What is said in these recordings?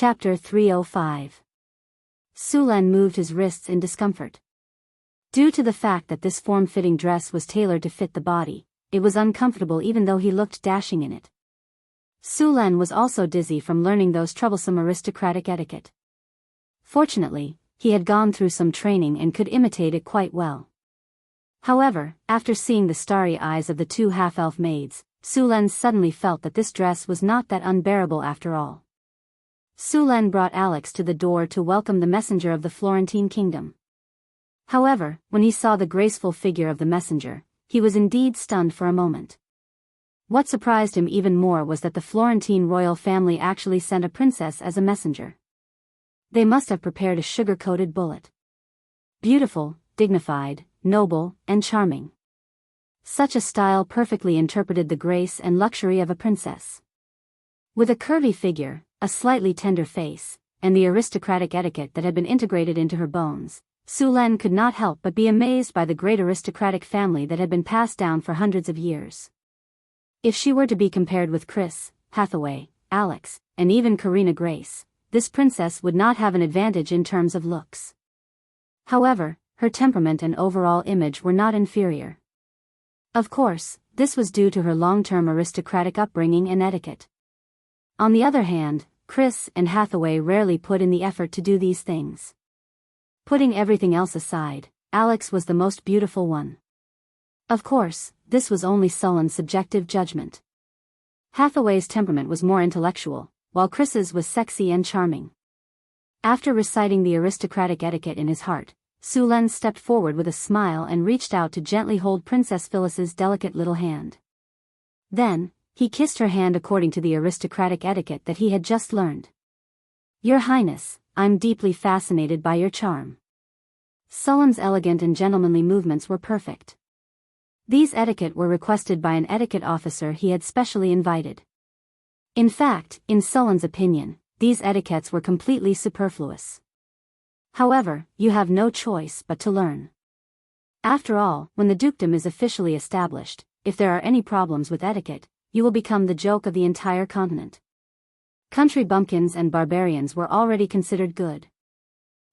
Chapter 305. Sulen moved his wrists in discomfort. Due to the fact that this form-fitting dress was tailored to fit the body, it was uncomfortable even though he looked dashing in it. Sulen was also dizzy from learning those troublesome aristocratic etiquette. Fortunately, he had gone through some training and could imitate it quite well. However, after seeing the starry eyes of the two half-elf maids, Sulen suddenly felt that this dress was not that unbearable after all. Sulen brought Alex to the door to welcome the messenger of the Florentine kingdom. However, when he saw the graceful figure of the messenger, he was indeed stunned for a moment. What surprised him even more was that the Florentine royal family actually sent a princess as a messenger. They must have prepared a sugar-coated bullet. Beautiful, dignified, noble, and charming. Such a style perfectly interpreted the grace and luxury of a princess. With a curvy figure, a slightly tender face, and the aristocratic etiquette that had been integrated into her bones, Sulen could not help but be amazed by the great aristocratic family that had been passed down for hundreds of years. If she were to be compared with Chris, Hathaway, Alex, and even Karina Grace, this princess would not have an advantage in terms of looks. However, her temperament and overall image were not inferior. Of course, this was due to her long-term aristocratic upbringing and etiquette. On the other hand, Chris and Hathaway rarely put in the effort to do these things. Putting everything else aside, Alex was the most beautiful one. Of course, this was only Sulen's subjective judgment. Hathaway's temperament was more intellectual, while Chris's was sexy and charming. After reciting the aristocratic etiquette in his heart, Sulen stepped forward with a smile and reached out to gently hold Princess Phyllis's delicate little hand. Then, he kissed her hand according to the aristocratic etiquette that he had just learned. "Your Highness, I'm deeply fascinated by your charm." Sulen's elegant and gentlemanly movements were perfect. These etiquette were requested by an etiquette officer he had specially invited. In fact, in Sulen's opinion, these etiquettes were completely superfluous. However, you have no choice but to learn. After all, when the dukedom is officially established, if there are any problems with etiquette, you will become the joke of the entire continent. Country bumpkins and barbarians were already considered good.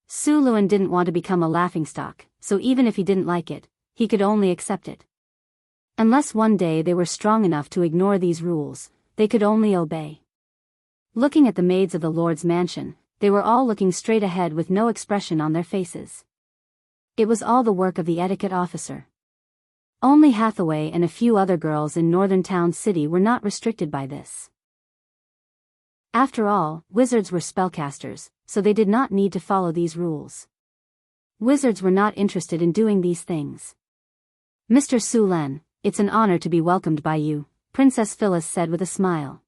Sulen didn't want to become a laughingstock, so even if he didn't like it, he could only accept it. Unless one day they were strong enough to ignore these rules, they could only obey. Looking at the maids of the Lord's mansion, they were all looking straight ahead with no expression on their faces. It was all the work of the etiquette officer. Only Hathaway and a few other girls in Northern Town City were not restricted by this. After all, wizards were spellcasters, so they did not need to follow these rules. Wizards were not interested in doing these things. "Mr. Sulen, it's an honor to be welcomed by you," Princess Phyllis said with a smile.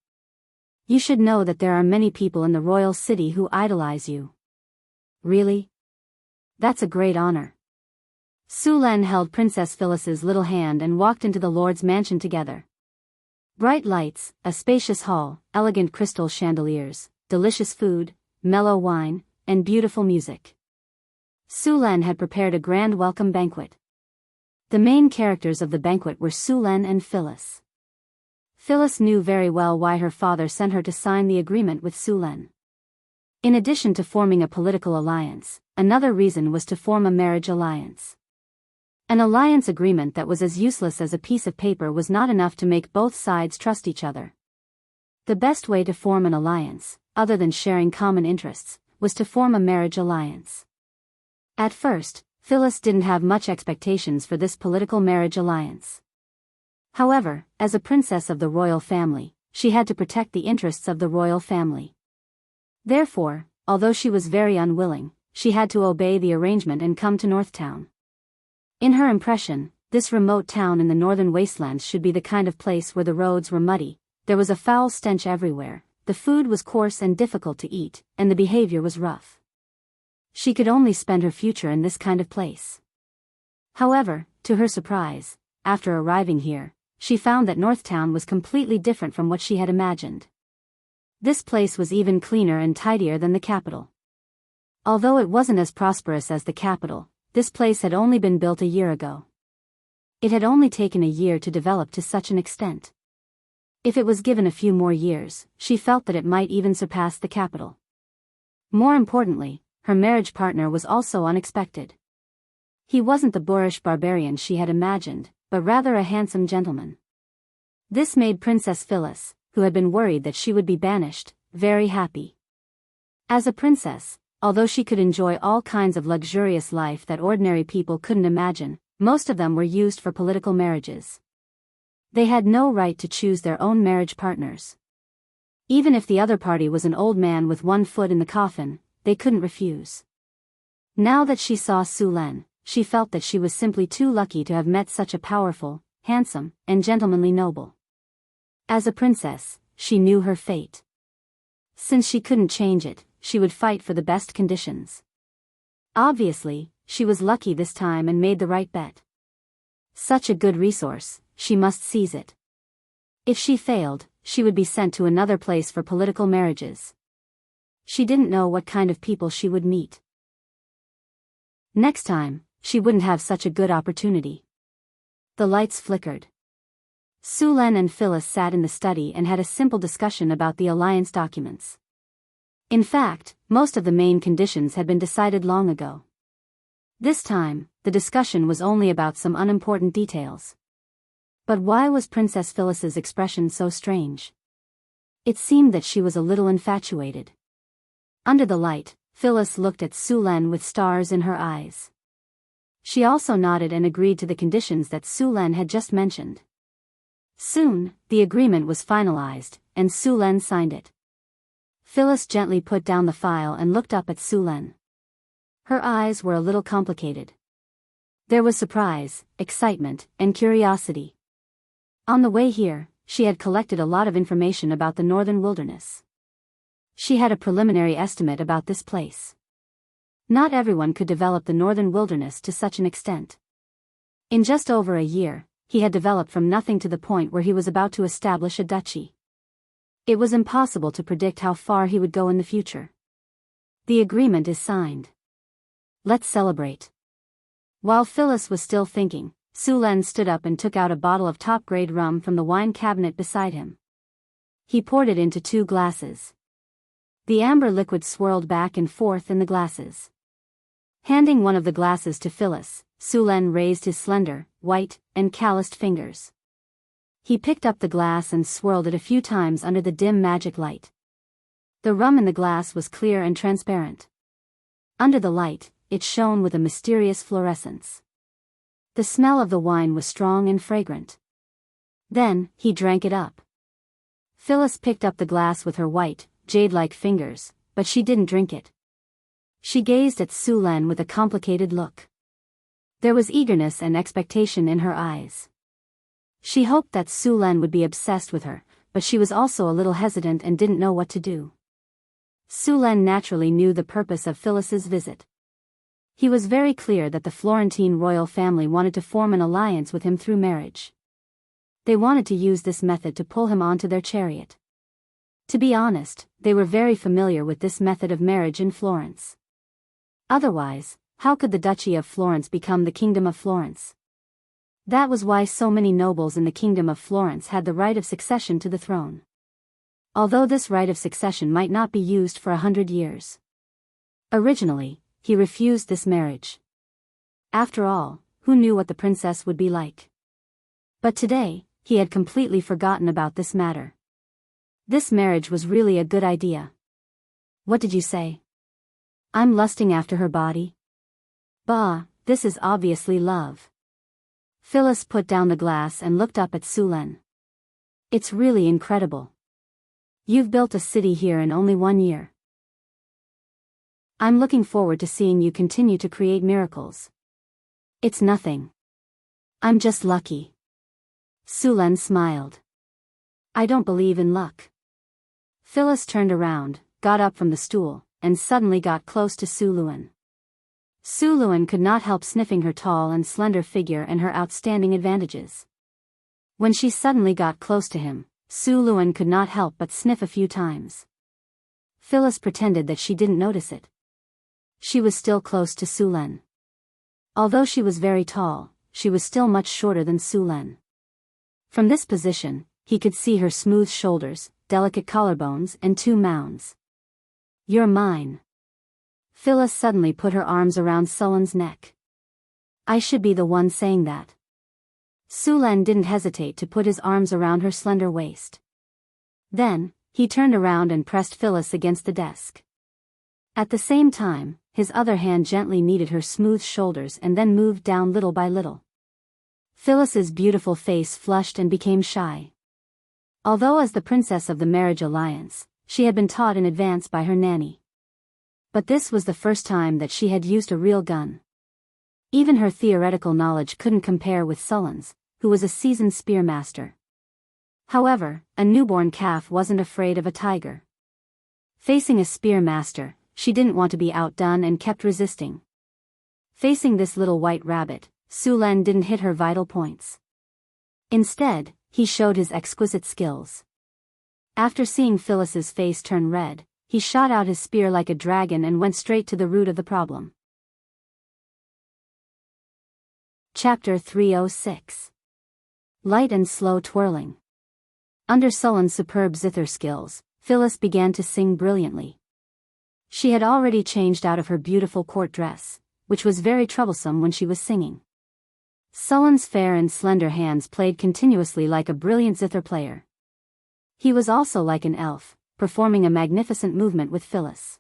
"You should know that there are many people in the royal city who idolize you." "Really? That's a great honor." Sulen held Princess Phyllis's little hand and walked into the Lord's mansion together. Bright lights, a spacious hall, elegant crystal chandeliers, delicious food, mellow wine, and beautiful music. Sulen had prepared a grand welcome banquet. The main characters of the banquet were Sulen and Phyllis. Phyllis knew very well why her father sent her to sign the agreement with Sulen. In addition to forming a political alliance, another reason was to form a marriage alliance. An alliance agreement that was as useless as a piece of paper was not enough to make both sides trust each other. The best way to form an alliance, other than sharing common interests, was to form a marriage alliance. At first, Phyllis didn't have much expectations for this political marriage alliance. However, as a princess of the royal family, she had to protect the interests of the royal family. Therefore, although she was very unwilling, she had to obey the arrangement and come to Northtown. In her impression, this remote town in the northern wastelands should be the kind of place where the roads were muddy, there was a foul stench everywhere, the food was coarse and difficult to eat, and the behavior was rough. She could only spend her future in this kind of place. However, to her surprise, after arriving here, she found that Northtown was completely different from what she had imagined. This place was even cleaner and tidier than the capital. Although it wasn't as prosperous as the capital, this place had only been built a year ago. It had only taken a year to develop to such an extent. If it was given a few more years, she felt that it might even surpass the capital. More importantly, her marriage partner was also unexpected. He wasn't the boorish barbarian she had imagined, but rather a handsome gentleman. This made Princess Phyllis, who had been worried that she would be banished, very happy. As a princess, although she could enjoy all kinds of luxurious life that ordinary people couldn't imagine, most of them were used for political marriages. They had no right to choose their own marriage partners. Even if the other party was an old man with one foot in the coffin, they couldn't refuse. Now that she saw Su Len, she felt that she was simply too lucky to have met such a powerful, handsome, and gentlemanly noble. As a princess, she knew her fate. Since she couldn't change it, she would fight for the best conditions. Obviously, she was lucky this time and made the right bet. Such a good resource, she must seize it. If she failed, she would be sent to another place for political marriages. She didn't know what kind of people she would meet. Next time, she wouldn't have such a good opportunity. The lights flickered. Su Len and Phyllis sat in the study and had a simple discussion about the alliance documents. In fact, most of the main conditions had been decided long ago. This time, the discussion was only about some unimportant details. But why was Princess Phyllis's expression so strange? It seemed that she was a little infatuated. Under the light, Phyllis looked at Su Len with stars in her eyes. She also nodded and agreed to the conditions that Su Len had just mentioned. Soon, the agreement was finalized, and Su Len signed it. Phyllis gently put down the file and looked up at Su Len. Her eyes were a little complicated. There was surprise, excitement, and curiosity. On the way here, she had collected a lot of information about the northern wilderness. She had a preliminary estimate about this place. Not everyone could develop the northern wilderness to such an extent. In just over a year, he had developed from nothing to the point where he was about to establish a duchy. It was impossible to predict how far he would go in the future. The agreement is signed. Let's celebrate. While Phyllis was still thinking, Su Len stood up and took out a bottle of top-grade rum from the wine cabinet beside him. He poured it into 2 glasses. The amber liquid swirled back and forth in the glasses. Handing one of the glasses to Phyllis, Su Len raised his slender, white, and calloused fingers. He picked up the glass and swirled it a few times under the dim magic light. The rum in the glass was clear and transparent. Under the light, it shone with a mysterious fluorescence. The smell of the wine was strong and fragrant. Then, he drank it up. Phyllis picked up the glass with her white, jade-like fingers, but she didn't drink it. She gazed at Su Len with a complicated look. There was eagerness and expectation in her eyes. She hoped that Su Len would be obsessed with her, but she was also a little hesitant and didn't know what to do. Su Len naturally knew the purpose of Phyllis's visit. He was very clear that the Florentine royal family wanted to form an alliance with him through marriage. They wanted to use this method to pull him onto their chariot. To be honest, they were very familiar with this method of marriage in Florence. Otherwise, how could the Duchy of Florence become the Kingdom of Florence? That was why so many nobles in the Kingdom of Florence had the right of succession to the throne. Although this right of succession might not be used for 100 years. Originally, he refused this marriage. After all, who knew what the princess would be like? But today, he had completely forgotten about this matter. This marriage was really a good idea. What did you say? I'm lusting after her body? Bah, this is obviously love. Phyllis put down the glass and looked up at Su Len. It's really incredible. You've built a city here in only 1 year. I'm looking forward to seeing you continue to create miracles. It's nothing. I'm just lucky. Su Len smiled. I don't believe in luck. Phyllis turned around, got up from the stool, and suddenly got close to Su Len. Su Len could not help sniffing her tall and slender figure and her outstanding advantages. When she suddenly got close to him, Su Len could not help but sniff a few times. Phyllis pretended that she didn't notice it. She was still close to Su Len. Although she was very tall, she was still much shorter than Su Len. From this position, he could see her smooth shoulders, delicate collarbones, and 2 mounds. You're mine. Phyllis suddenly put her arms around Sullen's neck. I should be the one saying that. Sulan didn't hesitate to put his arms around her slender waist. Then, he turned around and pressed Phyllis against the desk. At the same time, his other hand gently kneaded her smooth shoulders and then moved down little by little. Phyllis's beautiful face flushed and became shy. Although as the princess of the marriage alliance, she had been taught in advance by her nanny. But this was the first time that she had used a real gun. Even her theoretical knowledge couldn't compare with Sullen's, who was a seasoned spearmaster. However, a newborn calf wasn't afraid of a tiger. Facing a spearmaster, she didn't want to be outdone and kept resisting. Facing this little white rabbit, Sulan didn't hit her vital points. Instead, he showed his exquisite skills. After seeing Phyllis's face turn red, he shot out his spear like a dragon and went straight to the root of the problem. Chapter 306. Light and slow twirling. Under Sullen's superb zither skills, Phyllis began to sing brilliantly. She had already changed out of her beautiful court dress, which was very troublesome when she was singing. Sullen's fair and slender hands played continuously like a brilliant zither player. He was also like an elf, performing a magnificent movement with Phyllis.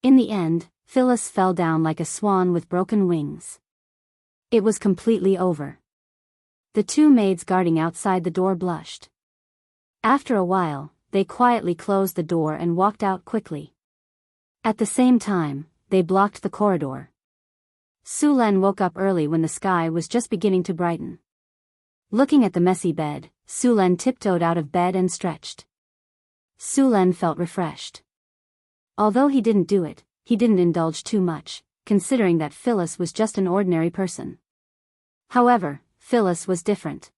In the end, Phyllis fell down like a swan with broken wings. It was completely over. The two maids guarding outside the door blushed. After a while, they quietly closed the door and walked out quickly. At the same time, they blocked the corridor. Sulan woke up early when the sky was just beginning to brighten. Looking at the messy bed, Sulan tiptoed out of bed and stretched. Sulan felt refreshed. Although he didn't do it, he didn't indulge too much, considering that Phyllis was just an ordinary person. However, Phyllis was different.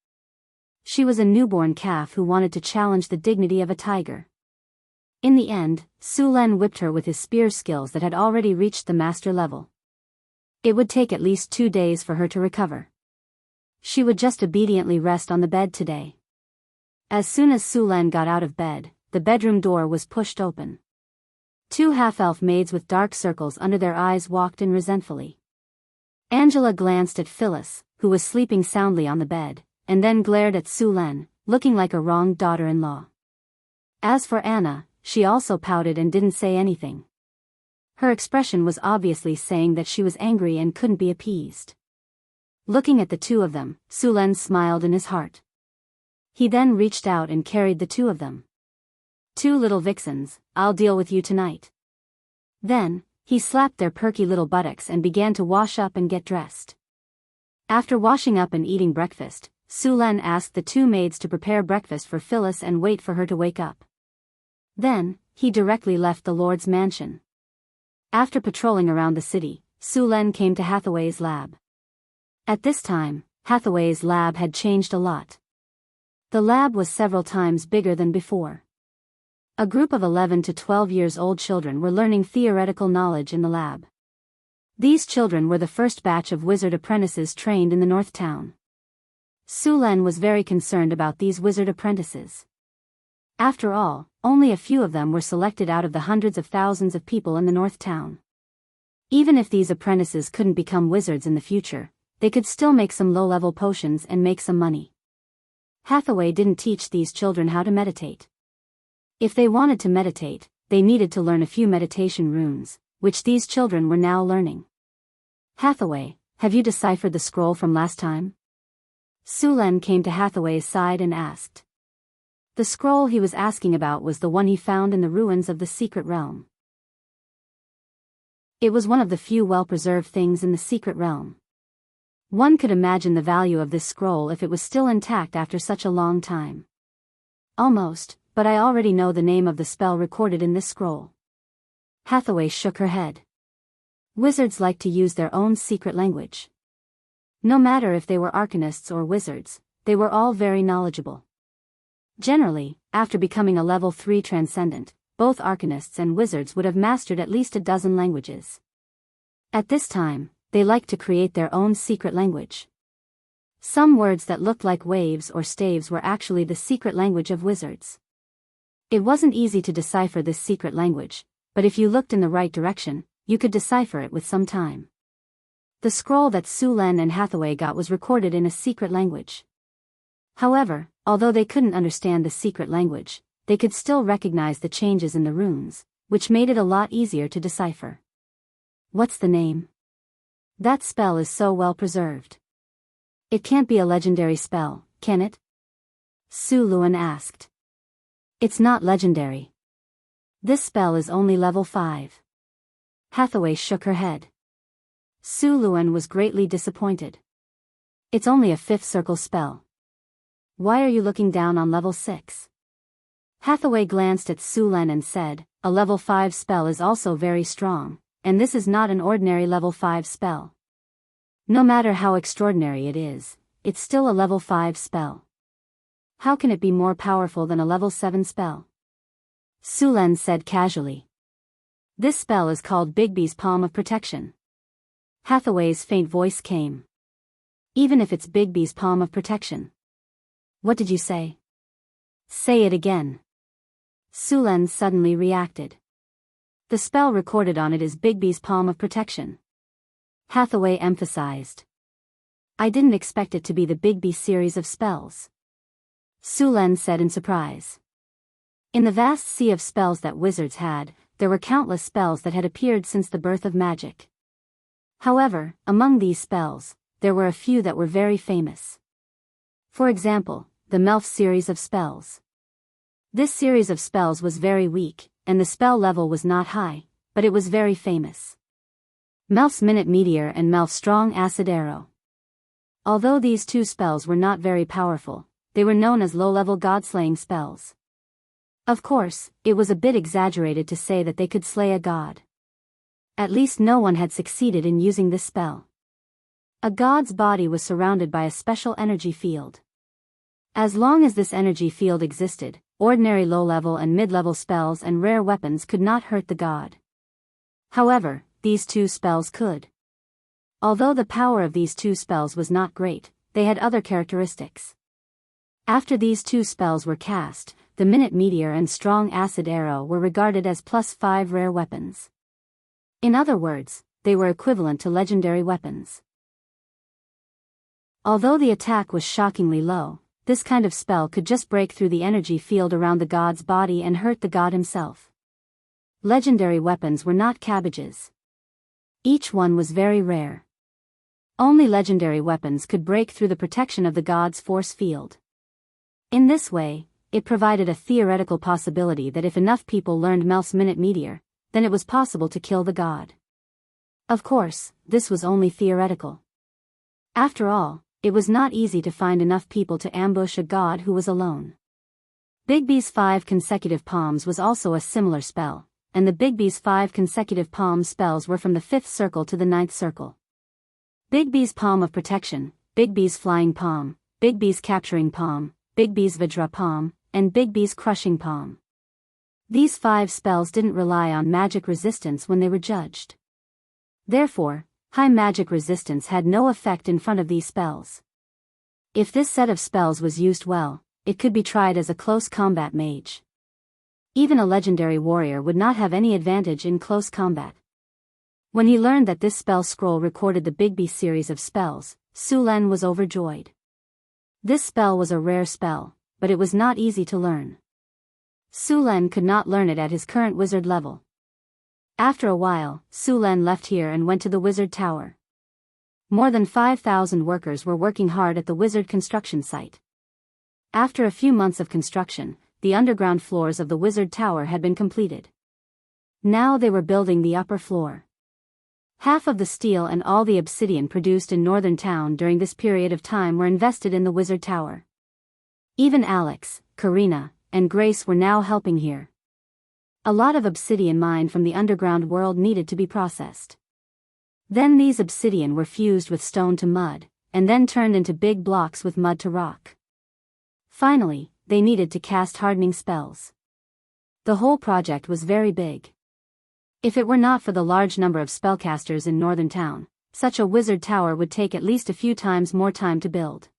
She was a newborn calf who wanted to challenge the dignity of a tiger. In the end, Sulan whipped her with his spear skills that had already reached the master level. It would take at least 2 days for her to recover. She would just obediently rest on the bed today. As soon as Sulan got out of bed, the bedroom door was pushed open. 2 half-elf maids with dark circles under their eyes walked in resentfully. Angela glanced at Phyllis, who was sleeping soundly on the bed, and then glared at Sulan, looking like a wronged daughter-in-law. As for Anna, she also pouted and didn't say anything. Her expression was obviously saying that she was angry and couldn't be appeased. Looking at the two of them, Sulan smiled in his heart. He then reached out and carried the 2 of them. 2 little vixens, I'll deal with you tonight. Then, he slapped their perky little buttocks and began to wash up and get dressed. After washing up and eating breakfast, Sulan asked the 2 maids to prepare breakfast for Phyllis and wait for her to wake up. Then, he directly left the Lord's mansion. After patrolling around the city, Sulan came to Hathaway's lab. At this time, Hathaway's lab had changed a lot. The lab was several times bigger than before. A group of 11 to 12 years old children were learning theoretical knowledge in the lab. These children were the first batch of wizard apprentices trained in the North Town. Sulan was very concerned about these wizard apprentices. After all, only a few of them were selected out of the hundreds of thousands of people in the North Town. Even if these apprentices couldn't become wizards in the future, they could still make some low-level potions and make some money. Hathaway didn't teach these children how to meditate. If they wanted to meditate, they needed to learn a few meditation runes, which these children were now learning. Hathaway, have you deciphered the scroll from last time? Sulan came to Hathaway's side and asked. The scroll he was asking about was the one he found in the ruins of the secret realm. It was one of the few well-preserved things in the secret realm. One could imagine the value of this scroll if it was still intact after such a long time. Almost, but I already know the name of the spell recorded in this scroll. Hathaway shook her head. Wizards like to use their own secret language. No matter if they were arcanists or wizards, they were all very knowledgeable. Generally, after becoming a level 3 transcendent, both arcanists and wizards would have mastered at least a dozen languages. At this time, they liked to create their own secret language. Some words that looked like waves or staves were actually the secret language of wizards. It wasn't easy to decipher this secret language, but if you looked in the right direction, you could decipher it with some time. The scroll that Su-Len and Hathaway got was recorded in a secret language. However, although they couldn't understand the secret language, they could still recognize the changes in the runes, which made it a lot easier to decipher. What's the name? That spell is so well preserved. It can't be a legendary spell, can it? Su-Luen asked. It's not legendary. This spell is only level 5. Hathaway shook her head. Su-Luen was greatly disappointed. It's only a 5th circle spell. Why are you looking down on level 6? Hathaway glanced at Su-Len and said, a level 5 spell is also very strong, and this is not an ordinary level 5 spell. No matter how extraordinary it is, it's still a level 5 spell. How can it be more powerful than a level 7 spell? Su-Len said casually. This spell is called Bigby's Palm of Protection. Hathaway's faint voice came. Even if it's Bigby's Palm of Protection. What did you say? Say it again. Su-Len suddenly reacted. The spell recorded on it is Bigby's Palm of Protection. Hathaway emphasized. I didn't expect it to be the Bigby series of spells. Su-Len said in surprise. In the vast sea of spells that wizards had, there were countless spells that had appeared since the birth of magic. However, among these spells, there were a few that were very famous. For example, the Melf series of spells. This series of spells was very weak, and the spell level was not high, but it was very famous. Melf's Minute Meteor and Melf's Strong Acid Arrow. Although these two spells were not very powerful, they were known as low-level god-slaying spells. Of course, it was a bit exaggerated to say that they could slay a god. At least no one had succeeded in using this spell. A god's body was surrounded by a special energy field. As long as this energy field existed, ordinary low-level and mid-level spells and rare weapons could not hurt the god. However, these two spells could. Although the power of these two spells was not great, they had other characteristics. After these two spells were cast, the Minute Meteor and Strong Acid Arrow were regarded as +5 rare weapons. In other words, they were equivalent to legendary weapons. Although the attack was shockingly low, this kind of spell could just break through the energy field around the god's body and hurt the god himself. Legendary weapons were not cabbages. Each one was very rare. Only legendary weapons could break through the protection of the god's force field. In this way, it provided a theoretical possibility that if enough people learned Melf's Minute Meteor, then it was possible to kill the god. Of course, this was only theoretical. After all, it was not easy to find enough people to ambush a god who was alone. Bigby's 5 consecutive palms was also a similar spell, and the Bigby's 5 consecutive palm spells were from the 5th circle to the 9th circle. Bigby's Palm of Protection, Bigby's Flying Palm, Bigby's Capturing Palm, Bigby's Vajra Palm, and Bigby's Crushing Palm. These 5 spells didn't rely on magic resistance when they were judged. Therefore, high magic resistance had no effect in front of these spells. If this set of spells was used well, it could be tried as a close combat mage. Even a legendary warrior would not have any advantage in close combat. When he learned that this spell scroll recorded the Bigby series of spells, Su-Len was overjoyed. This spell was a rare spell, but it was not easy to learn. Su-Len could not learn it at his current wizard level. After a while, Su-Len left here and went to the wizard tower. More than 5,000 workers were working hard at the wizard construction site. After a few months of construction, the underground floors of the wizard tower had been completed. Now they were building the upper floor. Half of the steel and all the obsidian produced in Northern Town during this period of time were invested in the wizard tower. Even Alex, Karina, and Grace were now helping here. A lot of obsidian mined from the underground world needed to be processed. Then these obsidian were fused with stone to mud, and then turned into big blocks with mud to rock. Finally, they needed to cast hardening spells. The whole project was very big. If it were not for the large number of spellcasters in Northern Town, such a wizard tower would take at least a few times more time to build.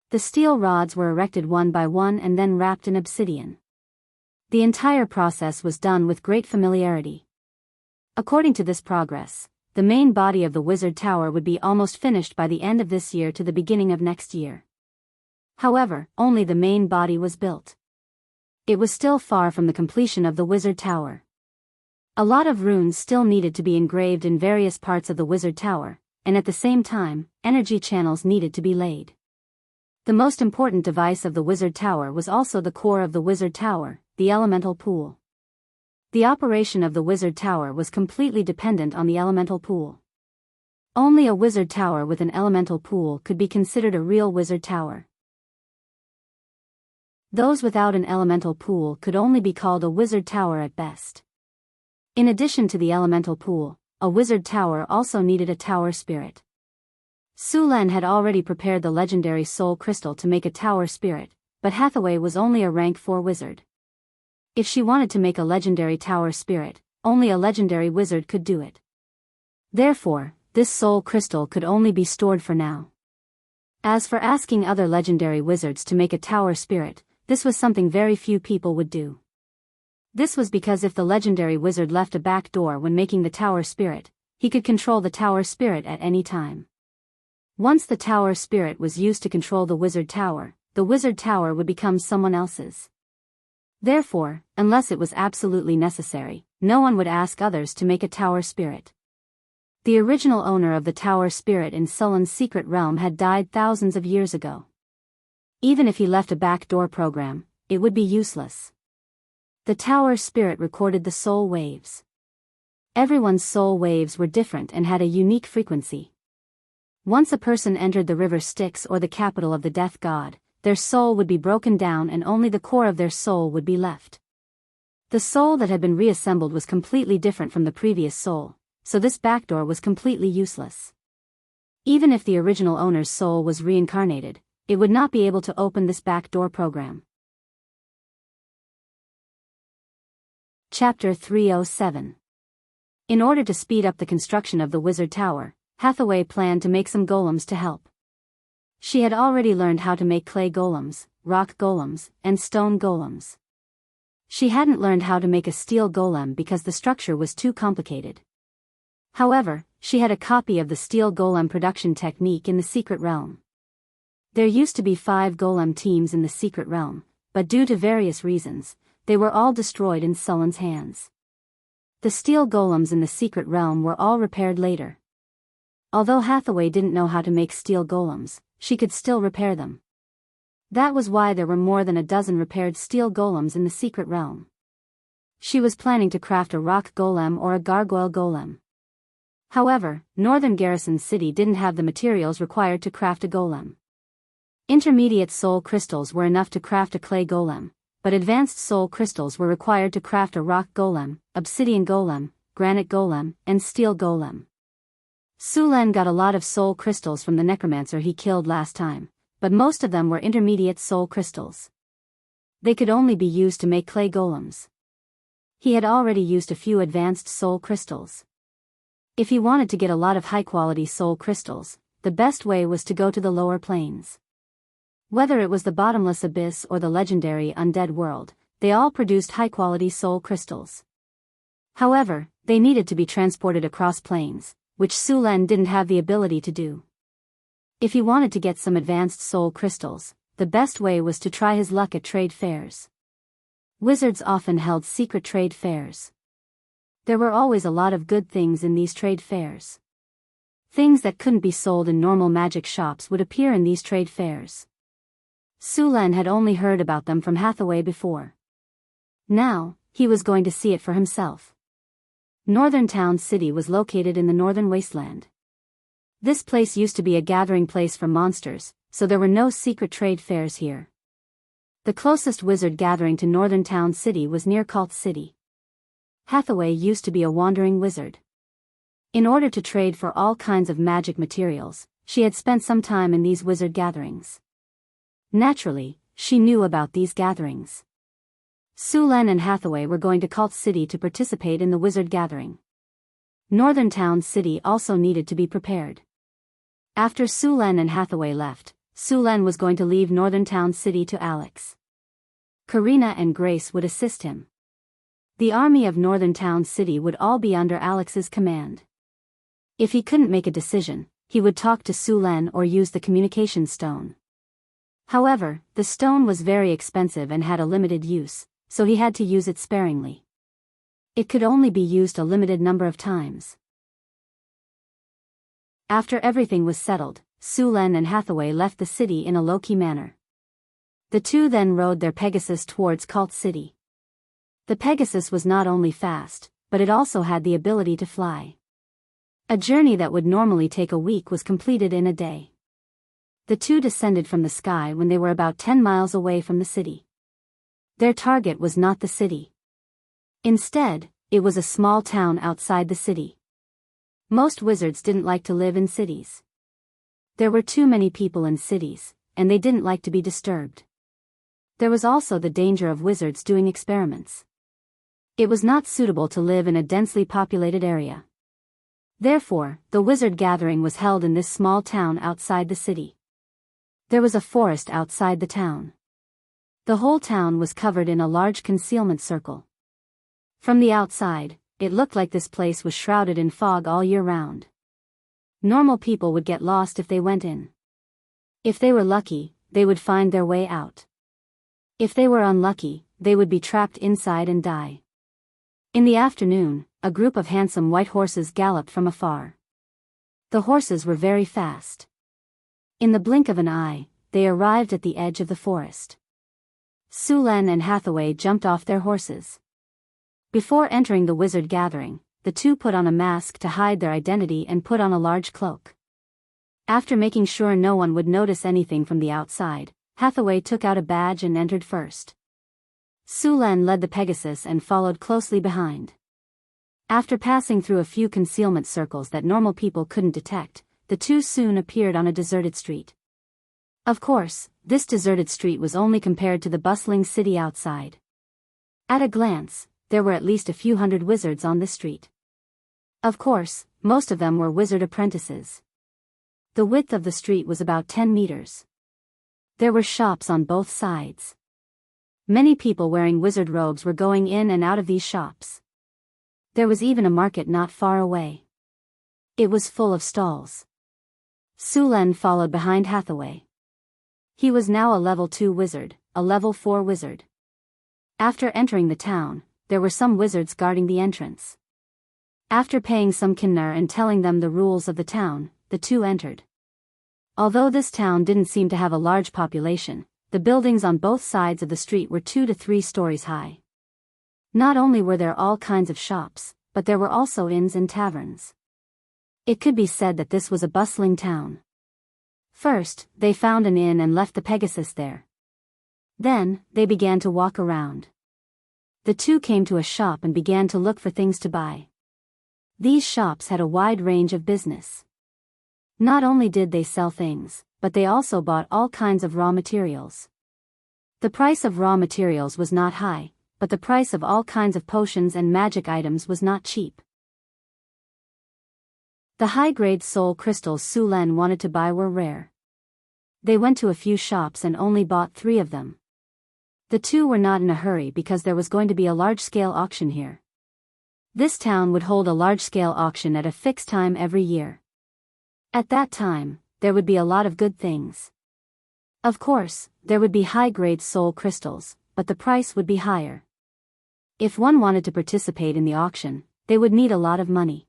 The steel rods were erected one by one and then wrapped in obsidian. The entire process was done with great familiarity. According to this progress, the main body of the wizard tower would be almost finished by the end of this year to the beginning of next year. However, only the main body was built. It was still far from the completion of the wizard tower. A lot of runes still needed to be engraved in various parts of the wizard tower, and at the same time, energy channels needed to be laid. The most important device of the wizard tower was also the core of the wizard tower, the elemental pool. The operation of the wizard tower was completely dependent on the elemental pool. Only a wizard tower with an elemental pool could be considered a real wizard tower. Those without an elemental pool could only be called a wizard tower at best. In addition to the elemental pool, a wizard tower also needed a tower spirit. Sulan had already prepared the legendary soul crystal to make a tower spirit, but Hathaway was only a rank 4 wizard. If she wanted to make a legendary tower spirit, only a legendary wizard could do it. Therefore, this soul crystal could only be stored for now. As for asking other legendary wizards to make a tower spirit, this was something very few people would do. This was because if the legendary wizard left a back door when making the tower spirit, he could control the tower spirit at any time. Once the tower spirit was used to control the wizard tower would become someone else's. Therefore, unless it was absolutely necessary, no one would ask others to make a tower spirit. The original owner of the tower spirit in Sulan's secret realm had died thousands of years ago. Even if he left a backdoor program, it would be useless. The tower spirit recorded the soul waves. Everyone's soul waves were different and had a unique frequency. Once a person entered the river Styx or the capital of the death god, their soul would be broken down and only the core of their soul would be left. The soul that had been reassembled was completely different from the previous soul, so this backdoor was completely useless. Even if the original owner's soul was reincarnated, it would not be able to open this backdoor program. Chapter 307. In order to speed up the construction of the wizard tower, Hathaway planned to make some golems to help. She had already learned how to make clay golems, rock golems, and stone golems. She hadn't learned how to make a steel golem because the structure was too complicated. However, she had a copy of the steel golem production technique in the secret realm. There used to be 5 golem teams in the secret realm, but due to various reasons, they were all destroyed in Sulan's hands. The steel golems in the secret realm were all repaired later. Although Hathaway didn't know how to make steel golems, she could still repair them. That was why there were more than a dozen repaired steel golems in the secret realm. She was planning to craft a rock golem or a gargoyle golem. However, Northern Garrison City didn't have the materials required to craft a golem. Intermediate soul crystals were enough to craft a clay golem, but advanced soul crystals were required to craft a rock golem, obsidian golem, granite golem, and steel golem. Sulan got a lot of soul crystals from the necromancer he killed last time, but most of them were intermediate soul crystals. They could only be used to make clay golems. He had already used a few advanced soul crystals. If he wanted to get a lot of high-quality soul crystals, the best way was to go to the lower planes. Whether it was the bottomless abyss or the legendary undead world, they all produced high-quality soul crystals. However, they needed to be transported across planes, which Sulan didn't have the ability to do. If he wanted to get some advanced soul crystals, the best way was to try his luck at trade fairs. Wizards often held secret trade fairs. There were always a lot of good things in these trade fairs. Things that couldn't be sold in normal magic shops would appear in these trade fairs. Sulan had only heard about them from Hathaway before. Now, he was going to see it for himself. Northern Town City was located in the northern wasteland. This place used to be a gathering place for monsters, so there were no secret trade fairs here. The closest wizard gathering to Northern Town City was near Cult City. Hathaway used to be a wandering wizard. In order to trade for all kinds of magic materials, she had spent some time in these wizard gatherings. Naturally, she knew about these gatherings. Sulan and Hathaway were going to Cult City to participate in the wizard gathering. Northern Town City also needed to be prepared. After Sulan and Hathaway left, Sulan was going to leave Northern Town City to Alex. Karina and Grace would assist him. The army of Northern Town City would all be under Alex's command. If he couldn't make a decision, he would talk to Sulan or use the communication stone. However, the stone was very expensive and had a limited use, so he had to use it sparingly. It could only be used a limited number of times. After everything was settled, Sulan and Hathaway left the city in a low-key manner. The two then rode their Pegasus towards Cult City. The Pegasus was not only fast, but it also had the ability to fly. A journey that would normally take a week was completed in a day. The two descended from the sky when they were about 10 miles away from the city. Their target was not the city. Instead, it was a small town outside the city. Most wizards didn't like to live in cities. There were too many people in cities, and they didn't like to be disturbed. There was also the danger of wizards doing experiments. It was not suitable to live in a densely populated area. Therefore, the wizard gathering was held in this small town outside the city. There was a forest outside the town. The whole town was covered in a large concealment circle. From the outside, it looked like this place was shrouded in fog all year round. Normal people would get lost if they went in. If they were lucky, they would find their way out. If they were unlucky, they would be trapped inside and die. In the afternoon, a group of handsome white horses galloped from afar. The horses were very fast. In the blink of an eye, they arrived at the edge of the forest. Sulan and Hathaway jumped off their horses. Before entering the wizard gathering, the two put on a mask to hide their identity and put on a large cloak. After making sure no one would notice anything from the outside, Hathaway took out a badge and entered first. Sulan led the Pegasus and followed closely behind. After passing through a few concealment circles that normal people couldn't detect, the two soon appeared on a deserted street. Of course, this deserted street was only compared to the bustling city outside. At a glance, there were at least a few hundred wizards on this street. Of course, most of them were wizard apprentices. The width of the street was about 10 meters. There were shops on both sides. Many people wearing wizard robes were going in and out of these shops. There was even a market not far away. It was full of stalls. Sulan followed behind Hathaway. He was now a level 2 wizard, a level 4 wizard. After entering the town, there were some wizards guarding the entrance. After paying some kinnar and telling them the rules of the town, the two entered. Although this town didn't seem to have a large population, the buildings on both sides of the street were 2 to 3 stories high. Not only were there all kinds of shops, but there were also inns and taverns. It could be said that this was a bustling town. First, they found an inn and left the Pegasus there. Then, they began to walk around. The two came to a shop and began to look for things to buy. These shops had a wide range of business. Not only did they sell things, but they also bought all kinds of raw materials. The price of raw materials was not high, but the price of all kinds of potions and magic items was not cheap. The high-grade soul crystals Sulan wanted to buy were rare. They went to a few shops and only bought 3 of them. The two were not in a hurry because there was going to be a large-scale auction here. This town would hold a large-scale auction at a fixed time every year. At that time, there would be a lot of good things. Of course, there would be high-grade soul crystals, but the price would be higher. If one wanted to participate in the auction, they would need a lot of money.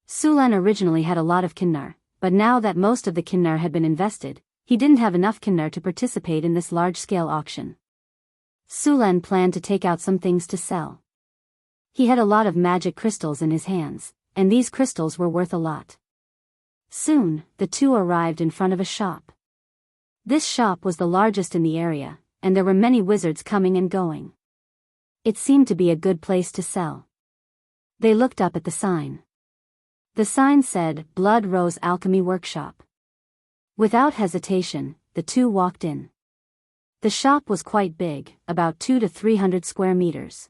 Sulan originally had a lot of kinnar, but now that most of the kinnar had been invested, he didn't have enough kinnar to participate in this large-scale auction. Sulan planned to take out some things to sell. He had a lot of magic crystals in his hands, and these crystals were worth a lot. Soon, the two arrived in front of a shop. This shop was the largest in the area, and there were many wizards coming and going. It seemed to be a good place to sell. They looked up at the sign. The sign said, Blood Rose Alchemy Workshop. Without hesitation, the two walked in. The shop was quite big, about 200 to 300 square meters.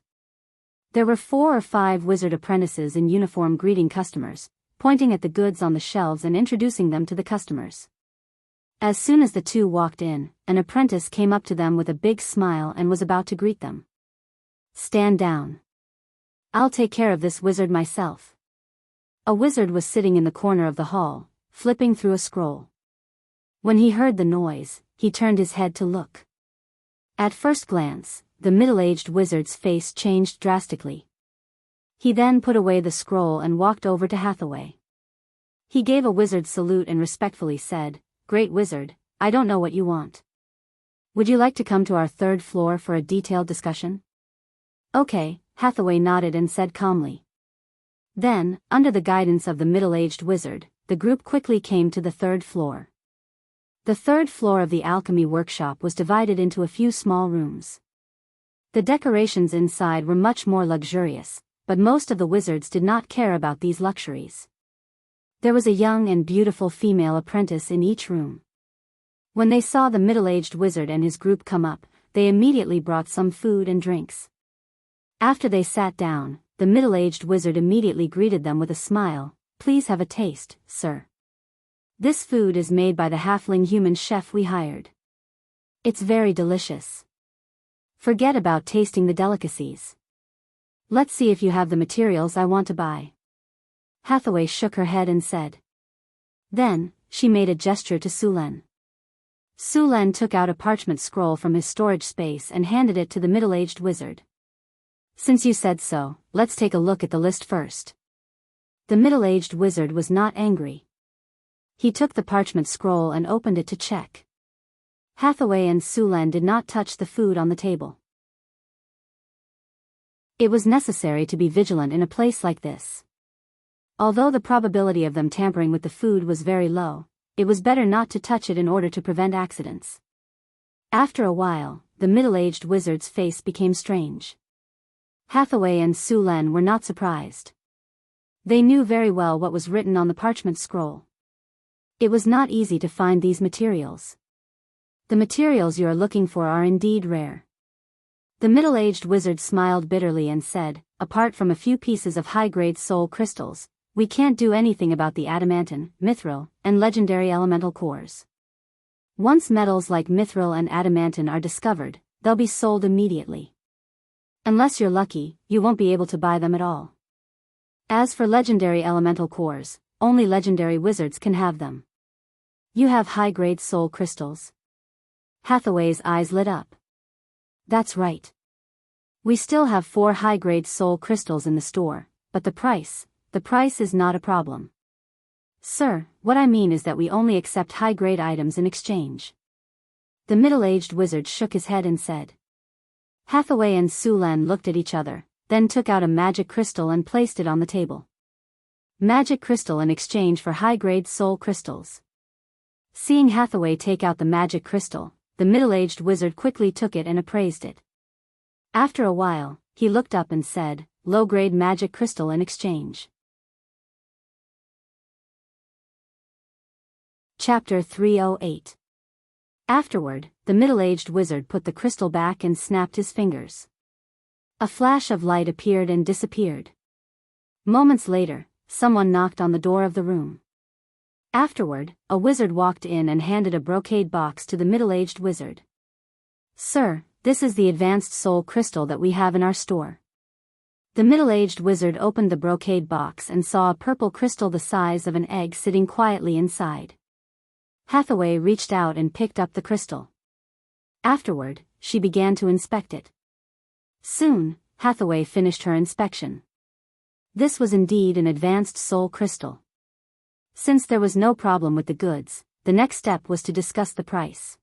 There were 4 or 5 wizard apprentices in uniform greeting customers, pointing at the goods on the shelves and introducing them to the customers. As soon as the two walked in, an apprentice came up to them with a big smile and was about to greet them. Stand down. I'll take care of this wizard myself. A wizard was sitting in the corner of the hall, flipping through a scroll. When he heard the noise, he turned his head to look. At first glance, the middle-aged wizard's face changed drastically. He then put away the scroll and walked over to Hathaway. He gave a wizard salute and respectfully said, "Great wizard, I don't know what you want. Would you like to come to our third floor for a detailed discussion?" "Okay," Hathaway nodded and said calmly. Then, under the guidance of the middle-aged wizard, the group quickly came to the third floor. The third floor of the alchemy workshop was divided into a few small rooms. The decorations inside were much more luxurious, but most of the wizards did not care about these luxuries. There was a young and beautiful female apprentice in each room. When they saw the middle-aged wizard and his group come up, they immediately brought some food and drinks. After they sat down, the middle-aged wizard immediately greeted them with a smile. "Please have a taste, sir. This food is made by the halfling human chef we hired. It's very delicious. Forget about tasting the delicacies. Let's see if you have the materials I want to buy." Hathaway shook her head and said. Then, she made a gesture to Sulen. Sulen took out a parchment scroll from his storage space and handed it to the middle-aged wizard. "Since you said so, let's take a look at the list first." The middle-aged wizard was not angry. He took the parchment scroll and opened it to check. Hathaway and Sulen did not touch the food on the table. It was necessary to be vigilant in a place like this. Although the probability of them tampering with the food was very low, it was better not to touch it in order to prevent accidents. After a while, the middle-aged wizard's face became strange. Hathaway and Sulen were not surprised. They knew very well what was written on the parchment scroll. It was not easy to find these materials. "The materials you are looking for are indeed rare." The middle-aged wizard smiled bitterly and said, "Apart from a few pieces of high-grade soul crystals, we can't do anything about the adamantine, mithril, and legendary elemental cores. Once metals like mithril and adamantine are discovered, they'll be sold immediately. Unless you're lucky, you won't be able to buy them at all. As for legendary elemental cores, only legendary wizards can have them." "You have high-grade soul crystals?" Hathaway's eyes lit up. "That's right. We still have 4 high-grade soul crystals in the store, but the price is not a problem." "Sir, what I mean is that we only accept high-grade items in exchange." The middle-aged wizard shook his head and said. Hathaway and Sulen looked at each other, then took out a magic crystal and placed it on the table. Magic crystal in exchange for high-grade soul crystals. Seeing Hathaway take out the magic crystal, the middle-aged wizard quickly took it and appraised it. After a while, he looked up and said, "Low-grade magic crystal in exchange." Chapter 308. Afterward, the middle-aged wizard put the crystal back and snapped his fingers. A flash of light appeared and disappeared. Moments later, someone knocked on the door of the room. Afterward, a wizard walked in and handed a brocade box to the middle-aged wizard. "Sir, this is the advanced soul crystal that we have in our store." The middle-aged wizard opened the brocade box and saw a purple crystal the size of an egg sitting quietly inside. Hathaway reached out and picked up the crystal. Afterward, she began to inspect it. Soon, Hathaway finished her inspection. This was indeed an advanced soul crystal. Since there was no problem with the goods, the next step was to discuss the price.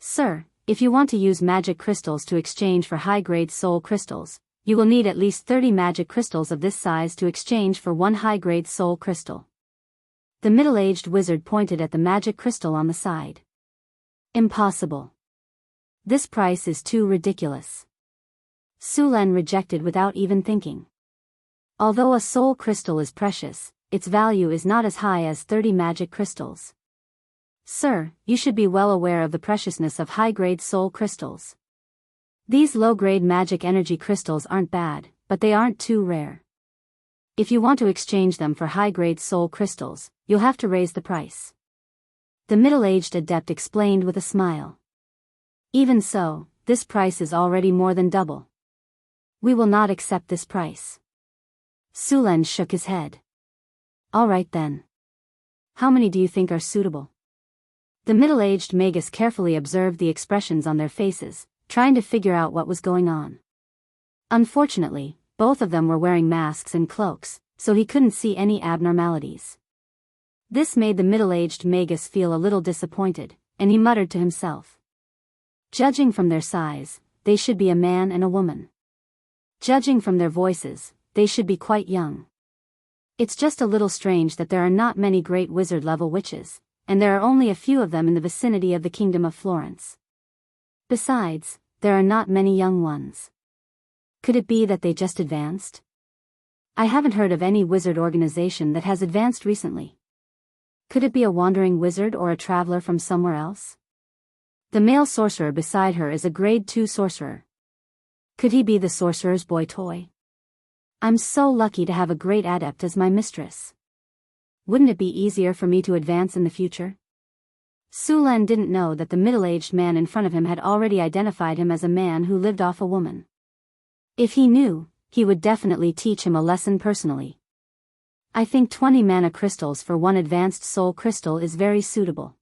"Sir, if you want to use magic crystals to exchange for high-grade soul crystals, you will need at least 30 magic crystals of this size to exchange for 1 high-grade soul crystal." The middle-aged wizard pointed at the magic crystal on the side. "Impossible. This price is too ridiculous." Sulen rejected without even thinking. Although a soul crystal is precious, its value is not as high as 30 magic crystals. "Sir, you should be well aware of the preciousness of high-grade soul crystals. These low-grade magic energy crystals aren't bad, but they aren't too rare. If you want to exchange them for high-grade soul crystals, you'll have to raise the price." The middle-aged adept explained with a smile. "Even so, this price is already more than double. We will not accept this price. Sulen shook his head. All right then. How many do you think are suitable? The middle-aged magus carefully observed the expressions on their faces, trying to figure out what was going on. Unfortunately, both of them were wearing masks and cloaks, so he couldn't see any abnormalities. This made the middle-aged magus feel a little disappointed, and he muttered to himself. Judging from their size, they should be a man and a woman. Judging from their voices, they should be quite young. It's just a little strange that there are not many great wizard-level witches, and there are only a few of them in the vicinity of the Kingdom of Florence. Besides, there are not many young ones. Could it be that they just advanced? I haven't heard of any wizard organization that has advanced recently. Could it be a wandering wizard or a traveler from somewhere else? The male sorcerer beside her is a grade 2 sorcerer. Could he be the sorcerer's boy toy? I'm so lucky to have a great adept as my mistress. Wouldn't it be easier for me to advance in the future? Sulen didn't know that the middle-aged man in front of him had already identified him as a man who lived off a woman. If he knew, he would definitely teach him a lesson personally. I think 20 mana crystals for one advanced soul crystal is very suitable.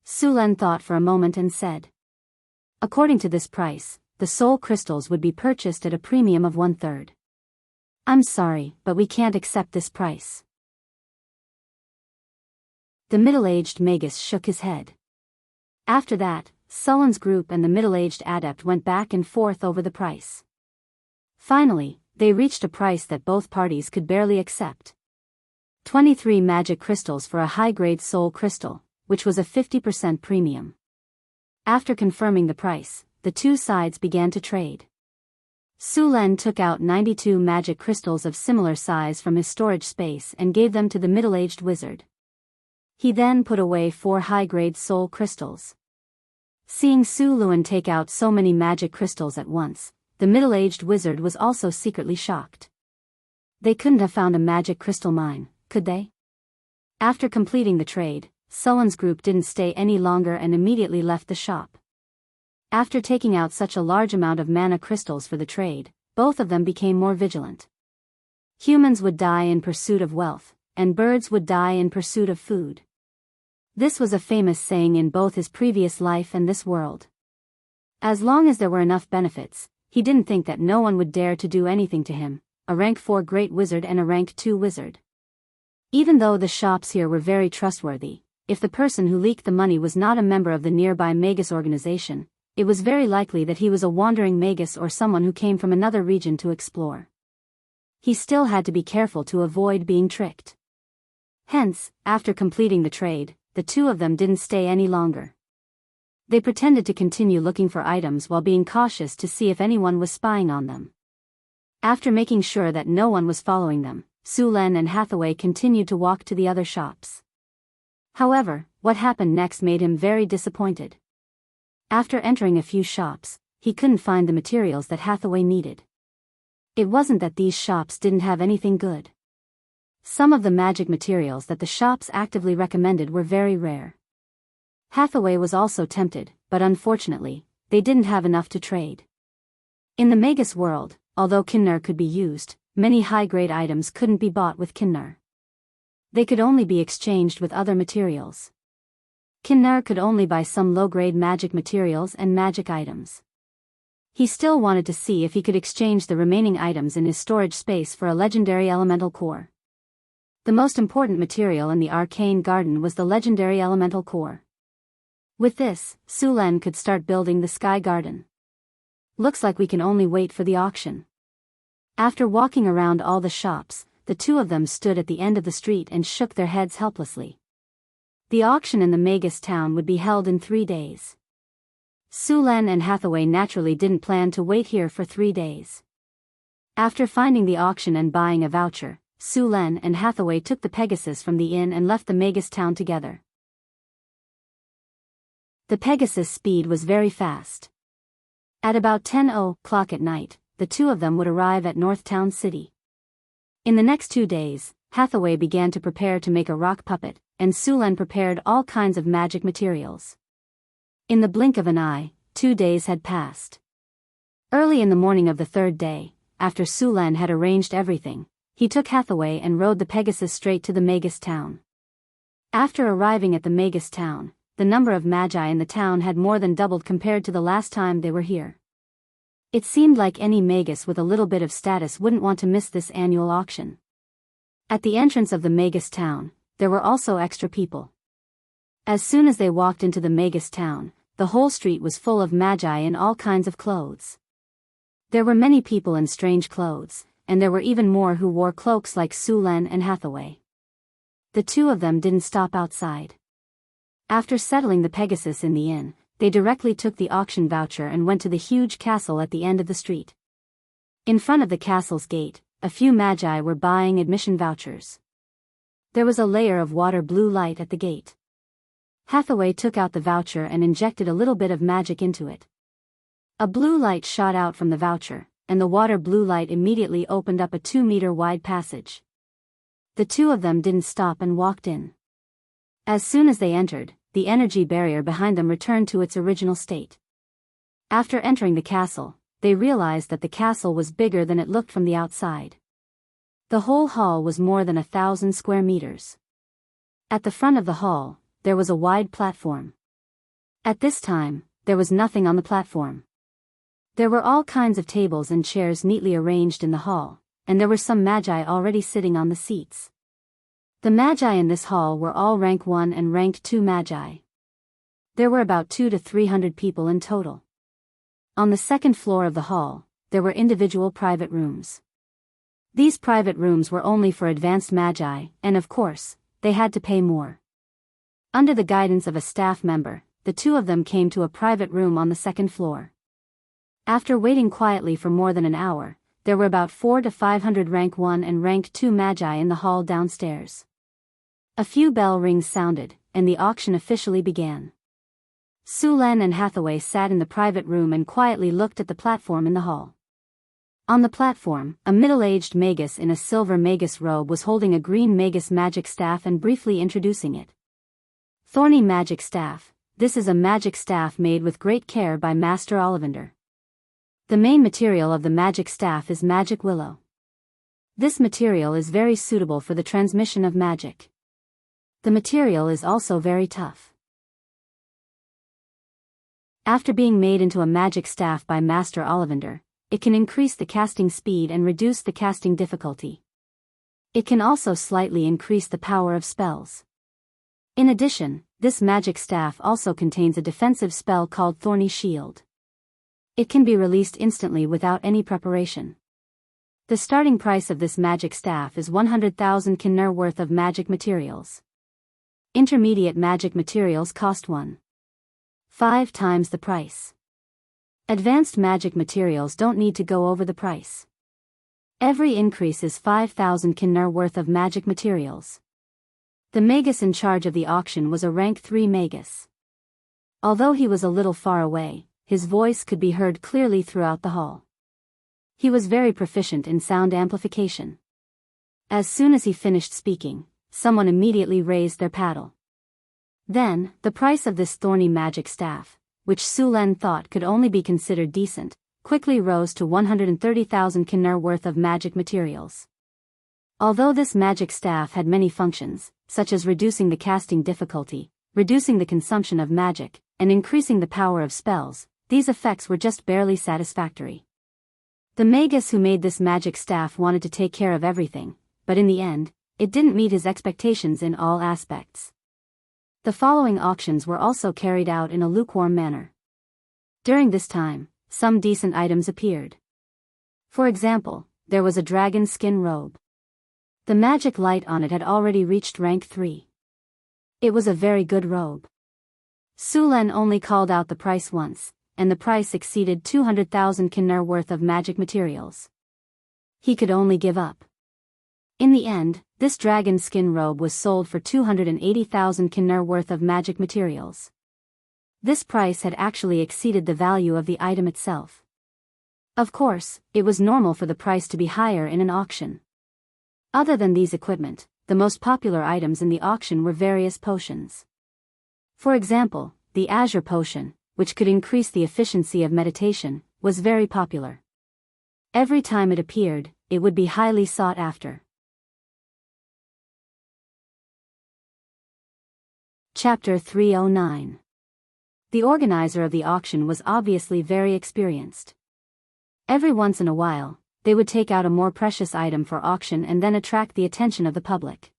Sulen thought for a moment and said. According to this price, the soul crystals would be purchased at a premium of 1/3. I'm sorry, but we can't accept this price. The middle-aged magus shook his head. After that, Sulen's group and the middle-aged adept went back and forth over the price. Finally, they reached a price that both parties could barely accept. 23 magic crystals for a high-grade soul crystal, which was a 50% premium. After confirming the price, the two sides began to trade. Sulen took out 92 magic crystals of similar size from his storage space and gave them to the middle-aged wizard. He then put away 4 high-grade soul crystals. Seeing Sulen take out so many magic crystals at once, the middle-aged wizard was also secretly shocked. They couldn't have found a magic crystal mine, could they? After completing the trade, Sulen's group didn't stay any longer and immediately left the shop. After taking out such a large amount of mana crystals for the trade, both of them became more vigilant. Humans would die in pursuit of wealth, and birds would die in pursuit of food. This was a famous saying in both his previous life and this world. As long as there were enough benefits, he didn't think that no one would dare to do anything to him, a rank 4 great wizard and a rank 2 wizard. Even though the shops here were very trustworthy, if the person who leaked the money was not a member of the nearby Magus organization, it was very likely that he was a wandering magus or someone who came from another region to explore. He still had to be careful to avoid being tricked. Hence, after completing the trade, the two of them didn't stay any longer. They pretended to continue looking for items while being cautious to see if anyone was spying on them. After making sure that no one was following them, Sulen and Hathaway continued to walk to the other shops. However, what happened next made him very disappointed. After entering a few shops, he couldn't find the materials that Hathaway needed. It wasn't that these shops didn't have anything good. Some of the magic materials that the shops actively recommended were very rare. Hathaway was also tempted, but unfortunately, they didn't have enough to trade. In the Magus world, although Kinnar could be used, many high-grade items couldn't be bought with Kinnar. They could only be exchanged with other materials. Kinnar could only buy some low-grade magic materials and magic items. He still wanted to see if he could exchange the remaining items in his storage space for a legendary elemental core. The most important material in the arcane garden was the legendary elemental core. With this, Sulen could start building the sky garden. Looks like we can only wait for the auction. After walking around all the shops, the two of them stood at the end of the street and shook their heads helplessly. The auction in the Magus town would be held in 3 days. Sulen and Hathaway naturally didn't plan to wait here for 3 days. After finding the auction and buying a voucher, Sulen and Hathaway took the Pegasus from the inn and left the Magus town together. The Pegasus' speed was very fast. At about 10:00 at night, the two of them would arrive at Northtown City. In the next 2 days, Hathaway began to prepare to make a rock puppet, and Sulen prepared all kinds of magic materials. In the blink of an eye, 2 days had passed. Early in the morning of the third day, after Sulan had arranged everything, he took Hathaway and rode the Pegasus straight to the Magus town. After arriving at the Magus town, the number of magi in the town had more than doubled compared to the last time they were here. It seemed like any Magus with a little bit of status wouldn't want to miss this annual auction. At the entrance of the Magus town, there were also extra people. As soon as they walked into the Magus town, the whole street was full of magi in all kinds of clothes. There were many people in strange clothes, and there were even more who wore cloaks like Sulan and Hathaway. The two of them didn't stop outside. After settling the Pegasus in the inn, they directly took the auction voucher and went to the huge castle at the end of the street. In front of the castle's gate, a few magi were buying admission vouchers. There was a layer of water blue light at the gate. Hathaway took out the voucher and injected a little bit of magic into it. A blue light shot out from the voucher, and the water blue light immediately opened up a 2-meter wide passage. The two of them didn't stop and walked in. As soon as they entered, the energy barrier behind them returned to its original state. After entering the castle, they realized that the castle was bigger than it looked from the outside. The whole hall was more than 1,000 square meters. At the front of the hall, there was a wide platform. At this time, there was nothing on the platform. There were all kinds of tables and chairs neatly arranged in the hall, and there were some magi already sitting on the seats. The magi in this hall were all rank 1 and rank 2 magi. There were about 200 to 300 people in total. On the second floor of the hall, there were individual private rooms. These private rooms were only for advanced magi, and of course, they had to pay more. Under the guidance of a staff member, the two of them came to a private room on the second floor. After waiting quietly for more than an hour, there were about 400 to 500 rank 1 and rank 2 magi in the hall downstairs. A few bell rings sounded, and the auction officially began. Sulan and Hathaway sat in the private room and quietly looked at the platform in the hall. On the platform, a middle-aged magus in a silver magus robe was holding a green magus magic staff and briefly introducing it. Thorny magic staff. This is a magic staff made with great care by Master Ollivander. The main material of the magic staff is magic willow. This material is very suitable for the transmission of magic. The material is also very tough. After being made into a magic staff by Master Ollivander, it can increase the casting speed and reduce the casting difficulty. It can also slightly increase the power of spells. In addition, this magic staff also contains a defensive spell called Thorny Shield. It can be released instantly without any preparation. The starting price of this magic staff is 100,000 kinner worth of magic materials. Intermediate magic materials cost 1.5 times the price. Advanced magic materials don't need to go over the price. Every increase is 5,000 kinner worth of magic materials. The magus in charge of the auction was a rank 3 magus. Although he was a little far away, his voice could be heard clearly throughout the hall. He was very proficient in sound amplification. As soon as he finished speaking, someone immediately raised their paddle. Then, the price of this thorny magic staff, which Sulan thought could only be considered decent, quickly rose to 130,000 kinner worth of magic materials. Although this magic staff had many functions, such as reducing the casting difficulty, reducing the consumption of magic, and increasing the power of spells, these effects were just barely satisfactory. The magus who made this magic staff wanted to take care of everything, but in the end, it didn't meet his expectations in all aspects. The following auctions were also carried out in a lukewarm manner. During this time, some decent items appeared. For example, there was a dragon skin robe. The magic light on it had already reached rank 3. It was a very good robe. Sulan only called out the price once, and the price exceeded 200,000 kinner worth of magic materials. He could only give up. In the end, this dragon skin robe was sold for 280,000 kinner worth of magic materials. This price had actually exceeded the value of the item itself. Of course, it was normal for the price to be higher in an auction. Other than these equipment, the most popular items in the auction were various potions. For example, the Azure Potion, which could increase the efficiency of meditation, was very popular. Every time it appeared, it would be highly sought after. Chapter 309. The organizer of the auction was obviously very experienced. Every once in a while, they would take out a more precious item for auction and then attract the attention of the public.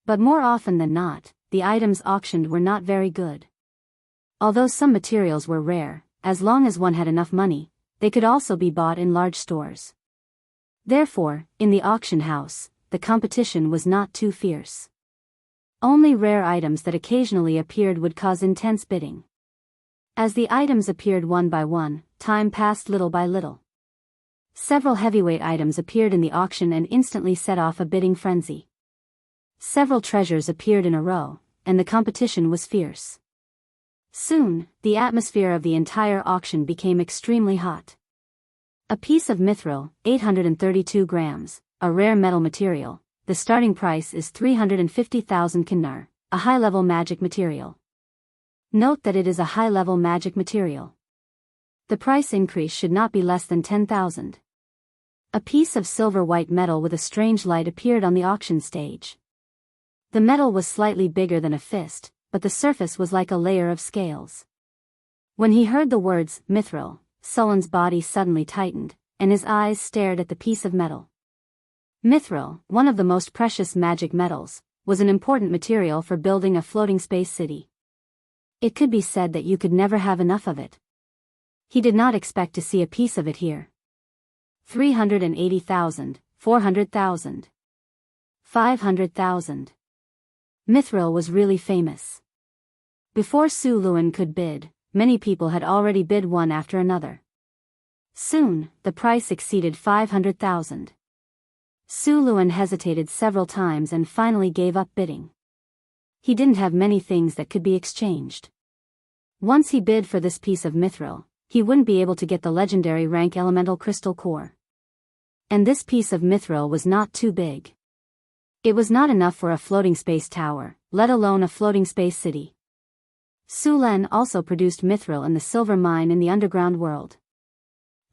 But more often than not, the items auctioned were not very good. Although some materials were rare, as long as one had enough money, they could also be bought in large stores. Therefore, in the auction house, the competition was not too fierce. Only rare items that occasionally appeared would cause intense bidding. As the items appeared one by one, time passed little by little. Several heavyweight items appeared in the auction and instantly set off a bidding frenzy. Several treasures appeared in a row, and the competition was fierce. Soon, the atmosphere of the entire auction became extremely hot. A piece of mithril, 832 grams, a rare metal material, the starting price is 350,000 kinar, a high-level magic material. Note that it is a high-level magic material. The price increase should not be less than 10,000. A piece of silver-white metal with a strange light appeared on the auction stage. The metal was slightly bigger than a fist, but the surface was like a layer of scales. When he heard the words, mithril, Sullen's body suddenly tightened, and his eyes stared at the piece of metal. Mithril, one of the most precious magic metals, was an important material for building a floating space city. It could be said that you could never have enough of it. He did not expect to see a piece of it here. 380,000, 400,000. 500,000. Mithril was really famous. Before Su Luan could bid, many people had already bid one after another. Soon, the price exceeded 500,000. Su Luan hesitated several times and finally gave up bidding. He didn't have many things that could be exchanged. Once he bid for this piece of mithril, he wouldn't be able to get the legendary rank elemental crystal core. And this piece of mithril was not too big. It was not enough for a floating space tower, let alone a floating space city. Su Len also produced mithril in the silver mine in the underground world.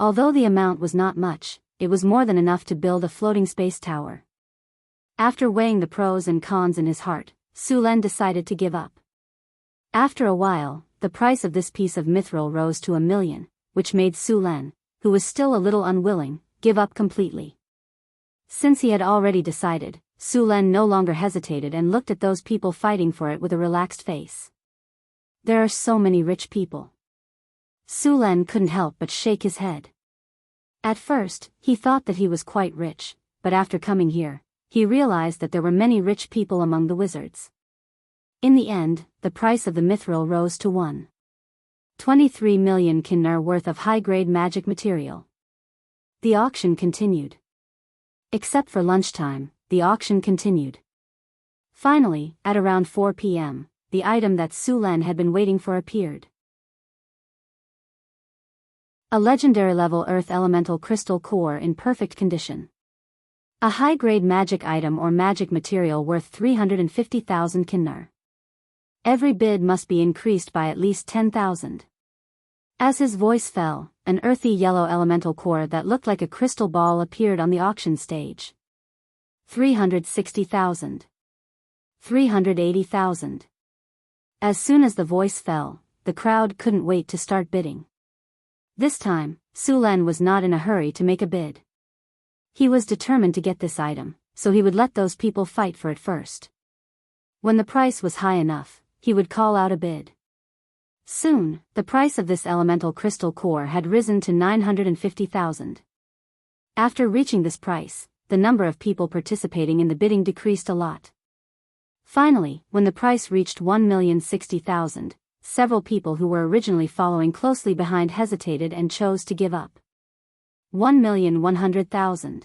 Although the amount was not much, it was more than enough to build a floating space tower. After weighing the pros and cons in his heart, Su Len decided to give up. After a while, the price of this piece of mithril rose to 1 million, which made Su Len, who was still a little unwilling, give up completely. Since he had already decided, Su Len no longer hesitated and looked at those people fighting for it with a relaxed face. There are so many rich people. Su Len couldn't help but shake his head. At first, he thought that he was quite rich, but after coming here, he realized that there were many rich people among the wizards. In the end, the price of the mithril rose to 1.23 million kinar worth of high-grade magic material. The auction continued. Except for lunchtime, the auction continued. Finally, at around 4 p.m., the item that Su Len had been waiting for appeared. A legendary level earth elemental crystal core in perfect condition. A high-grade magic item or magic material worth 350,000 kinar. Every bid must be increased by at least 10,000. As his voice fell, an earthy yellow elemental core that looked like a crystal ball appeared on the auction stage. 360,000. 380,000. As soon as the voice fell, the crowd couldn't wait to start bidding. This time, Su Len was not in a hurry to make a bid. He was determined to get this item, so he would let those people fight for it first. When the price was high enough, he would call out a bid. Soon, the price of this elemental crystal core had risen to 950,000. After reaching this price, the number of people participating in the bidding decreased a lot. Finally, when the price reached 1,060,000, several people who were originally following closely behind hesitated and chose to give up. 1,100,000.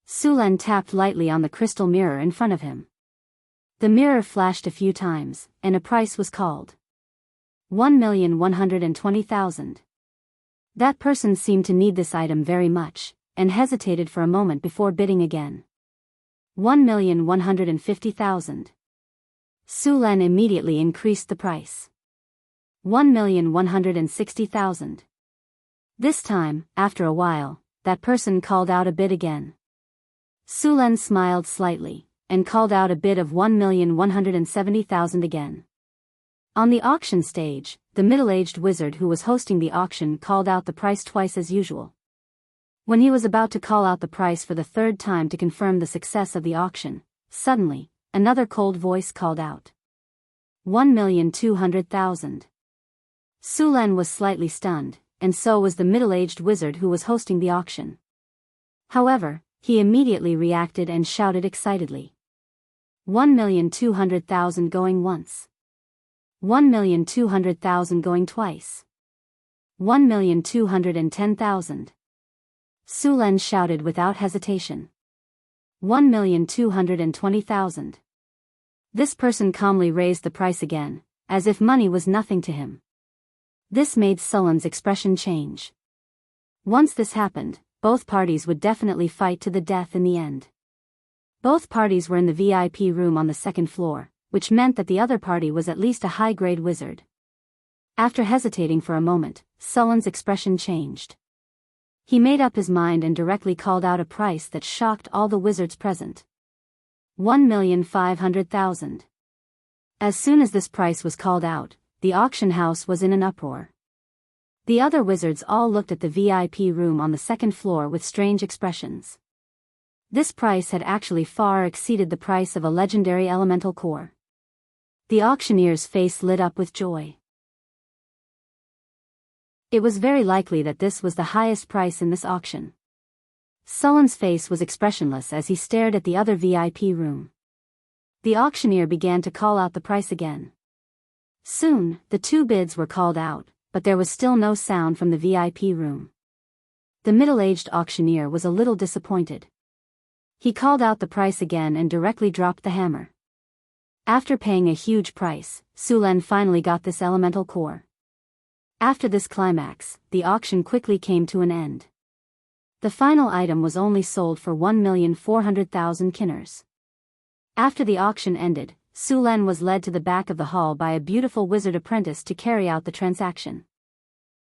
Su Len tapped lightly on the crystal mirror in front of him. The mirror flashed a few times, and a price was called. 1,120,000. That person seemed to need this item very much, and hesitated for a moment before bidding again. 1,150,000. Su Len immediately increased the price. 1,160,000. This time, after a while, that person called out a bid again. Sulen smiled slightly, and called out a bid of 1,170,000 again. On the auction stage, the middle-aged wizard who was hosting the auction called out the price twice as usual. When he was about to call out the price for the third time to confirm the success of the auction, suddenly, another cold voice called out. 1,200,000. Sulen was slightly stunned, and so was the middle-aged wizard who was hosting the auction. However, he immediately reacted and shouted excitedly. 1,200,000 going once. 1,200,000 going twice. 1,210,000. Sulen shouted without hesitation. 1,220,000. This person calmly raised the price again, as if money was nothing to him. This made Sulen's expression change. Once this happened, both parties would definitely fight to the death in the end. Both parties were in the VIP room on the second floor, which meant that the other party was at least a high-grade wizard. After hesitating for a moment, Sulen's expression changed. He made up his mind and directly called out a price that shocked all the wizards present. 1,500,000. As soon as this price was called out, the auction house was in an uproar. The other wizards all looked at the VIP room on the second floor with strange expressions. This price had actually far exceeded the price of a legendary elemental core. The auctioneer's face lit up with joy. It was very likely that this was the highest price in this auction. Sulen's face was expressionless as he stared at the other VIP room. The auctioneer began to call out the price again. Soon, the two bids were called out, but there was still no sound from the VIP room. The middle-aged auctioneer was a little disappointed. He called out the price again and directly dropped the hammer. After paying a huge price, Sulen finally got this elemental core. After this climax, the auction quickly came to an end. The final item was only sold for 1,400,000 kinners. After the auction ended, Sulen was led to the back of the hall by a beautiful wizard apprentice to carry out the transaction.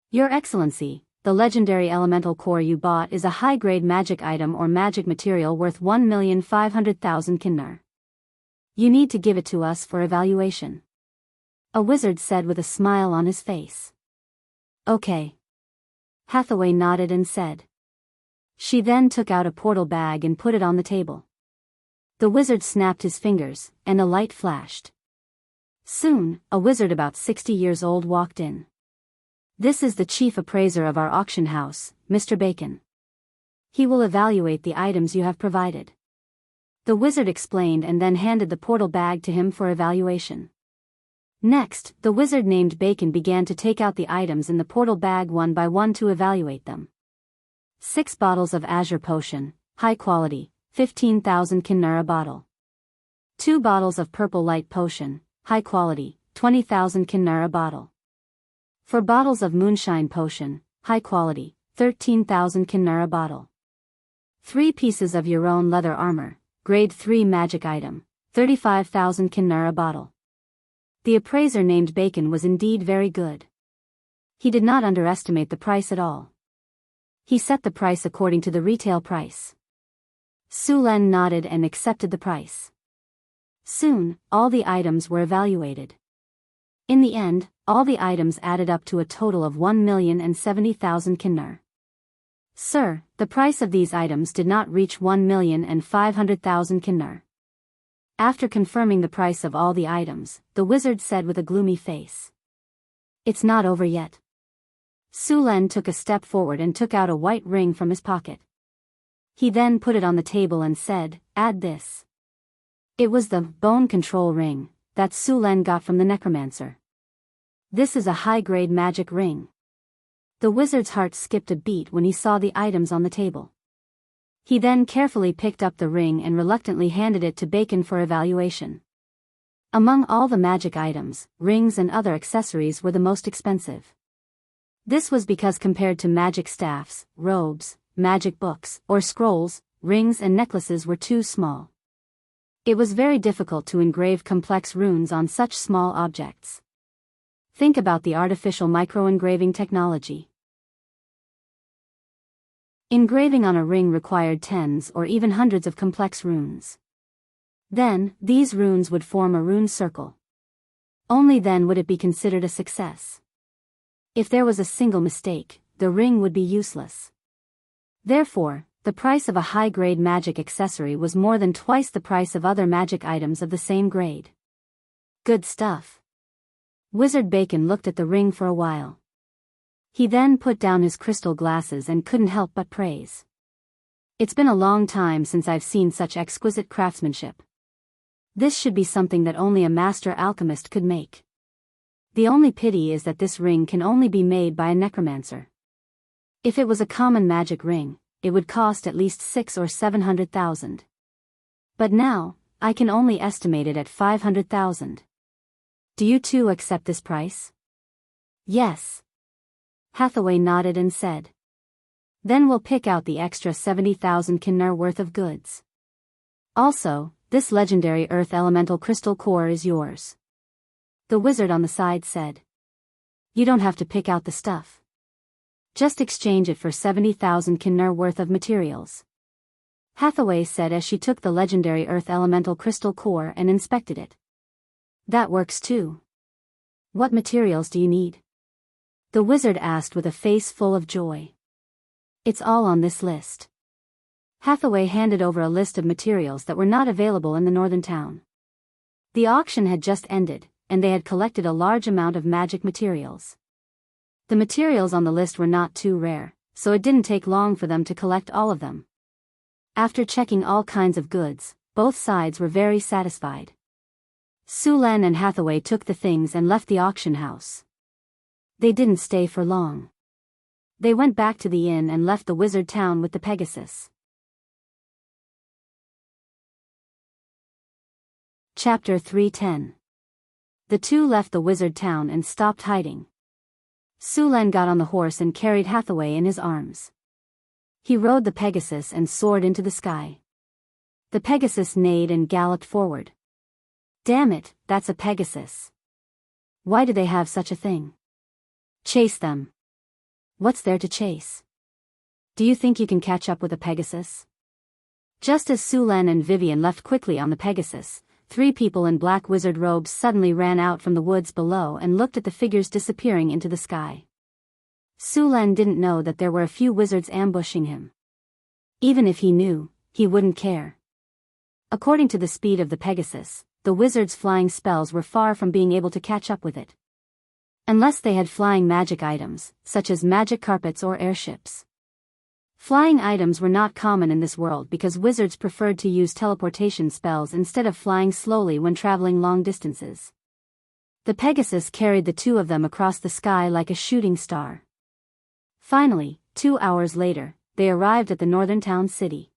Your Excellency, the legendary elemental core you bought is a high-grade magic item or magic material worth 1,500,000 kinnar. You need to give it to us for evaluation. A wizard said with a smile on his face. Okay. Hathaway nodded and said. She then took out a portal bag and put it on the table. The wizard snapped his fingers, and a light flashed. Soon, a wizard about 60 years old walked in. This is the chief appraiser of our auction house, Mr. Bacon. He will evaluate the items you have provided. The wizard explained and then handed the portal bag to him for evaluation. Next, the wizard named Bacon began to take out the items in the portal bag one by one to evaluate them. 6 bottles of Azure Potion, high quality, 15,000 kinnar a bottle. 2 bottles of Purple Light Potion, high quality, 20,000 kinnar a bottle. 4 bottles of Moonshine Potion, high quality, 13,000 kinnar a bottle. 3 pieces of your own leather armor, grade 3 magic item, 35,000 kinnar a bottle. The appraiser named Bacon was indeed very good. He did not underestimate the price at all. He set the price according to the retail price. Sulen nodded and accepted the price. Soon, all the items were evaluated. In the end, all the items added up to a total of 1,070,000 kinnar. Sir, the price of these items did not reach 1,500,000 kinnar. After confirming the price of all the items, the wizard said with a gloomy face. It's not over yet. Sulen took a step forward and took out a white ring from his pocket. He then put it on the table and said, add this. It was the bone control ring that Sulen got from the necromancer. This is a high-grade magic ring. The wizard's heart skipped a beat when he saw the items on the table. He then carefully picked up the ring and reluctantly handed it to Bacon for evaluation. Among all the magic items, rings and other accessories were the most expensive. This was because compared to magic staffs, robes, magic books, or scrolls, rings and necklaces were too small. It was very difficult to engrave complex runes on such small objects. Think about the artificial micro-engraving technology. Engraving on a ring required tens or even hundreds of complex runes. Then, these runes would form a rune circle. Only then would it be considered a success. If there was a single mistake, the ring would be useless. Therefore, the price of a high-grade magic accessory was more than twice the price of other magic items of the same grade. Good stuff. Wizard Bacon looked at the ring for a while. He then put down his crystal glasses and couldn't help but praise. It's been a long time since I've seen such exquisite craftsmanship. This should be something that only a master alchemist could make. The only pity is that this ring can only be made by a necromancer. If it was a common magic ring, it would cost at least 600,000 or 700,000. But now, I can only estimate it at 500,000. Do you too accept this price? Yes. Hathaway nodded and said. Then we'll pick out the extra 70,000 kinnar worth of goods. Also, this legendary earth elemental crystal core is yours. The wizard on the side said. You don't have to pick out the stuff. Just exchange it for 70,000 kinnar worth of materials. Hathaway said as she took the legendary earth elemental crystal core and inspected it. That works too. What materials do you need? The wizard asked with a face full of joy. It's all on this list. Hathaway handed over a list of materials that were not available in the northern town. The auction had just ended, and they had collected a large amount of magic materials. The materials on the list were not too rare, so it didn't take long for them to collect all of them. After checking all kinds of goods, both sides were very satisfied. Sulan and Hathaway took the things and left the auction house. They didn't stay for long. They went back to the inn and left the wizard town with the Pegasus. Chapter 310. The two left the wizard town and stopped hiding. Sulan got on the horse and carried Hathaway in his arms. He rode the Pegasus and soared into the sky. The Pegasus neighed and galloped forward. Damn it, that's a Pegasus. Why do they have such a thing? Chase them. What's there to chase? Do you think you can catch up with a Pegasus? Just as Sulan and Vivian left quickly on the Pegasus, 3 people in black wizard robes suddenly ran out from the woods below and looked at the figures disappearing into the sky. Sulan didn't know that there were a few wizards ambushing him. Even if he knew, he wouldn't care. According to the speed of the Pegasus, the wizards' flying spells were far from being able to catch up with it. Unless they had flying magic items, such as magic carpets or airships. Flying items were not common in this world because wizards preferred to use teleportation spells instead of flying slowly when traveling long distances. The Pegasus carried the 2 of them across the sky like a shooting star. Finally, 2 hours later, they arrived at the northern town city.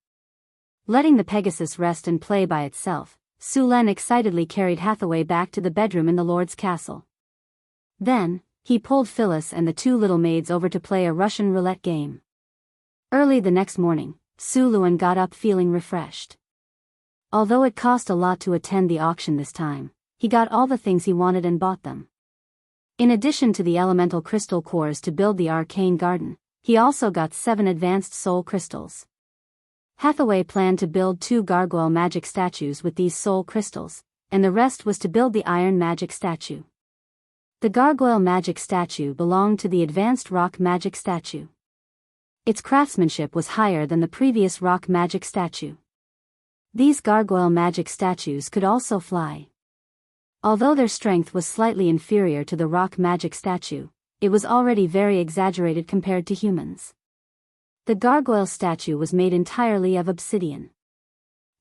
Letting the Pegasus rest and play by itself, Sulan excitedly carried Hathaway back to the bedroom in the Lord's castle. Then, he pulled Phyllis and the 2 little maids over to play a Russian roulette game. Early the next morning, Sulan got up feeling refreshed. Although it cost a lot to attend the auction this time, he got all the things he wanted and bought them. In addition to the elemental crystal cores to build the arcane garden, he also got 7 advanced soul crystals. Hathaway planned to build 2 gargoyle magic statues with these soul crystals, and the rest was to build the iron magic statue. The gargoyle magic statue belonged to the advanced rock magic statue. Its craftsmanship was higher than the previous rock magic statue. These gargoyle magic statues could also fly. Although their strength was slightly inferior to the rock magic statue, it was already very exaggerated compared to humans. The gargoyle statue was made entirely of obsidian.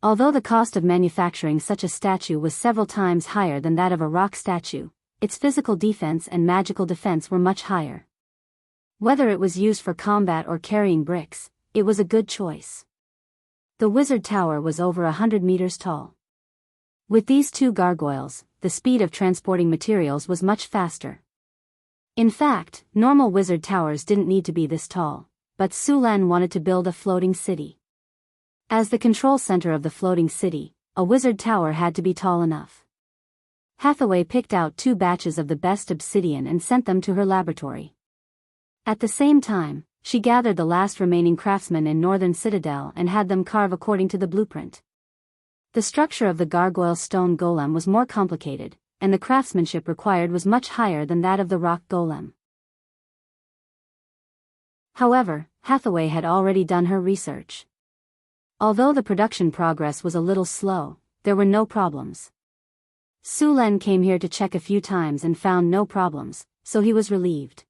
Although the cost of manufacturing such a statue was several times higher than that of a rock statue, its physical defense and magical defense were much higher. Whether it was used for combat or carrying bricks, it was a good choice. The wizard tower was over 100 meters tall. With these 2 gargoyles, the speed of transporting materials was much faster. In fact, normal wizard towers didn't need to be this tall, but Sulan wanted to build a floating city. As the control center of the floating city, a wizard tower had to be tall enough. Hathaway picked out 2 batches of the best obsidian and sent them to her laboratory. At the same time, she gathered the last remaining craftsmen in Northern Citadel and had them carve according to the blueprint. The structure of the gargoyle stone golem was more complicated, and the craftsmanship required was much higher than that of the rock golem. However, Hathaway had already done her research. Although the production progress was a little slow, there were no problems. Su Len came here to check a few times and found no problems, so he was relieved.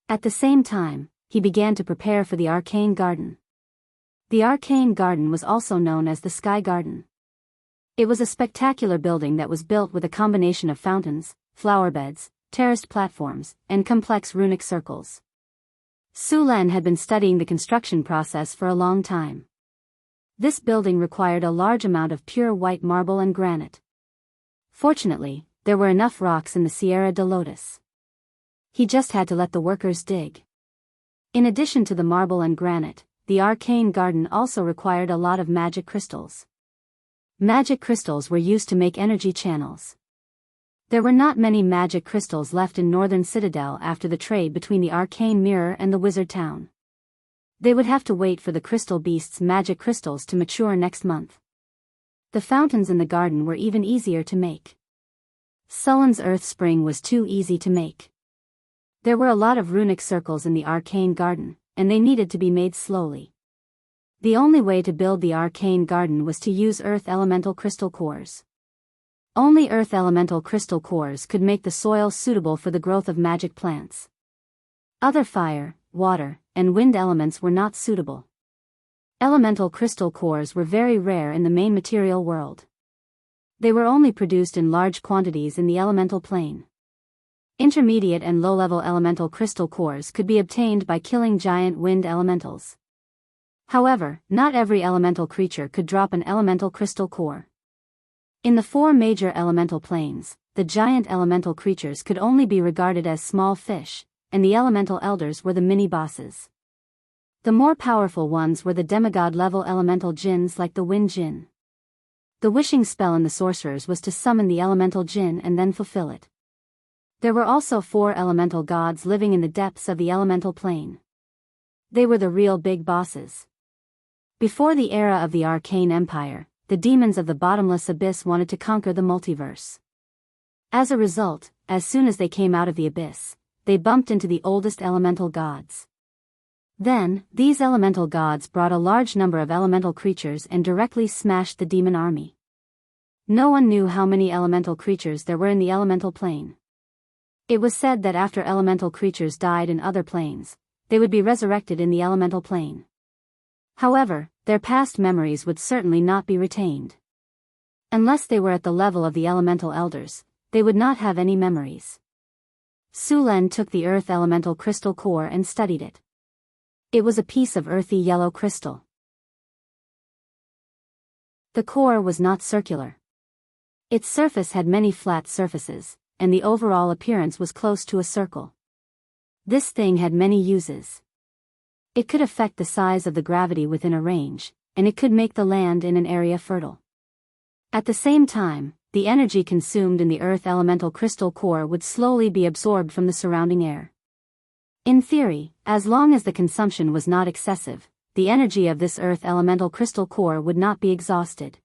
At the same time, he began to prepare for the Arcane Garden. The Arcane Garden was also known as the Sky Garden. It was a spectacular building that was built with a combination of fountains, flower beds, terraced platforms, and complex runic circles. Su Len had been studying the construction process for a long time. This building required a large amount of pure white marble and granite. Fortunately, there were enough rocks in the Sierra de Lotus. He just had to let the workers dig. In addition to the marble and granite, the Arcane Garden also required a lot of magic crystals. Magic crystals were used to make energy channels. There were not many magic crystals left in Northern Citadel after the trade between the Arcane Mirror and the Wizard Town. They would have to wait for the Crystal Beast's magic crystals to mature next month. The fountains in the garden were even easier to make. Sullen's Earth Spring was too easy to make. There were a lot of runic circles in the Arcane Garden, and they needed to be made slowly. The only way to build the Arcane Garden was to use Earth Elemental Crystal Cores. Only Earth Elemental Crystal Cores could make the soil suitable for the growth of magic plants. Other fire, water, and wind elements were not suitable. Elemental crystal cores were very rare in the main material world. They were only produced in large quantities in the elemental plane. Intermediate and low-level elemental crystal cores could be obtained by killing giant wind elementals. However, not every elemental creature could drop an elemental crystal core. In the 4 major elemental planes, the giant elemental creatures could only be regarded as small fish, and the elemental elders were the mini-bosses. The more powerful ones were the demigod-level elemental jinns like the wind jinn. The wishing spell in the sorcerers was to summon the elemental jinn and then fulfill it. There were also 4 elemental gods living in the depths of the elemental plane. They were the real big bosses. Before the era of the Arcane Empire, the demons of the bottomless abyss wanted to conquer the multiverse. As a result, as soon as they came out of the abyss, they bumped into the oldest elemental gods. Then, these elemental gods brought a large number of elemental creatures and directly smashed the demon army. No one knew how many elemental creatures there were in the elemental plane. It was said that after elemental creatures died in other planes, they would be resurrected in the elemental plane. However, their past memories would certainly not be retained. Unless they were at the level of the elemental elders, they would not have any memories. Su Len took the Earth Elemental Crystal Core and studied it. It was a piece of earthy yellow crystal. The core was not circular. Its surface had many flat surfaces, and the overall appearance was close to a circle. This thing had many uses. It could affect the size of the gravity within a range, and it could make the land in an area fertile. At the same time, the energy consumed in the Earth Elemental Crystal Core would slowly be absorbed from the surrounding air. In theory, as long as the consumption was not excessive, the energy of this Earth Elemental Crystal Core would not be exhausted.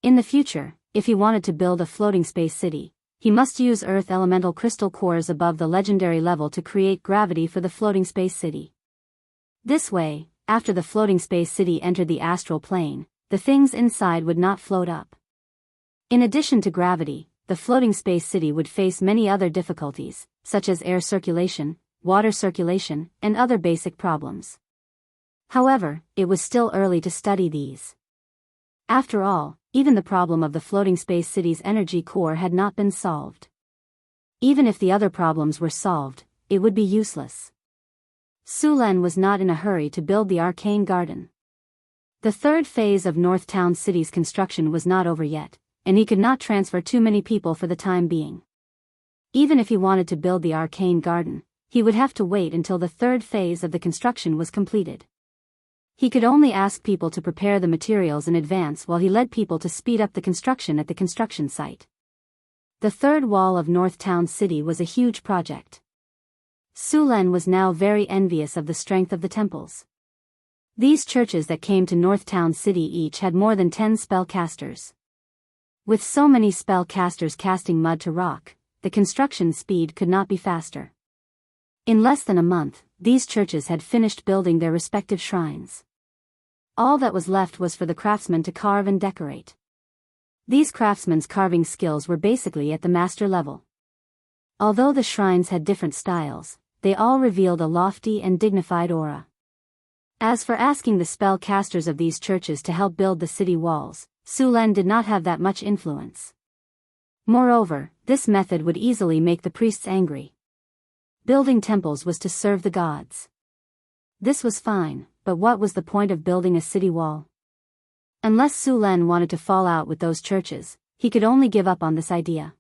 In the future, if he wanted to build a floating space city, he must use Earth Elemental Crystal Cores above the legendary level to create gravity for the floating space city. This way, after the floating space city entered the astral plane, the things inside would not float up. In addition to gravity, the floating space city would face many other difficulties, such as air circulation, water circulation, and other basic problems. However, it was still early to study these. After all, even the problem of the floating space city's energy core had not been solved. Even if the other problems were solved, it would be useless. Su Len was not in a hurry to build the Arcane Garden. The third phase of North Town City's construction was not over yet, and he could not transfer too many people for the time being. Even if he wanted to build the Arcane Garden, he would have to wait until the third phase of the construction was completed. He could only ask people to prepare the materials in advance while he led people to speed up the construction at the construction site. The third wall of North Town City was a huge project. Sulan was now very envious of the strength of the temples. These churches that came to Northtown City each had more than 10 spellcasters. With so many spellcasters casting mud to rock, the construction speed could not be faster. In less than a month, these churches had finished building their respective shrines. All that was left was for the craftsmen to carve and decorate. These craftsmen's carving skills were basically at the master level. Although the shrines had different styles, they all revealed a lofty and dignified aura. As for asking the spellcasters of these churches to help build the city walls, Sulan did not have that much influence. Moreover, this method would easily make the priests angry. Building temples was to serve the gods. This was fine, but what was the point of building a city wall? Unless Sulan wanted to fall out with those churches, he could only give up on this idea.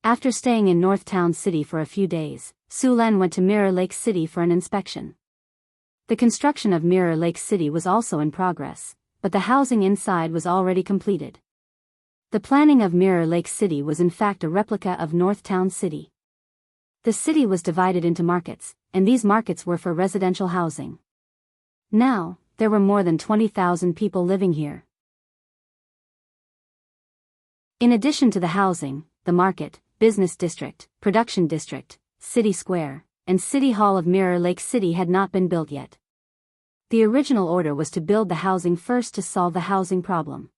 After staying in Northtown City for a few days, Sulan went to Mirror Lake City for an inspection. The construction of Mirror Lake City was also in progress, but the housing inside was already completed. The planning of Mirror Lake City was in fact a replica of Northtown City. The city was divided into markets, and these markets were for residential housing. Now, there were more than 20,000 people living here. In addition to the housing, the market, business district, production district, city square, and City Hall of Mirror Lake City had not been built yet. The original order was to build the housing first to solve the housing problem.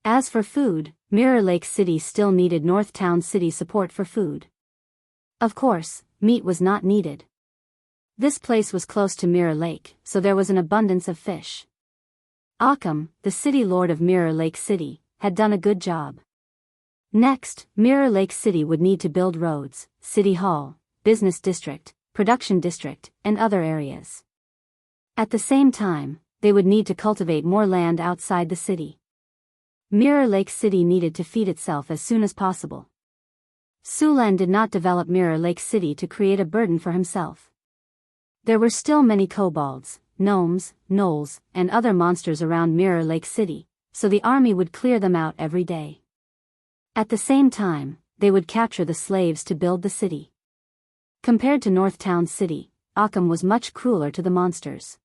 As for food, Mirror Lake City still needed Northtown City support for food. Of course, meat was not needed. This place was close to Mirror Lake, so there was an abundance of fish. Occam, the city lord of Mirror Lake City, had done a good job. Next, Mirror Lake City would need to build roads, city hall, business district, production district, and other areas. At the same time, they would need to cultivate more land outside the city. Mirror Lake City needed to feed itself as soon as possible. Sulan did not develop Mirror Lake City to create a burden for himself. There were still many kobolds, gnomes, gnolls, and other monsters around Mirror Lake City, so the army would clear them out every day. At the same time, they would capture the slaves to build the city. Compared to Northtown City, Occam was much crueler to the monsters.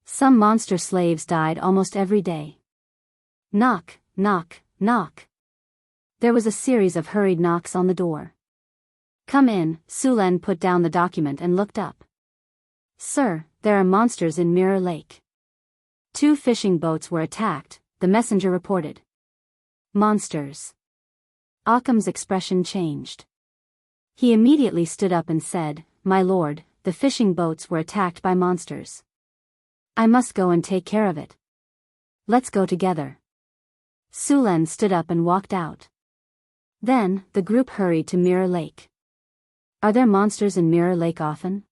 Some monster slaves died almost every day. Knock, knock, knock. There was a series of hurried knocks on the door. Come in, Sulan put down the document and looked up. Sir, there are monsters in Mirror Lake. 2 fishing boats were attacked, the messenger reported. Monsters. Occam's expression changed. He immediately stood up and said, My lord, the fishing boats were attacked by monsters. I must go and take care of it. Let's go together. Sulan stood up and walked out. Then, the group hurried to Mirror Lake. Are there monsters in Mirror Lake often?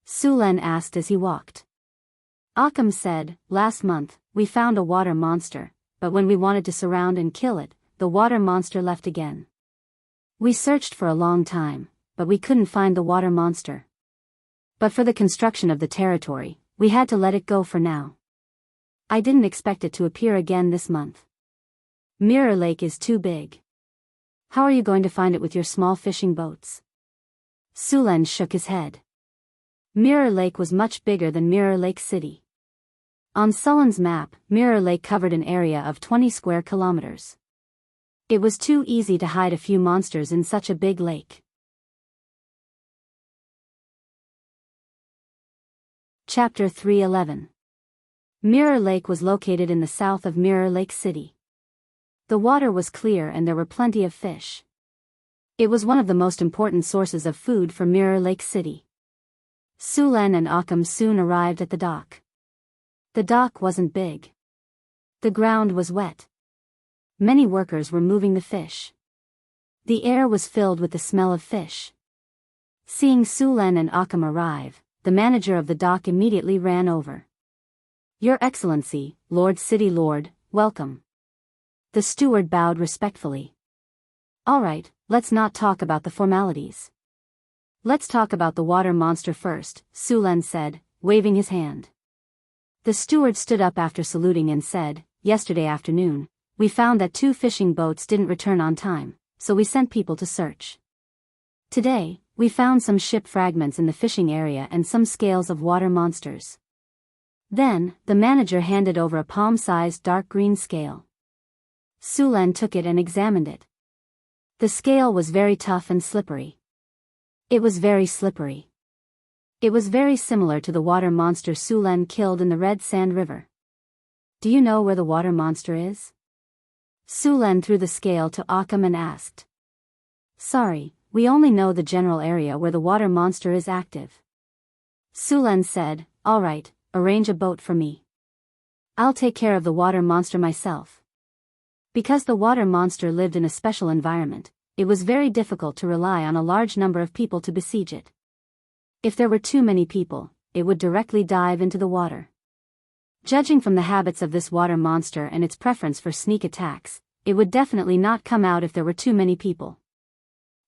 Sulan asked as he walked. Occam said, Last month, we found a water monster, but when we wanted to surround and kill it, the water monster left again. We searched for a long time, but we couldn't find the water monster. But for the construction of the territory, we had to let it go for now. I didn't expect it to appear again this month. Mirror Lake is too big. How are you going to find it with your small fishing boats? Sulan shook his head. Mirror Lake was much bigger than Mirror Lake City. On Sulan's map, Mirror Lake covered an area of 20 square kilometers. It was too easy to hide a few monsters in such a big lake. Chapter 311. Mirror Lake was located in the south of Mirror Lake City. The water was clear and there were plenty of fish. It was one of the most important sources of food for Mirror Lake City. Sulan and Occam soon arrived at the dock. The dock wasn't big. The ground was wet. Many workers were moving the fish. The air was filled with the smell of fish. Seeing Sulan and Occam arrive, the manager of the dock immediately ran over. Your Excellency, Lord City Lord, welcome. The steward bowed respectfully. All right, let's not talk about the formalities. Let's talk about the water monster first, Sulan said, waving his hand. The steward stood up after saluting and said, Yesterday afternoon, we found that 2 fishing boats didn't return on time, so we sent people to search. Today, We found some ship fragments in the fishing area and some scales of water monsters. Then, the manager handed over a palm-sized dark green scale. Sulan took it and examined it. The scale was very tough and slippery. It was very slippery. It was very similar to the water monster Sulan killed in the Red Sand River. Do you know where the water monster is? Sulan threw the scale to Occam and asked. Sorry, we only know the general area where the water monster is active. Sulan said, all right, arrange a boat for me. I'll take care of the water monster myself. Because the water monster lived in a special environment, it was very difficult to rely on a large number of people to besiege it. If there were too many people, it would directly dive into the water. Judging from the habits of this water monster and its preference for sneak attacks, it would definitely not come out if there were too many people.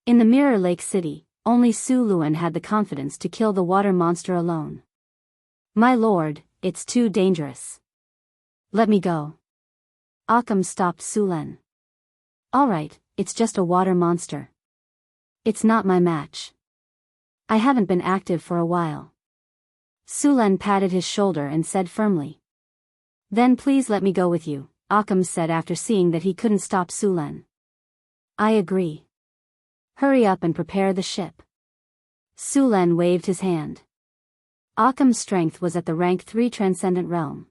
In the Mirror Lake City, only Su Luan had the confidence to kill the water monster alone. My lord, it's too dangerous. Let me go. Occam stopped Sulan. All right, it's just a water monster. It's not my match. I haven't been active for a while. Sulan patted his shoulder and said firmly. Then please let me go with you, Occam said after seeing that he couldn't stop Sulan. I agree. Hurry up and prepare the ship. Sulan waved his hand. Occam's strength was at the rank 3 transcendent realm.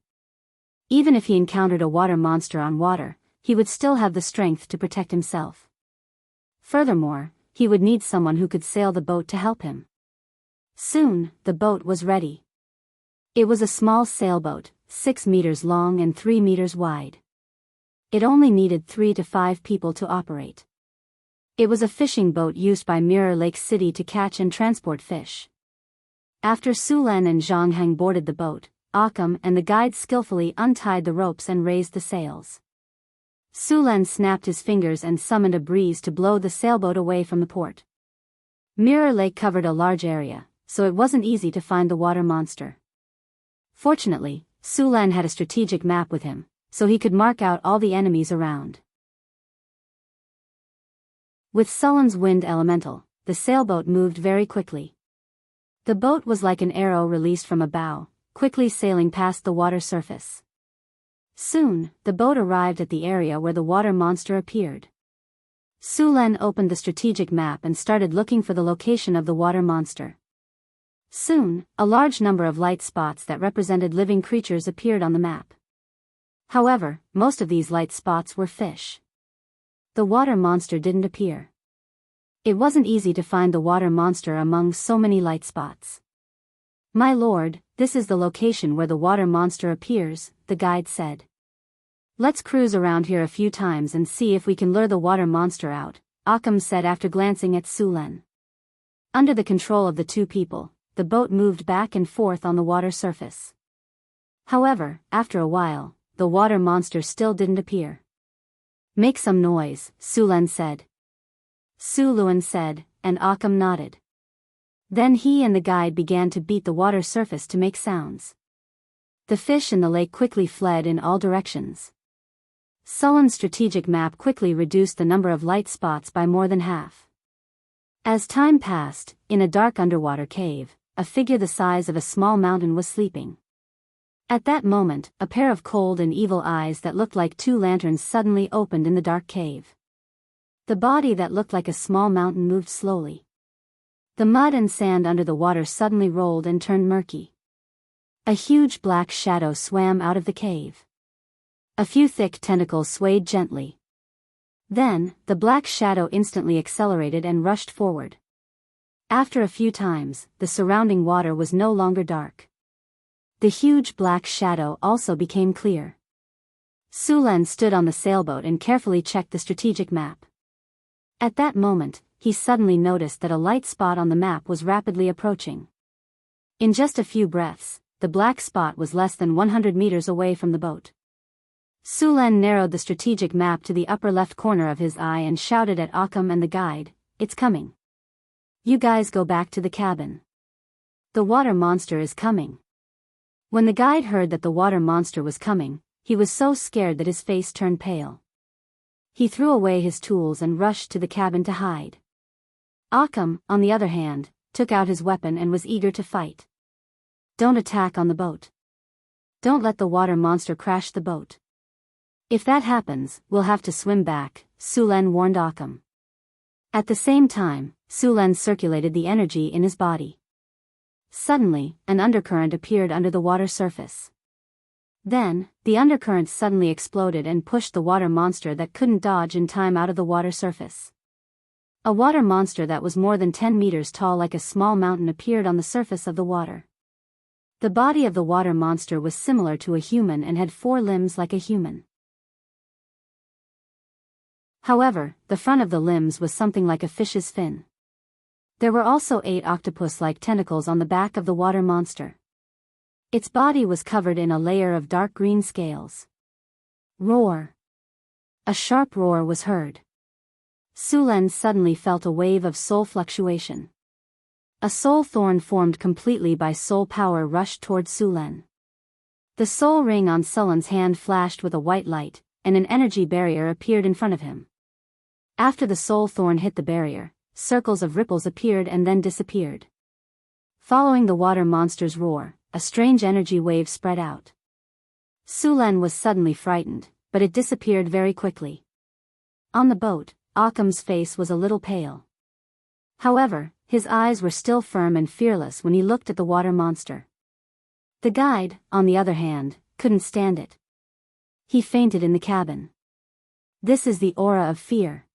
Even if he encountered a water monster on water, he would still have the strength to protect himself. Furthermore, he would need someone who could sail the boat to help him. Soon, the boat was ready. It was a small sailboat, 6 meters long and 3 meters wide. It only needed 3 to 5 people to operate. It was a fishing boat used by Mirror Lake City to catch and transport fish. After Sulan and Zhonghang boarded the boat, Occam and the guide skillfully untied the ropes and raised the sails. Sulan snapped his fingers and summoned a breeze to blow the sailboat away from the port. Mirror Lake covered a large area, so it wasn't easy to find the water monster. Fortunately, Sulan had a strategic map with him, so he could mark out all the enemies around. With Sulan's wind elemental, the sailboat moved very quickly. The boat was like an arrow released from a bow, quickly sailing past the water surface. Soon, the boat arrived at the area where the water monster appeared. Sulan opened the strategic map and started looking for the location of the water monster. Soon, a large number of light spots that represented living creatures appeared on the map. However, most of these light spots were fish. The water monster didn't appear. It wasn't easy to find the water monster among so many light spots. My lord, this is the location where the water monster appears, the guide said. Let's cruise around here a few times and see if we can lure the water monster out, Occam said after glancing at Sulan. Under the control of the two people, the boat moved back and forth on the water surface. However, after a while, the water monster still didn't appear. Make some noise, Sulan said. Su Luan said, and Occam nodded. Then he and the guide began to beat the water surface to make sounds. The fish in the lake quickly fled in all directions. Sulan's strategic map quickly reduced the number of light spots by more than half. As time passed, in a dark underwater cave, a figure the size of a small mountain was sleeping. At that moment, a pair of cold and evil eyes that looked like 2 lanterns suddenly opened in the dark cave. The body that looked like a small mountain moved slowly. The mud and sand under the water suddenly rolled and turned murky. A huge black shadow swam out of the cave. A few thick tentacles swayed gently. Then, the black shadow instantly accelerated and rushed forward. After a few times, the surrounding water was no longer dark. The huge black shadow also became clear. Sulan stood on the sailboat and carefully checked the strategic map. At that moment, he suddenly noticed that a light spot on the map was rapidly approaching. In just a few breaths, the black spot was less than 100 meters away from the boat. Sulan narrowed the strategic map to the upper left corner of his eye and shouted at Occam and the guide, "It's coming. You guys go back to the cabin. The water monster is coming." When the guide heard that the water monster was coming, he was so scared that his face turned pale. He threw away his tools and rushed to the cabin to hide. Occam, on the other hand, took out his weapon and was eager to fight. Don't attack on the boat. Don't let the water monster crash the boat. If that happens, we'll have to swim back, Sulen warned Occam. At the same time, Sulen circulated the energy in his body. Suddenly, an undercurrent appeared under the water surface. Then, the undercurrent suddenly exploded and pushed the water monster that couldn't dodge in time out of the water surface. A water monster that was more than 10 meters tall like a small mountain appeared on the surface of the water. The body of the water monster was similar to a human and had 4 limbs like a human. However, the front of the limbs was something like a fish's fin. There were also 8 octopus-like tentacles on the back of the water monster. Its body was covered in a layer of dark green scales. Roar! A sharp roar was heard. Sulen suddenly felt a wave of soul fluctuation. A soul thorn formed completely by soul power rushed toward Sulen. The soul ring on Sulen's hand flashed with a white light, and an energy barrier appeared in front of him. After the soul thorn hit the barrier, circles of ripples appeared and then disappeared. Following the water monster's roar, a strange energy wave spread out. Sulen was suddenly frightened, but it disappeared very quickly. On the boat, Occam's face was a little pale. However, his eyes were still firm and fearless when he looked at the water monster. The guide, on the other hand, couldn't stand it. He fainted in the cabin. This is the aura of fear.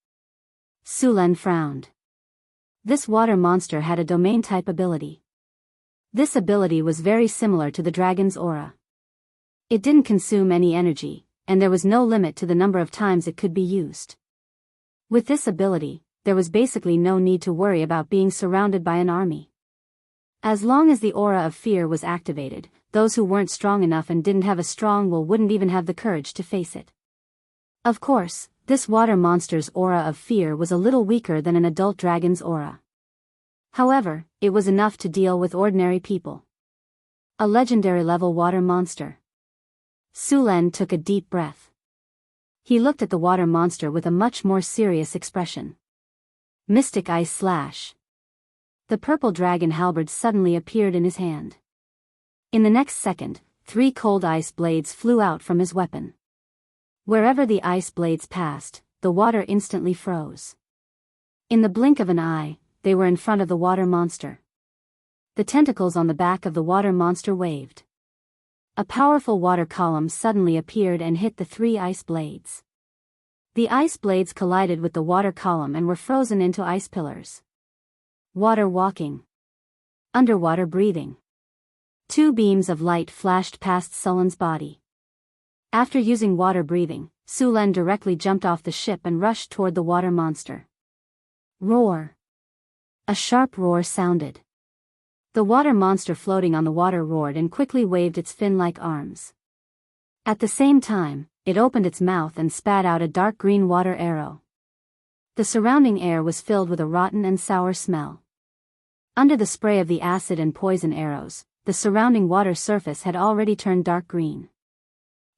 Sulen frowned. This water monster had a domain-type ability. This ability was very similar to the dragon's aura. It didn't consume any energy, and there was no limit to the number of times it could be used. With this ability, there was basically no need to worry about being surrounded by an army. As long as the aura of fear was activated, those who weren't strong enough and didn't have a strong will wouldn't even have the courage to face it. Of course, this water monster's aura of fear was a little weaker than an adult dragon's aura. However, it was enough to deal with ordinary people. A legendary level water monster. Sulen took a deep breath. He looked at the water monster with a much more serious expression. Mystic Ice Slash. The purple dragon halberd suddenly appeared in his hand. In the next second, 3 cold ice blades flew out from his weapon. Wherever the ice blades passed, the water instantly froze. In the blink of an eye, they were in front of the water monster. The tentacles on the back of the water monster waved. A powerful water column suddenly appeared and hit the 3 ice blades. The ice blades collided with the water column and were frozen into ice pillars. Water walking. Underwater breathing. 2 beams of light flashed past Sulen's body. After using water breathing, Sulen directly jumped off the ship and rushed toward the water monster. Roar. A sharp roar sounded. The water monster floating on the water roared and quickly waved its fin-like arms. At the same time, it opened its mouth and spat out a dark green water arrow. The surrounding air was filled with a rotten and sour smell. Under the spray of the acid and poison arrows, the surrounding water surface had already turned dark green.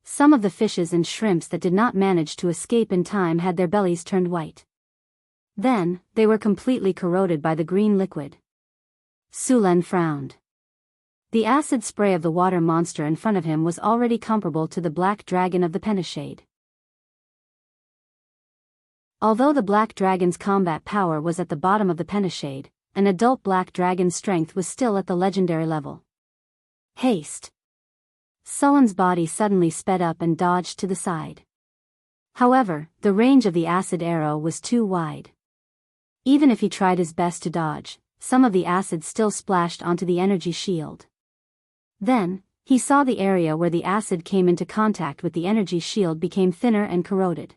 Some of the fishes and shrimps that did not manage to escape in time had their bellies turned white. Then, they were completely corroded by the green liquid. Sulen frowned. The acid spray of the water monster in front of him was already comparable to the black dragon of the Penishade. Although the black dragon's combat power was at the bottom of the Penishade, an adult black dragon's strength was still at the legendary level. Haste. Sulen's body suddenly sped up and dodged to the side. However, the range of the acid arrow was too wide. Even if he tried his best to dodge, some of the acid still splashed onto the energy shield. Then, he saw the area where the acid came into contact with the energy shield became thinner and corroded.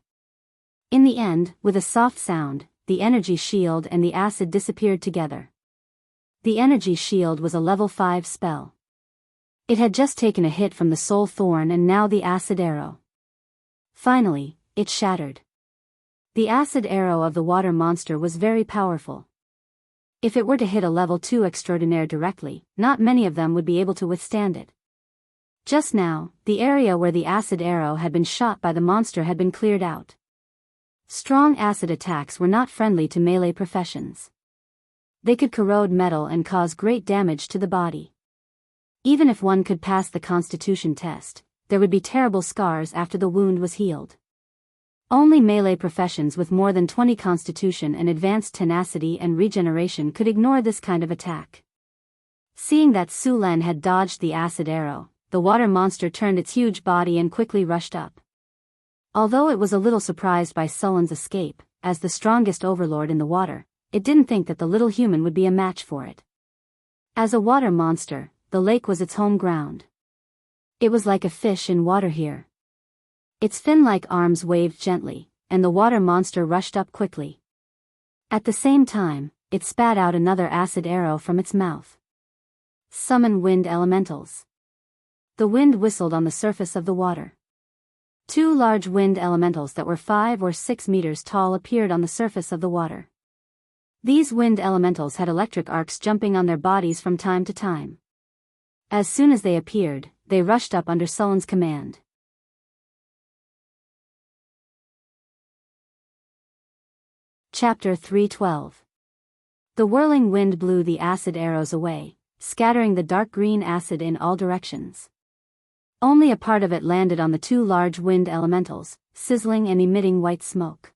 In the end, with a soft sound, the energy shield and the acid disappeared together. The energy shield was a level 5 spell. It had just taken a hit from the soul thorn and now the acid arrow. Finally, it shattered. The acid arrow of the water monster was very powerful. If it were to hit a level 2 extraordinaire directly, not many of them would be able to withstand it. Just now, the area where the acid arrow had been shot by the monster had been cleared out. Strong acid attacks were not friendly to melee professions. They could corrode metal and cause great damage to the body. Even if one could pass the constitution test, there would be terrible scars after the wound was healed. Only melee professions with more than 20 constitution and advanced tenacity and regeneration could ignore this kind of attack. Seeing that Su Len had dodged the acid arrow, the water monster turned its huge body and quickly rushed up. Although it was a little surprised by Sullen's escape, as the strongest overlord in the water, it didn't think that the little human would be a match for it. As a water monster, the lake was its home ground. It was like a fish in water here. Its fin-like arms waved gently, and the water monster rushed up quickly. At the same time, it spat out another acid arrow from its mouth. Summon wind elementals. The wind whistled on the surface of the water. 2 large wind elementals that were 5 or 6 meters tall appeared on the surface of the water. These wind elementals had electric arcs jumping on their bodies from time to time. As soon as they appeared, they rushed up under Sullen's command. Chapter 3:12. The whirling wind blew the acid arrows away, scattering the dark green acid in all directions. Only a part of it landed on the 2 large wind elementals, sizzling and emitting white smoke.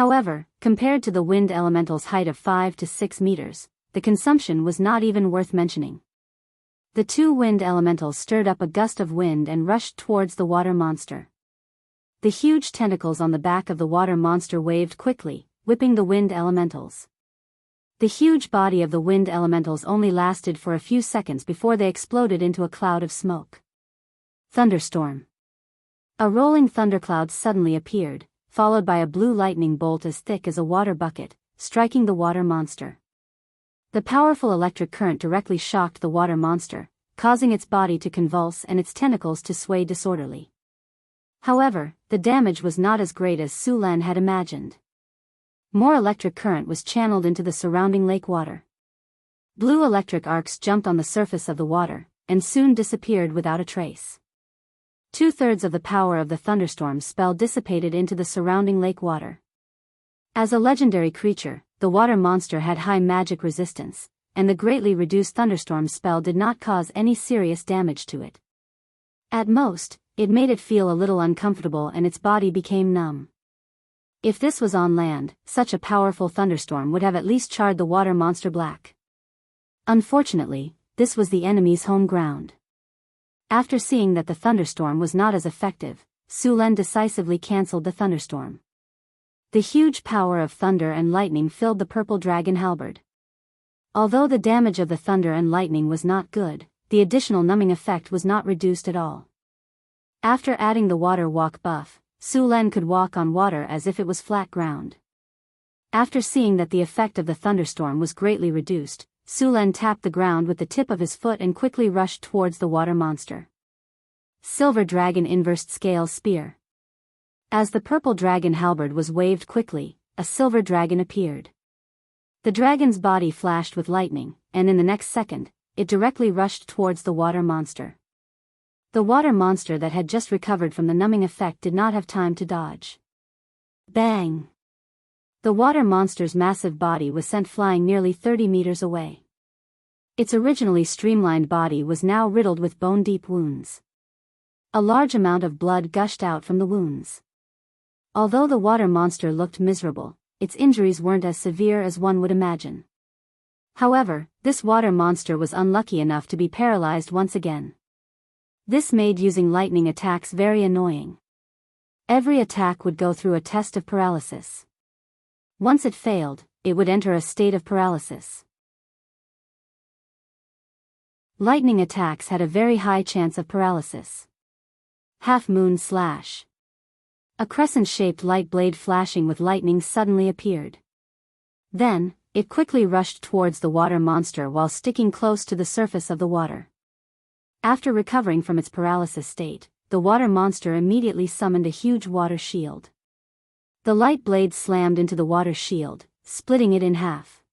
However, compared to the wind elemental's height of 5 to 6 meters, the consumption was not even worth mentioning. The 2 wind elementals stirred up a gust of wind and rushed towards the water monster. The huge tentacles on the back of the water monster waved quickly, whipping the wind elementals. The huge body of the wind elementals only lasted for a few seconds before they exploded into a cloud of smoke. Thunderstorm. A rolling thundercloud suddenly appeared, followed by a blue lightning bolt as thick as a water bucket, striking the water monster. The powerful electric current directly shocked the water monster, causing its body to convulse and its tentacles to sway disorderly. However, the damage was not as great as Su Len had imagined. More electric current was channeled into the surrounding lake water. Blue electric arcs jumped on the surface of the water, and soon disappeared without a trace. 2/3 of the power of the thunderstorm spell dissipated into the surrounding lake water. As a legendary creature, the water monster had high magic resistance, and the greatly reduced thunderstorm spell did not cause any serious damage to it. At most, it made it feel a little uncomfortable and its body became numb. If this was on land, such a powerful thunderstorm would have at least charred the water monster black. Unfortunately, this was the enemy's home ground. After seeing that the thunderstorm was not as effective, Su Len decisively cancelled the thunderstorm. The huge power of thunder and lightning filled the purple dragon halberd. Although the damage of the thunder and lightning was not good, the additional numbing effect was not reduced at all. After adding the water walk buff, Su Len could walk on water as if it was flat ground. After seeing that the effect of the thunderstorm was greatly reduced, Su Len tapped the ground with the tip of his foot and quickly rushed towards the water monster. Silver Dragon Inversed Scale Spear. As the purple dragon halberd was waved quickly, a silver dragon appeared. The dragon's body flashed with lightning, and in the next second, it directly rushed towards the water monster. The water monster that had just recovered from the numbing effect did not have time to dodge. Bang! The water monster's massive body was sent flying nearly 30 meters away. Its originally streamlined body was now riddled with bone-deep wounds. A large amount of blood gushed out from the wounds. Although the water monster looked miserable, its injuries weren't as severe as one would imagine. However, this water monster was unlucky enough to be paralyzed once again. This made using lightning attacks very annoying. Every attack would go through a test of paralysis. Once it failed, it would enter a state of paralysis. Lightning attacks had a very high chance of paralysis. Half Moon Slash. A crescent-shaped light blade flashing with lightning suddenly appeared. Then, it quickly rushed towards the water monster while sticking close to the surface of the water. After recovering from its paralysis state, the water monster immediately summoned a huge water shield. The light blade slammed into the water shield, splitting it in half.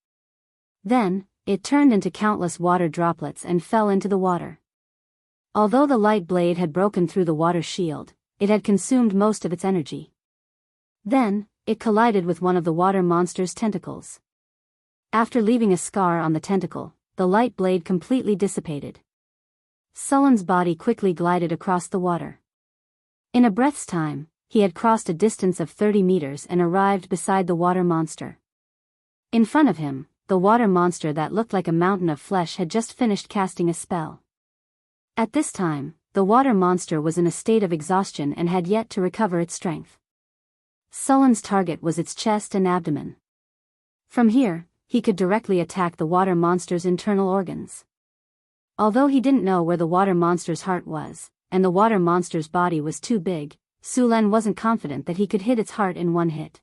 Then, it turned into countless water droplets and fell into the water. Although the light blade had broken through the water shield, it had consumed most of its energy. Then, it collided with one of the water monster's tentacles. After leaving a scar on the tentacle, the light blade completely dissipated. Sullen's body quickly glided across the water. In a breath's time, he had crossed a distance of 30 meters and arrived beside the water monster. In front of him, the water monster that looked like a mountain of flesh had just finished casting a spell. At this time, the water monster was in a state of exhaustion and had yet to recover its strength. Sullen's target was its chest and abdomen. From here, he could directly attack the water monster's internal organs. Although he didn't know where the water monster's heart was, and the water monster's body was too big, Sulen wasn't confident that he could hit its heart in one hit.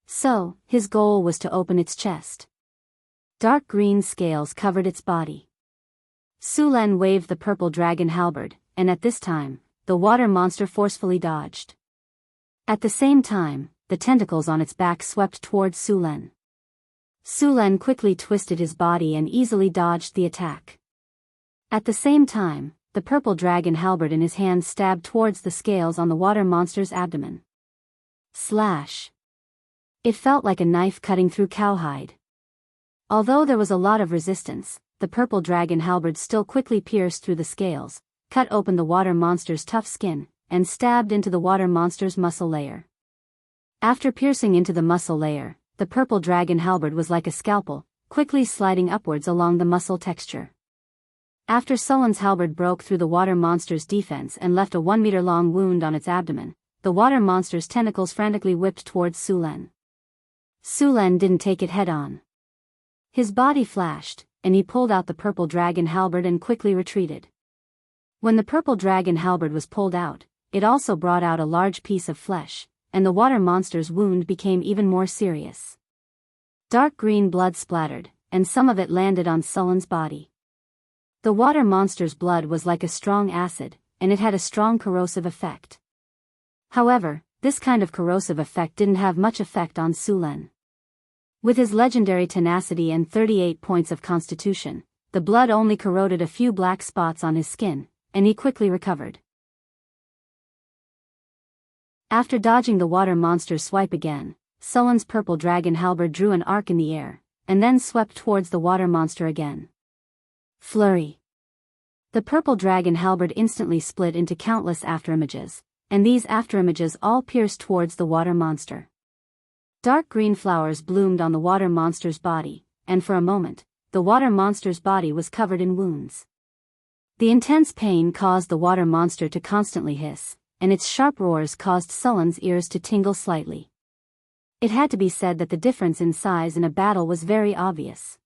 So, his goal was to open its chest. Dark green scales covered its body. Sulen waved the purple dragon halberd, and at this time, the water monster forcefully dodged. At the same time, the tentacles on its back swept towards Sulen. Sulen quickly twisted his body and easily dodged the attack. At the same time, the purple dragon halberd in his hand stabbed towards the scales on the water monster's abdomen. Slash! It felt like a knife cutting through cowhide. Although there was a lot of resistance, the purple dragon halberd still quickly pierced through the scales, cut open the water monster's tough skin, and stabbed into the water monster's muscle layer. After piercing into the muscle layer, the purple dragon halberd was like a scalpel, quickly sliding upwards along the muscle texture. After Sullen's halberd broke through the water monster's defense and left a 1-meter-long wound on its abdomen, the water monster's tentacles frantically whipped towards Sulen. Sulen didn't take it head-on. His body flashed, and he pulled out the purple dragon halberd and quickly retreated. When the purple dragon halberd was pulled out, it also brought out a large piece of flesh, and the water monster's wound became even more serious. Dark green blood splattered, and some of it landed on Sullen's body. The water monster's blood was like a strong acid, and it had a strong corrosive effect. However, this kind of corrosive effect didn't have much effect on Sulen. With his legendary tenacity and 38 points of constitution, the blood only corroded a few black spots on his skin, and he quickly recovered. After dodging the water monster's swipe again, Sullen's purple dragon halberd drew an arc in the air, and then swept towards the water monster again. Flurry. The purple dragon halberd instantly split into countless afterimages, and these afterimages all pierced towards the water monster. Dark green flowers bloomed on the water monster's body, and for a moment, the water monster's body was covered in wounds. The intense pain caused the water monster to constantly hiss, and its sharp roars caused Sullen's ears to tingle slightly. It had to be said that the difference in size in a battle was very obvious.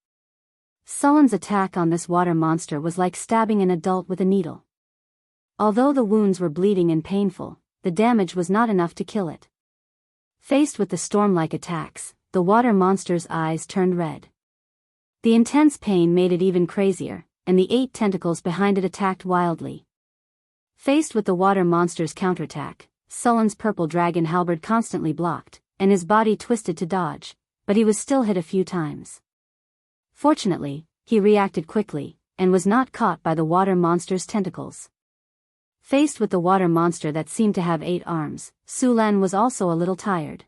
Sullen's attack on this water monster was like stabbing an adult with a needle. Although the wounds were bleeding and painful, the damage was not enough to kill it. Faced with the storm-like attacks, the water monster's eyes turned red. The intense pain made it even crazier, and the 8 tentacles behind it attacked wildly. Faced with the water monster's counterattack, Sullen's purple dragon halberd constantly blocked, and his body twisted to dodge, but he was still hit a few times. Fortunately, he reacted quickly, and was not caught by the water monster's tentacles. Faced with the water monster that seemed to have 8 arms, Sulen was also a little tired.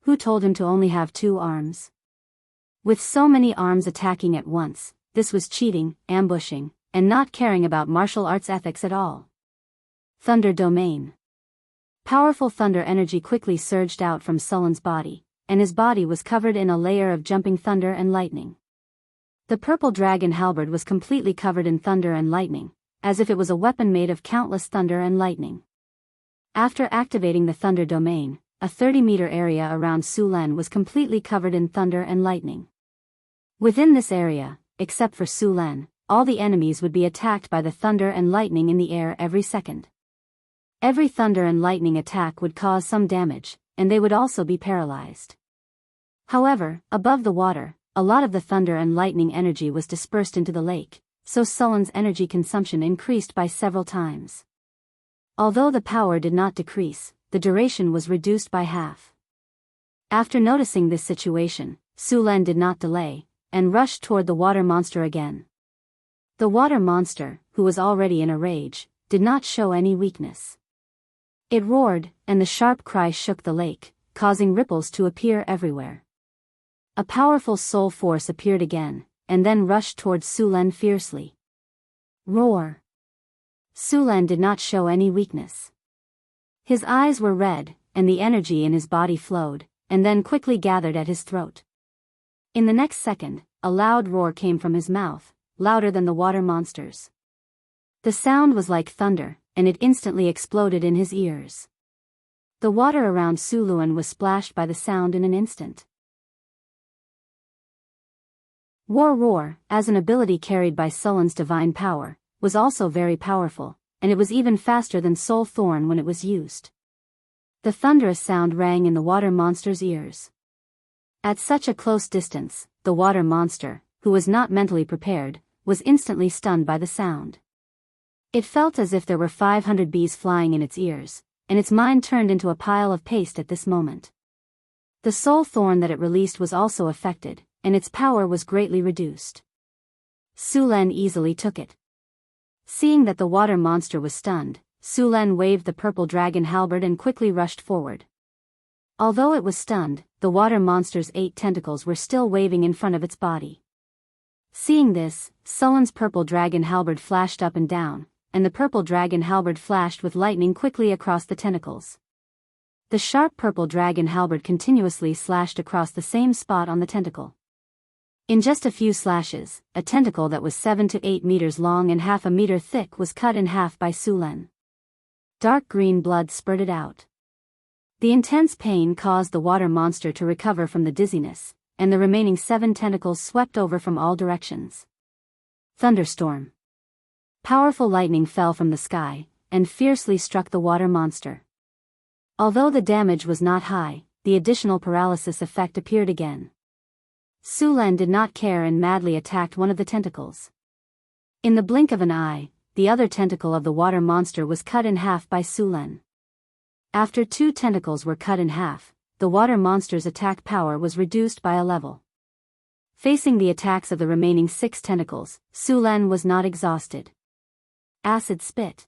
Who told him to only have 2 arms? With so many arms attacking at once, this was cheating, ambushing, and not caring about martial arts ethics at all. Thunder Domain. Powerful thunder energy quickly surged out from Sullen's body, and his body was covered in a layer of jumping thunder and lightning. The purple dragon halberd was completely covered in thunder and lightning, as if it was a weapon made of countless thunder and lightning. After activating the thunder domain, a 30-meter area around Sulen was completely covered in thunder and lightning. Within this area, except for Sulen, all the enemies would be attacked by the thunder and lightning in the air every second. Every thunder and lightning attack would cause some damage, and they would also be paralyzed. However, above the water, a lot of the thunder and lightning energy was dispersed into the lake, so Sullen's energy consumption increased by several times. Although the power did not decrease, the duration was reduced by half. After noticing this situation, Sulen did not delay, and rushed toward the water monster again. The water monster, who was already in a rage, did not show any weakness. It roared, and the sharp cry shook the lake, causing ripples to appear everywhere. A powerful soul force appeared again, and then rushed towards Sulen fiercely. Roar! Sulen did not show any weakness. His eyes were red, and the energy in his body flowed, and then quickly gathered at his throat. In the next second, a loud roar came from his mouth, louder than the water monster's. The sound was like thunder, and it instantly exploded in his ears. The water around Sulen was splashed by the sound in an instant. Roar, as an ability carried by Sulen's divine power, was also very powerful, and it was even faster than Soul Thorn when it was used. The thunderous sound rang in the water monster's ears. At such a close distance, the water monster, who was not mentally prepared, was instantly stunned by the sound. It felt as if there were 500 bees flying in its ears, and its mind turned into a pile of paste at this moment. The soul thorn that it released was also affected, and its power was greatly reduced. Sulen easily took it. Seeing that the water monster was stunned, Sulen waved the purple dragon halberd and quickly rushed forward. Although it was stunned, the water monster's 8 tentacles were still waving in front of its body. Seeing this, Sulen's purple dragon halberd flashed up and down, and the purple dragon halberd flashed with lightning quickly across the tentacles. The sharp purple dragon halberd continuously slashed across the same spot on the tentacle. In just a few slashes, a tentacle that was 7 to 8 meters long and half a meter thick was cut in half by Sulen. Dark green blood spurted out. The intense pain caused the water monster to recover from the dizziness, and the remaining 7 tentacles swept over from all directions. Thunderstorm. Powerful lightning fell from the sky, and fiercely struck the water monster. Although the damage was not high, the additional paralysis effect appeared again. Sulen did not care and madly attacked one of the tentacles. In the blink of an eye, the other tentacle of the water monster was cut in half by Sulen. After 2 tentacles were cut in half, the water monster's attack power was reduced by a level. Facing the attacks of the remaining 6 tentacles, Sulen was not exhausted. Acid spit.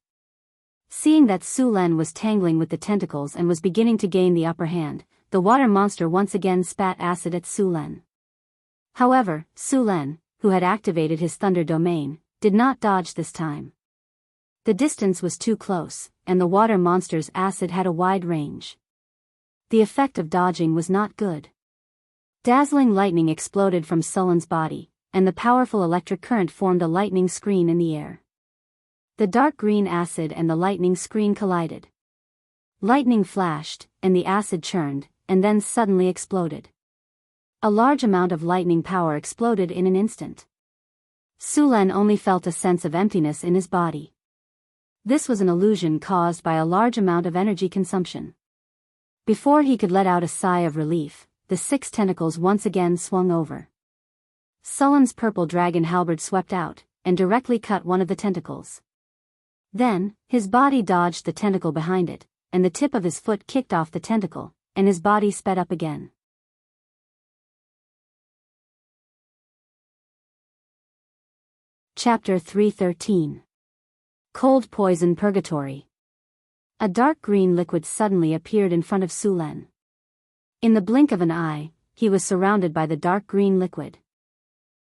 Seeing that Sulen was tangling with the tentacles and was beginning to gain the upper hand, the water monster once again spat acid at Sulen. However, Sulen, who had activated his thunder domain, did not dodge this time. The distance was too close, and the water monster's acid had a wide range. The effect of dodging was not good. Dazzling lightning exploded from Sulen's body, and the powerful electric current formed a lightning screen in the air. The dark green acid and the lightning screen collided. Lightning flashed, and the acid churned, and then suddenly exploded. A large amount of lightning power exploded in an instant. Sulen only felt a sense of emptiness in his body. This was an illusion caused by a large amount of energy consumption. Before he could let out a sigh of relief, the 6 tentacles once again swung over. Sulen's purple dragon halberd swept out, and directly cut one of the tentacles. Then, his body dodged the tentacle behind it, and the tip of his foot kicked off the tentacle, and his body sped up again. Chapter 313. Cold Poison Purgatory. A dark green liquid suddenly appeared in front of Sulen. In the blink of an eye, he was surrounded by the dark green liquid.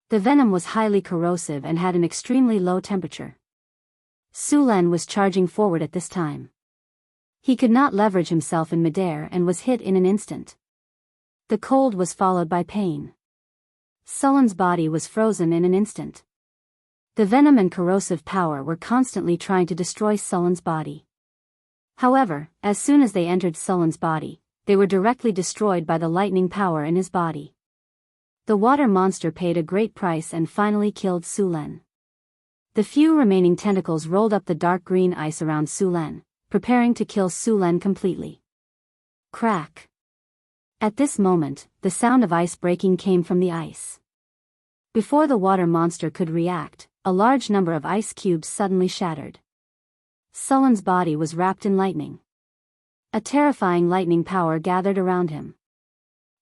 The venom was highly corrosive and had an extremely low temperature. Sulen was charging forward at this time. He could not leverage himself in midair and was hit in an instant. The cold was followed by pain. Sulen's body was frozen in an instant. The venom and corrosive power were constantly trying to destroy Sulen's body. However, as soon as they entered Sulen's body, they were directly destroyed by the lightning power in his body. The water monster paid a great price and finally killed Sulen. The few remaining tentacles rolled up the dark green ice around Sulen, preparing to kill Sulen completely. Crack. At this moment, the sound of ice breaking came from the ice. Before the water monster could react, a large number of ice cubes suddenly shattered. Sulen's body was wrapped in lightning. A terrifying lightning power gathered around him.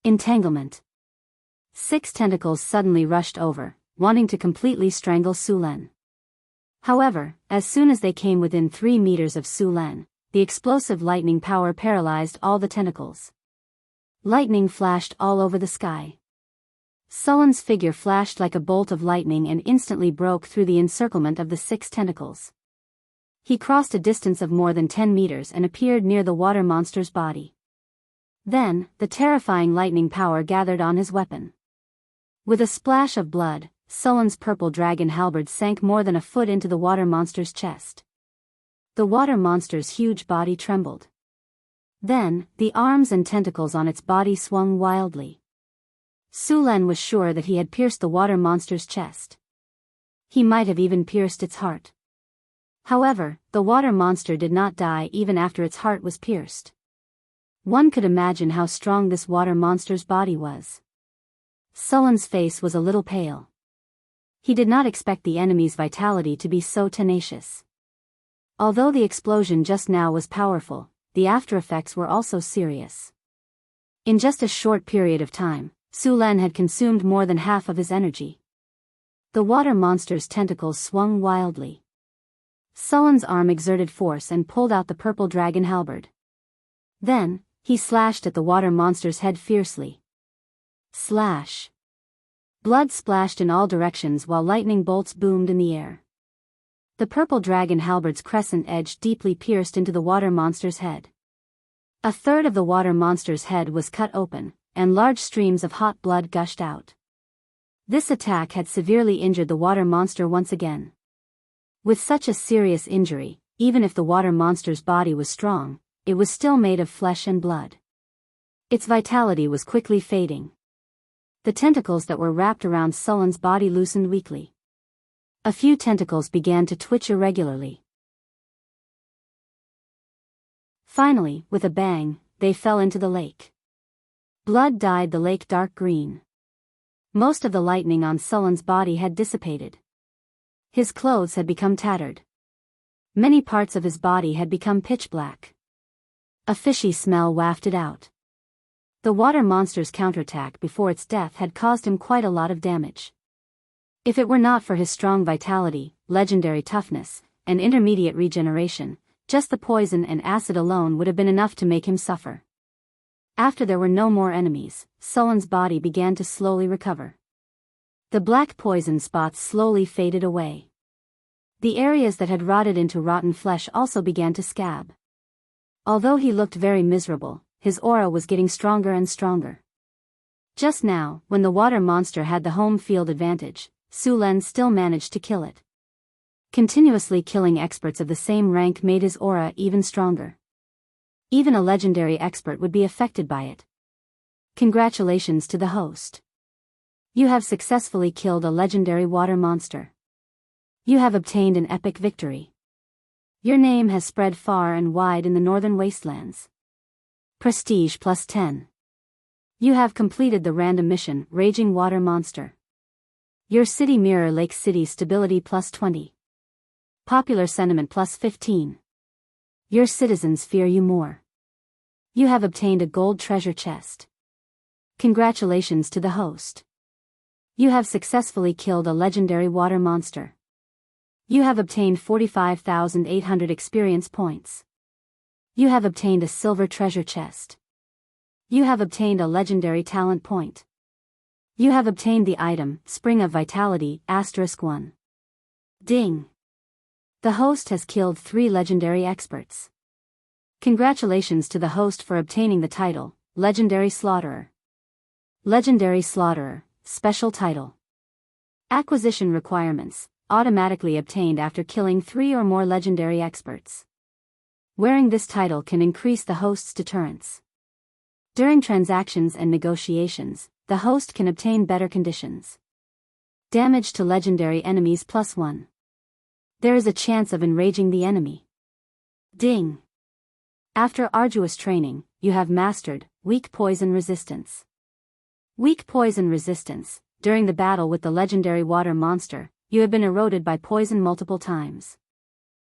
Entanglement. 6 tentacles suddenly rushed over, wanting to completely strangle Sulen. However, as soon as they came within 3 meters of Sulen, the explosive lightning power paralyzed all the tentacles. Lightning flashed all over the sky. Sullen's figure flashed like a bolt of lightning and instantly broke through the encirclement of the 6 tentacles. He crossed a distance of more than 10 meters and appeared near the water monster's body. Then, the terrifying lightning power gathered on his weapon. With a splash of blood, Sullen's purple dragon halberd sank more than a foot into the water monster's chest. The water monster's huge body trembled. Then, the arms and tentacles on its body swung wildly. Sulan was sure that he had pierced the water monster's chest. He might have even pierced its heart. However, the water monster did not die even after its heart was pierced. One could imagine how strong this water monster's body was. Sullen's face was a little pale. He did not expect the enemy's vitality to be so tenacious. Although the explosion just now was powerful, the aftereffects were also serious. In just a short period of time, Sulan had consumed more than half of his energy. The water monster's tentacles swung wildly. Sullen's arm exerted force and pulled out the purple dragon halberd. Then, he slashed at the water monster's head fiercely. Slash! Blood splashed in all directions while lightning bolts boomed in the air. The purple dragon halberd's crescent edge deeply pierced into the water monster's head. A third of the water monster's head was cut open, and large streams of hot blood gushed out. This attack had severely injured the water monster once again. With such a serious injury, even if the water monster's body was strong, it was still made of flesh and blood. Its vitality was quickly fading. The tentacles that were wrapped around Sullen's body loosened weakly. A few tentacles began to twitch irregularly. Finally, with a bang, they fell into the lake. Blood dyed the lake dark green. Most of the lightning on Sullen's body had dissipated. His clothes had become tattered. Many parts of his body had become pitch black. A fishy smell wafted out. The water monster's counterattack before its death had caused him quite a lot of damage. If it were not for his strong vitality, legendary toughness, and intermediate regeneration, just the poison and acid alone would have been enough to make him suffer. After there were no more enemies, Sullen's body began to slowly recover. The black poison spots slowly faded away. The areas that had rotted into rotten flesh also began to scab. Although he looked very miserable, his aura was getting stronger and stronger. Just now, when the water monster had the home field advantage, Sulan still managed to kill it. Continuously killing experts of the same rank made his aura even stronger. Even a legendary expert would be affected by it. Congratulations to the host. You have successfully killed a legendary water monster. You have obtained an epic victory. Your name has spread far and wide in the northern wastelands. Prestige plus 10. You have completed the random mission, Raging Water Monster. Your city Mirror Lake City stability plus 20. Popular sentiment plus 15. Your citizens fear you more. You have obtained a gold treasure chest. Congratulations to the host. You have successfully killed a legendary water monster. You have obtained 45,800 experience points. You have obtained a silver treasure chest. You have obtained a legendary talent point. You have obtained the item, Spring of Vitality, *1. Ding! The host has killed 3 legendary experts. Congratulations to the host for obtaining the title, Legendary Slaughterer. Legendary Slaughterer, Special Title. Acquisition requirements, automatically obtained after killing 3 or more legendary experts. Wearing this title can increase the host's deterrence. During transactions and negotiations, the host can obtain better conditions. Damage to legendary enemies plus 1. There is a chance of enraging the enemy. Ding! After arduous training, you have mastered Weak Poison Resistance. Weak Poison Resistance. During the battle with the legendary water monster, you have been eroded by poison multiple times.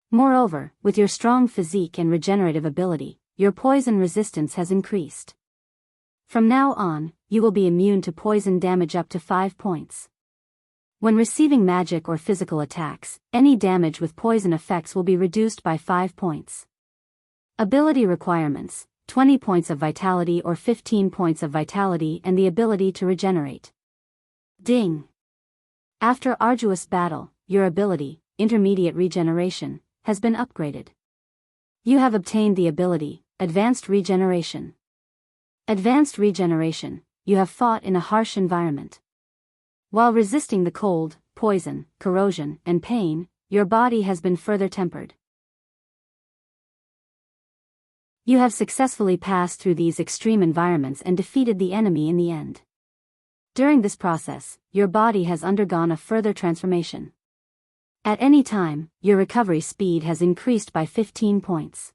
Moreover, with your strong physique and regenerative ability, your poison resistance has increased. From now on, you will be immune to poison damage up to 5 points. When receiving magic or physical attacks, any damage with poison effects will be reduced by 5 points. Ability requirements, 20 points of vitality or 15 points of vitality and the ability to regenerate. Ding! After arduous battle, your ability, Intermediate Regeneration, has been upgraded. You have obtained the ability, Advanced Regeneration. Advanced Regeneration, you have fought in a harsh environment. While resisting the cold, poison, corrosion, and pain, your body has been further tempered. You have successfully passed through these extreme environments and defeated the enemy in the end. During this process, your body has undergone a further transformation. At any time, your recovery speed has increased by 15 points.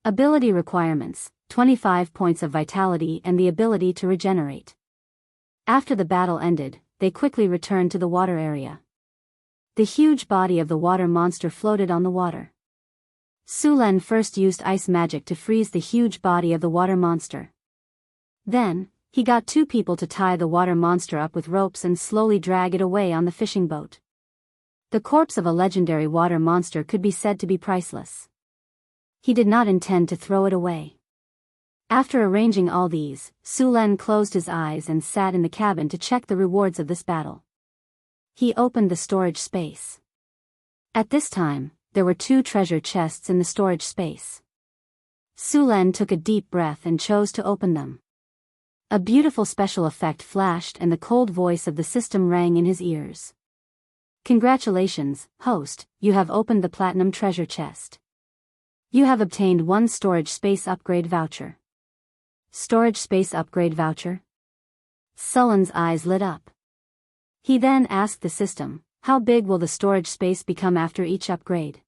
Ability requirements, 25 points of vitality and the ability to regenerate. After the battle ended, they quickly returned to the water area. The huge body of the water monster floated on the water. Sulen first used ice magic to freeze the huge body of the water monster. Then, he got 2 people to tie the water monster up with ropes and slowly drag it away on the fishing boat. The corpse of a legendary water monster could be said to be priceless. He did not intend to throw it away. After arranging all these, Sulen closed his eyes and sat in the cabin to check the rewards of this battle. He opened the storage space. At this time, there were 2 treasure chests in the storage space. Sulen took a deep breath and chose to open them. A beautiful special effect flashed and the cold voice of the system rang in his ears. Congratulations, host, you have opened the platinum treasure chest. You have obtained 1 storage space upgrade voucher. Storage space upgrade voucher? Sulen's eyes lit up. He then asked the system, how big will the storage space become after each upgrade?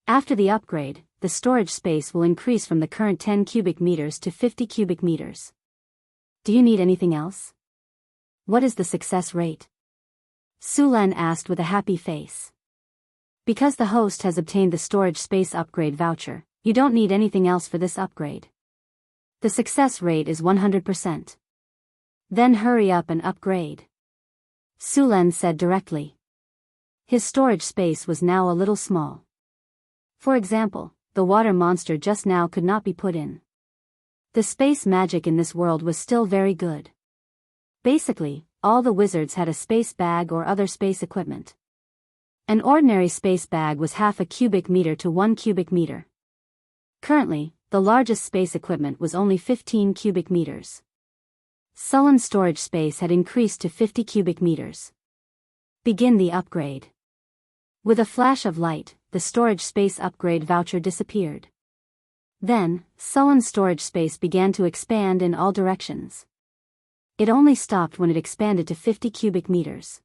After the upgrade, the storage space will increase from the current 10 cubic meters to 50 cubic meters. Do you need anything else? What is the success rate? Sulen asked with a happy face. Because the host has obtained the storage space upgrade voucher, you don't need anything else for this upgrade. The success rate is 100%. Then hurry up and upgrade. Sulen said directly. His storage space was now a little small. For example, the water monster just now could not be put in. The space magic in this world was still very good. Basically, all the wizards had a space bag or other space equipment. An ordinary space bag was half a cubic meter to 1 cubic meter. Currently, the largest space equipment was only 15 cubic meters. Sulen's storage space had increased to 50 cubic meters. Begin the upgrade. With a flash of light, the storage space upgrade voucher disappeared. Then, Sulen's storage space began to expand in all directions. It only stopped when it expanded to 50 cubic meters.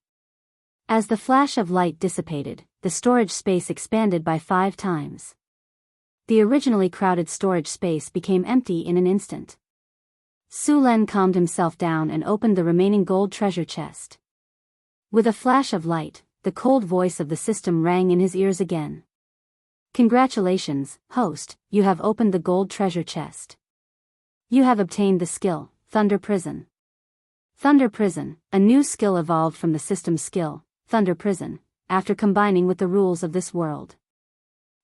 As the flash of light dissipated, the storage space expanded by 5 times. The originally crowded storage space became empty in an instant. Sulen calmed himself down and opened the remaining gold treasure chest. With a flash of light, the cold voice of the system rang in his ears again. Congratulations, host, you have opened the gold treasure chest. You have obtained the skill, Thunder Prison. Thunder Prison, a new skill evolved from the system's skill, Thunder Prison, after combining with the rules of this world.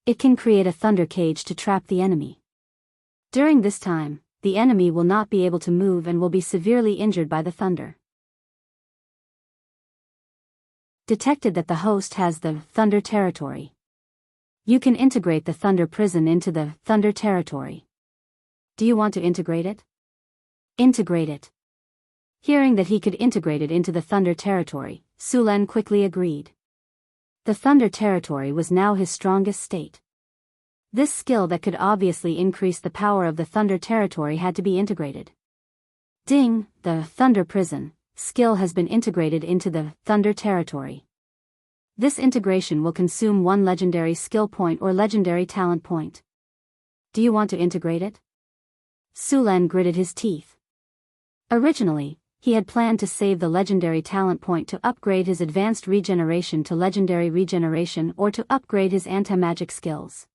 It can create a thunder cage to trap the enemy. During this time, the enemy will not be able to move and will be severely injured by the thunder. Detected that the host has the Thunder Territory. You can integrate the Thunder Prison into the Thunder Territory. Do you want to integrate it? Integrate it. Hearing that he could integrate it into the Thunder Territory, Sulen quickly agreed. The Thunder Territory was now his strongest state. This skill that could obviously increase the power of the Thunder Territory had to be integrated. Ding, the Thunder Prison skill has been integrated into the Thunder Territory. This integration will consume 1 legendary skill point or legendary talent point. Do you want to integrate it? Sulen gritted his teeth. Originally, he had planned to save the legendary talent point to upgrade his advanced regeneration to legendary regeneration or to upgrade his anti-magic skills.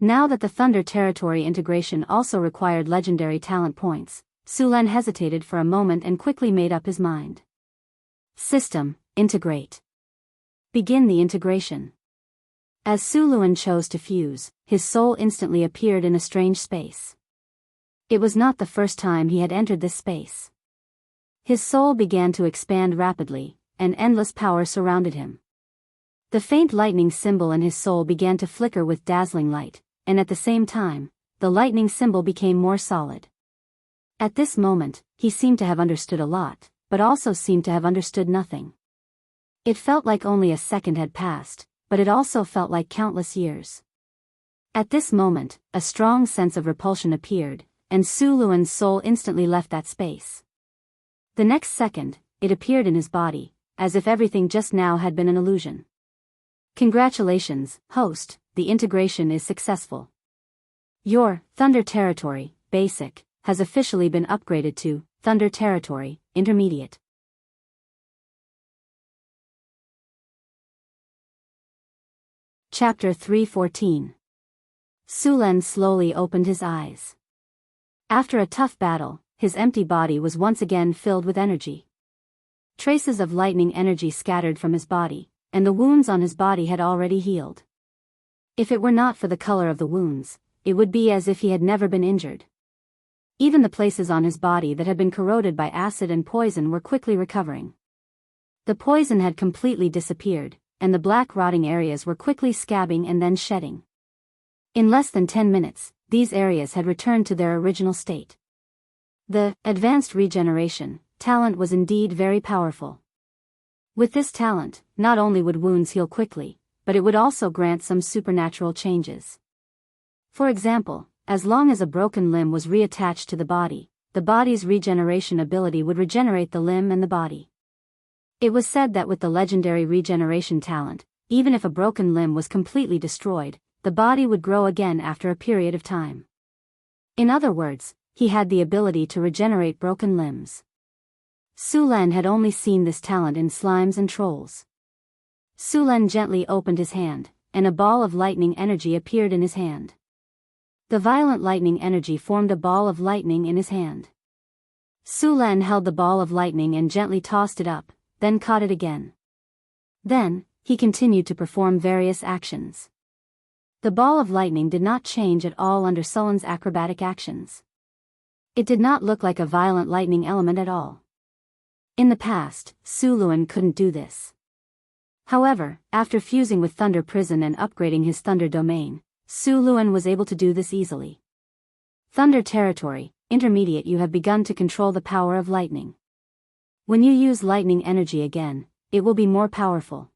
Now that the Thunder Territory integration also required legendary talent points, Sulen hesitated for a moment and quickly made up his mind. System, integrate. Begin the integration. As Sulen chose to fuse, his soul instantly appeared in a strange space. It was not the first time he had entered this space. His soul began to expand rapidly, and endless power surrounded him. The faint lightning symbol in his soul began to flicker with dazzling light, and at the same time, the lightning symbol became more solid. At this moment, he seemed to have understood a lot, but also seemed to have understood nothing. It felt like only a second had passed, but it also felt like countless years. At this moment, a strong sense of repulsion appeared, and Su Luan's soul instantly left that space. The next second, it appeared in his body, as if everything just now had been an illusion. Congratulations, host, the integration is successful. Your Thunder Territory, Basic, has officially been upgraded to Thunder Territory, Intermediate. Chapter 314. Sulen slowly opened his eyes. After a tough battle, his empty body was once again filled with energy. Traces of lightning energy scattered from his body, and the wounds on his body had already healed. If it were not for the color of the wounds, it would be as if he had never been injured. Even the places on his body that had been corroded by acid and poison were quickly recovering. The poison had completely disappeared, and the black rotting areas were quickly scabbing and then shedding. In less than 10 minutes, these areas had returned to their original state. The advanced regeneration talent was indeed very powerful. With this talent, not only would wounds heal quickly, but it would also grant some supernatural changes. For example, as long as a broken limb was reattached to the body's regeneration ability would regenerate the limb and the body. It was said that with the legendary regeneration talent, even if a broken limb was completely destroyed, the body would grow again after a period of time. In other words, he had the ability to regenerate broken limbs. Sulen had only seen this talent in slimes and trolls. Sulen gently opened his hand, and a ball of lightning energy appeared in his hand. The violent lightning energy formed a ball of lightning in his hand. Sulen held the ball of lightning and gently tossed it up, then caught it again. Then, he continued to perform various actions. The ball of lightning did not change at all under Sulen's acrobatic actions. It did not look like a violent lightning element at all. In the past, Su Luan couldn't do this. However, after fusing with Thunder Prison and upgrading his Thunder Domain, Su Luan was able to do this easily. Thunder Territory, Intermediate, you have begun to control the power of lightning. When you use lightning energy again, it will be more powerful.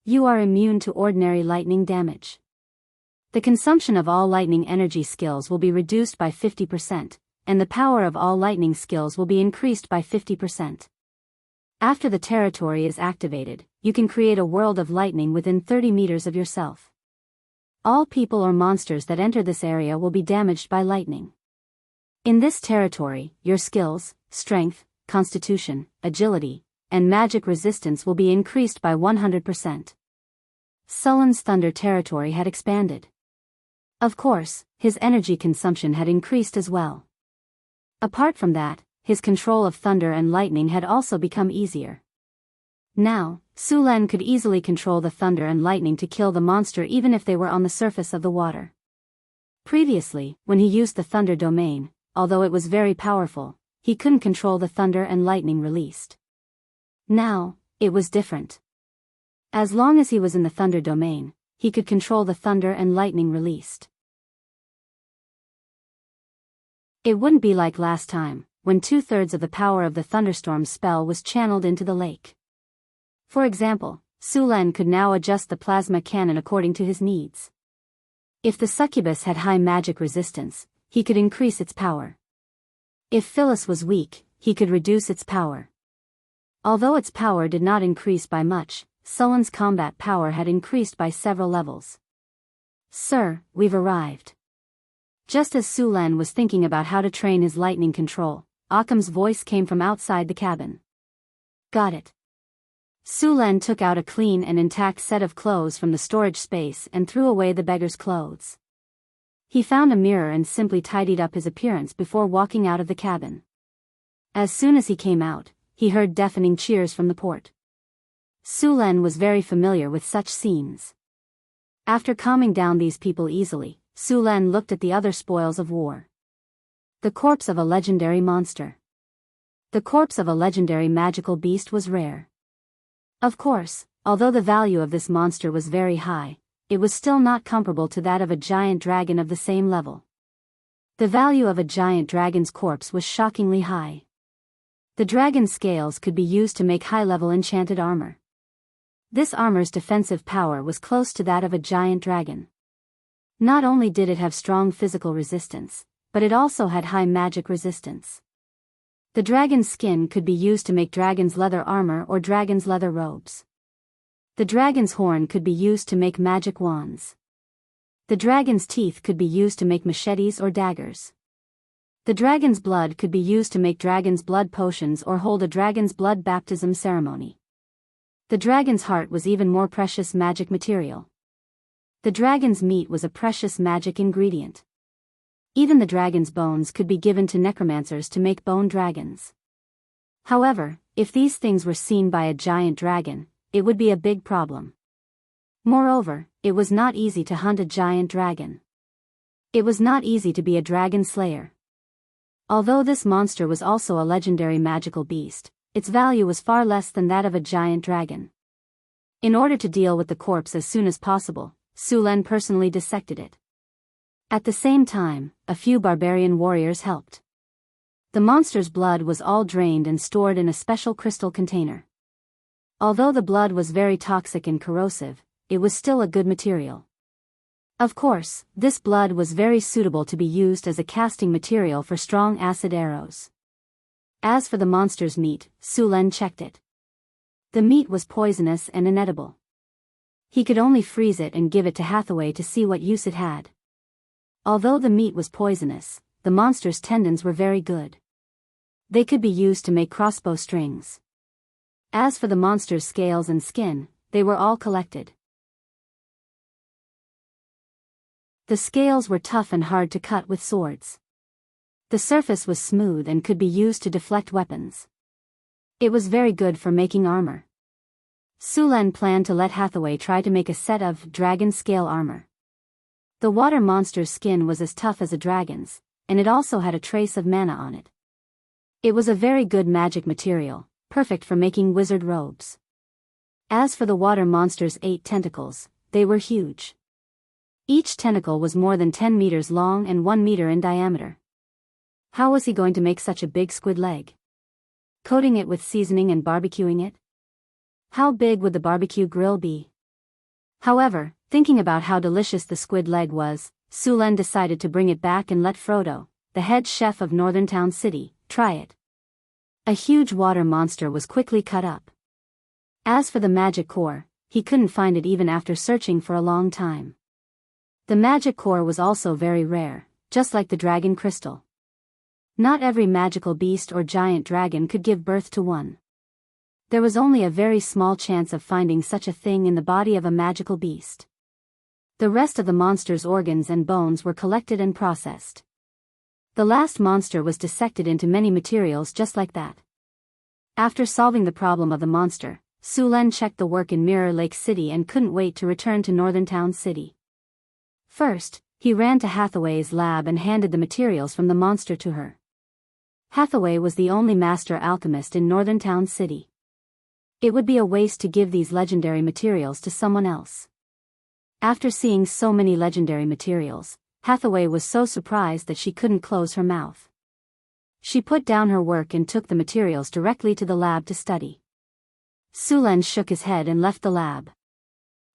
You are immune to ordinary lightning damage. The consumption of all lightning energy skills will be reduced by 50%, and the power of all lightning skills will be increased by 50%. After the territory is activated, you can create a world of lightning within 30 meters of yourself. All people or monsters that enter this area will be damaged by lightning. In this territory, your skills, strength, constitution, agility, and magic resistance will be increased by 100%. Sulen's Thunder Territory had expanded. Of course, his energy consumption had increased as well. Apart from that, his control of thunder and lightning had also become easier. Now, Sulen could easily control the thunder and lightning to kill the monster even if they were on the surface of the water. Previously, when he used the Thunder Domain, although it was very powerful, he couldn't control the thunder and lightning released. Now, it was different. As long as he was in the Thunder Domain, he could control the thunder and lightning released. It wouldn't be like last time, when 2/3 of the power of the thunderstorm spell was channeled into the lake. For example, Sulen could now adjust the plasma cannon according to his needs. If the succubus had high magic resistance, he could increase its power. If Phyllis was weak, he could reduce its power. Although its power did not increase by much, Sulen's combat power had increased by several levels. "Sir, we've arrived." Just as Sulen was thinking about how to train his lightning control, Occam's voice came from outside the cabin. "Got it." Sulen took out a clean and intact set of clothes from the storage space and threw away the beggar's clothes. He found a mirror and simply tidied up his appearance before walking out of the cabin. As soon as he came out, he heard deafening cheers from the port. Sulen was very familiar with such scenes. After calming down these people easily, Sulen looked at the other spoils of war. The corpse of a legendary monster. The corpse of a legendary magical beast was rare. Of course, although the value of this monster was very high, it was still not comparable to that of a giant dragon of the same level. The value of a giant dragon's corpse was shockingly high. The dragon's scales could be used to make high-level enchanted armor. This armor's defensive power was close to that of a giant dragon. Not only did it have strong physical resistance, but it also had high magic resistance. The dragon's skin could be used to make dragon's leather armor or dragon's leather robes. The dragon's horn could be used to make magic wands. The dragon's teeth could be used to make machetes or daggers. The dragon's blood could be used to make dragon's blood potions or hold a dragon's blood baptism ceremony. The dragon's heart was even more precious magic material. The dragon's meat was a precious magic ingredient. Even the dragon's bones could be given to necromancers to make bone dragons. However, if these things were seen by a giant dragon, it would be a big problem. Moreover, it was not easy to hunt a giant dragon. It was not easy to be a dragon slayer. Although this monster was also a legendary magical beast, its value was far less than that of a giant dragon. In order to deal with the corpse as soon as possible, Su Len personally dissected it. At the same time, a few barbarian warriors helped. The monster's blood was all drained and stored in a special crystal container. Although the blood was very toxic and corrosive, it was still a good material. Of course, this blood was very suitable to be used as a casting material for strong acid arrows. As for the monster's meat, Su Len checked it. The meat was poisonous and inedible. He could only freeze it and give it to Hathaway to see what use it had. Although the meat was poisonous, the monster's tendons were very good. They could be used to make crossbow strings. As for the monster's scales and skin, they were all collected. The scales were tough and hard to cut with swords. The surface was smooth and could be used to deflect weapons. It was very good for making armor. Su Len planned to let Hathaway try to make a set of dragon scale armor. The water monster's skin was as tough as a dragon's, and it also had a trace of mana on it. It was a very good magic material, perfect for making wizard robes. As for the water monster's 8 tentacles, they were huge. Each tentacle was more than 10 meters long and 1 meter in diameter. How was he going to make such a big squid leg? Coating it with seasoning and barbecuing it? How big would the barbecue grill be? However, thinking about how delicious the squid leg was, Su Len decided to bring it back and let Frodo, the head chef of Northern Town City, try it. A huge water monster was quickly cut up. As for the magic core, he couldn't find it even after searching for a long time. The magic core was also very rare, just like the dragon crystal. Not every magical beast or giant dragon could give birth to one. There was only a very small chance of finding such a thing in the body of a magical beast. The rest of the monster's organs and bones were collected and processed. The last monster was dissected into many materials just like that. After solving the problem of the monster, Su Len checked the work in Mirror Lake City and couldn't wait to return to Northern Town City. First, he ran to Hathaway's lab and handed the materials from the monster to her. Hathaway was the only master alchemist in Northern Town City. It would be a waste to give these legendary materials to someone else. After seeing so many legendary materials, Hathaway was so surprised that she couldn't close her mouth. She put down her work and took the materials directly to the lab to study. Su Len shook his head and left the lab.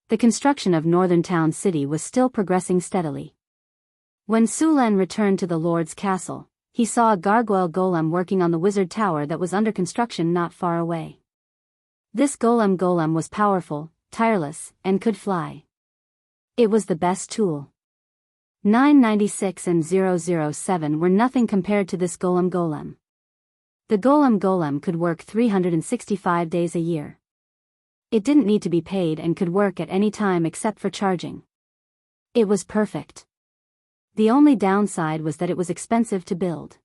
The construction of Northern Town City was still progressing steadily. When Su Len returned to the Lord's castle, he saw a gargoyle golem working on the wizard tower that was under construction not far away. This golem was powerful, tireless, and could fly. It was the best tool. 996 and 007 were nothing compared to this golem. The golem could work 365 days a year. It didn't need to be paid and could work at any time except for charging. It was perfect. The only downside was that it was expensive to build.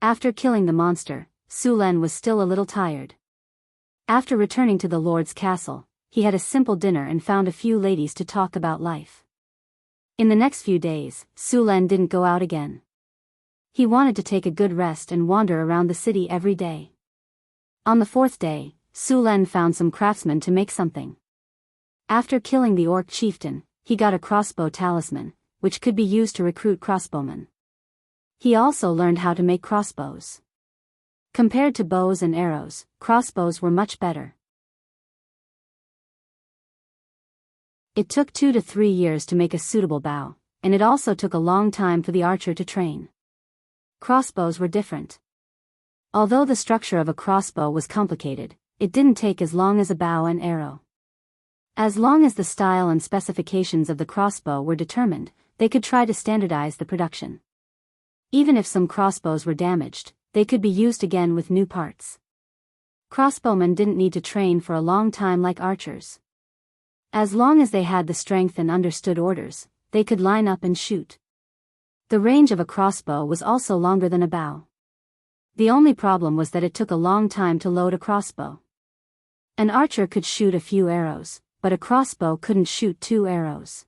After killing the monster, Su Len was still a little tired. After returning to the Lord's castle, he had a simple dinner and found a few ladies to talk about life. In the next few days, Su Len didn't go out again. He wanted to take a good rest and wander around the city every day. On the fourth day, Sulen found some craftsmen to make something. After killing the orc chieftain, he got a crossbow talisman, which could be used to recruit crossbowmen. He also learned how to make crossbows. Compared to bows and arrows, crossbows were much better. It took 2 to 3 years to make a suitable bow, and it also took a long time for the archer to train. Crossbows were different. Although the structure of a crossbow was complicated, it didn't take as long as a bow and arrow. As long as the style and specifications of the crossbow were determined, they could try to standardize the production. Even if some crossbows were damaged, they could be used again with new parts. Crossbowmen didn't need to train for a long time like archers. As long as they had the strength and understood orders, they could line up and shoot. The range of a crossbow was also longer than a bow. The only problem was that it took a long time to load a crossbow. An archer could shoot a few arrows, but a crossbow couldn't shoot 2 arrows.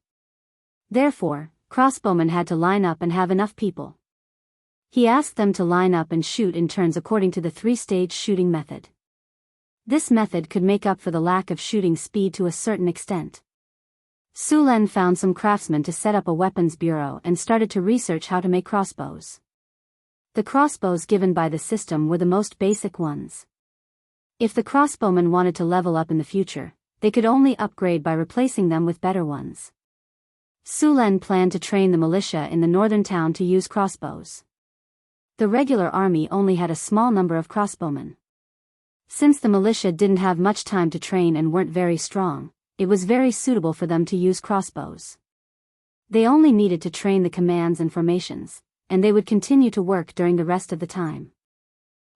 Therefore, crossbowmen had to line up and have enough people. He asked them to line up and shoot in turns according to the 3-stage shooting method. This method could make up for the lack of shooting speed to a certain extent. Sulen found some craftsmen to set up a weapons bureau and started to research how to make crossbows. The crossbows given by the system were the most basic ones. If the crossbowmen wanted to level up in the future, they could only upgrade by replacing them with better ones. Sulen planned to train the militia in the northern town to use crossbows. The regular army only had a small number of crossbowmen. Since the militia didn't have much time to train and weren't very strong, it was very suitable for them to use crossbows. They only needed to train the commands and formations, and they would continue to work during the rest of the time.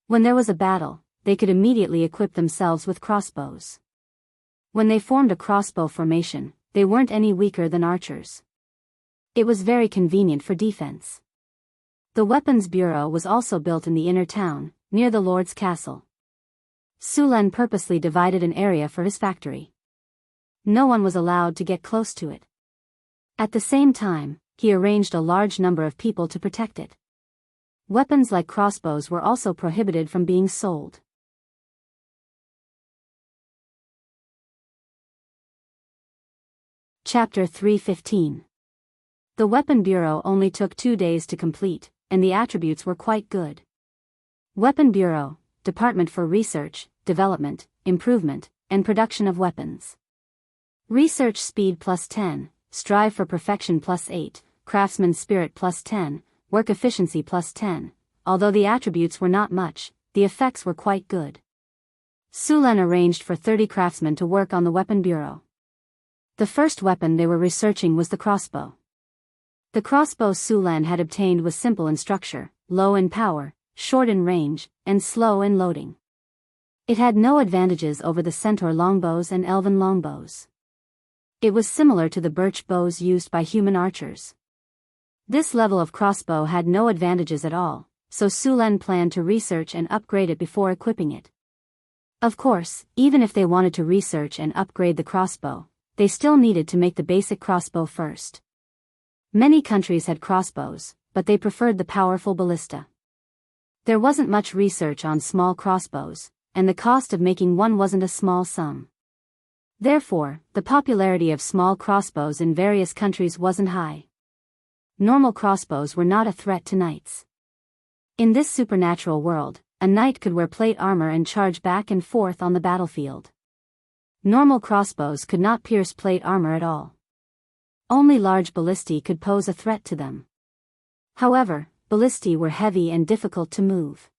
When there was a battle, they could immediately equip themselves with crossbows. When they formed a crossbow formation, they weren't any weaker than archers. It was very convenient for defense. The weapons bureau was also built in the inner town, near the lord's castle. Sulen purposely divided an area for his factory. No one was allowed to get close to it. At the same time, he arranged a large number of people to protect it. Weapons like crossbows were also prohibited from being sold. Chapter 3:15. The Weapon Bureau only took 2 days to complete, and the attributes were quite good. Weapon Bureau, Department for Research, Development, Improvement, and Production of Weapons. Research Speed +10, Strive for Perfection +8, Craftsman Spirit +10, Work Efficiency +10. Although the attributes were not much, the effects were quite good. Sulen arranged for 30 craftsmen to work on the Weapon Bureau. The first weapon they were researching was the crossbow. The crossbow Sulen had obtained was simple in structure, low in power, short in range, and slow in loading. It had no advantages over the centaur longbows and elven longbows. It was similar to the birch bows used by human archers. This level of crossbow had no advantages at all, so Sulen planned to research and upgrade it before equipping it. Of course, even if they wanted to research and upgrade the crossbow, they still needed to make the basic crossbow first. Many countries had crossbows, but they preferred the powerful ballista. There wasn't much research on small crossbows, and the cost of making one wasn't a small sum. Therefore, the popularity of small crossbows in various countries wasn't high. Normal crossbows were not a threat to knights. In this supernatural world, a knight could wear plate armor and charge back and forth on the battlefield. Normal crossbows could not pierce plate armor at all. Only large ballistae could pose a threat to them. However, ballistae were heavy and difficult to move.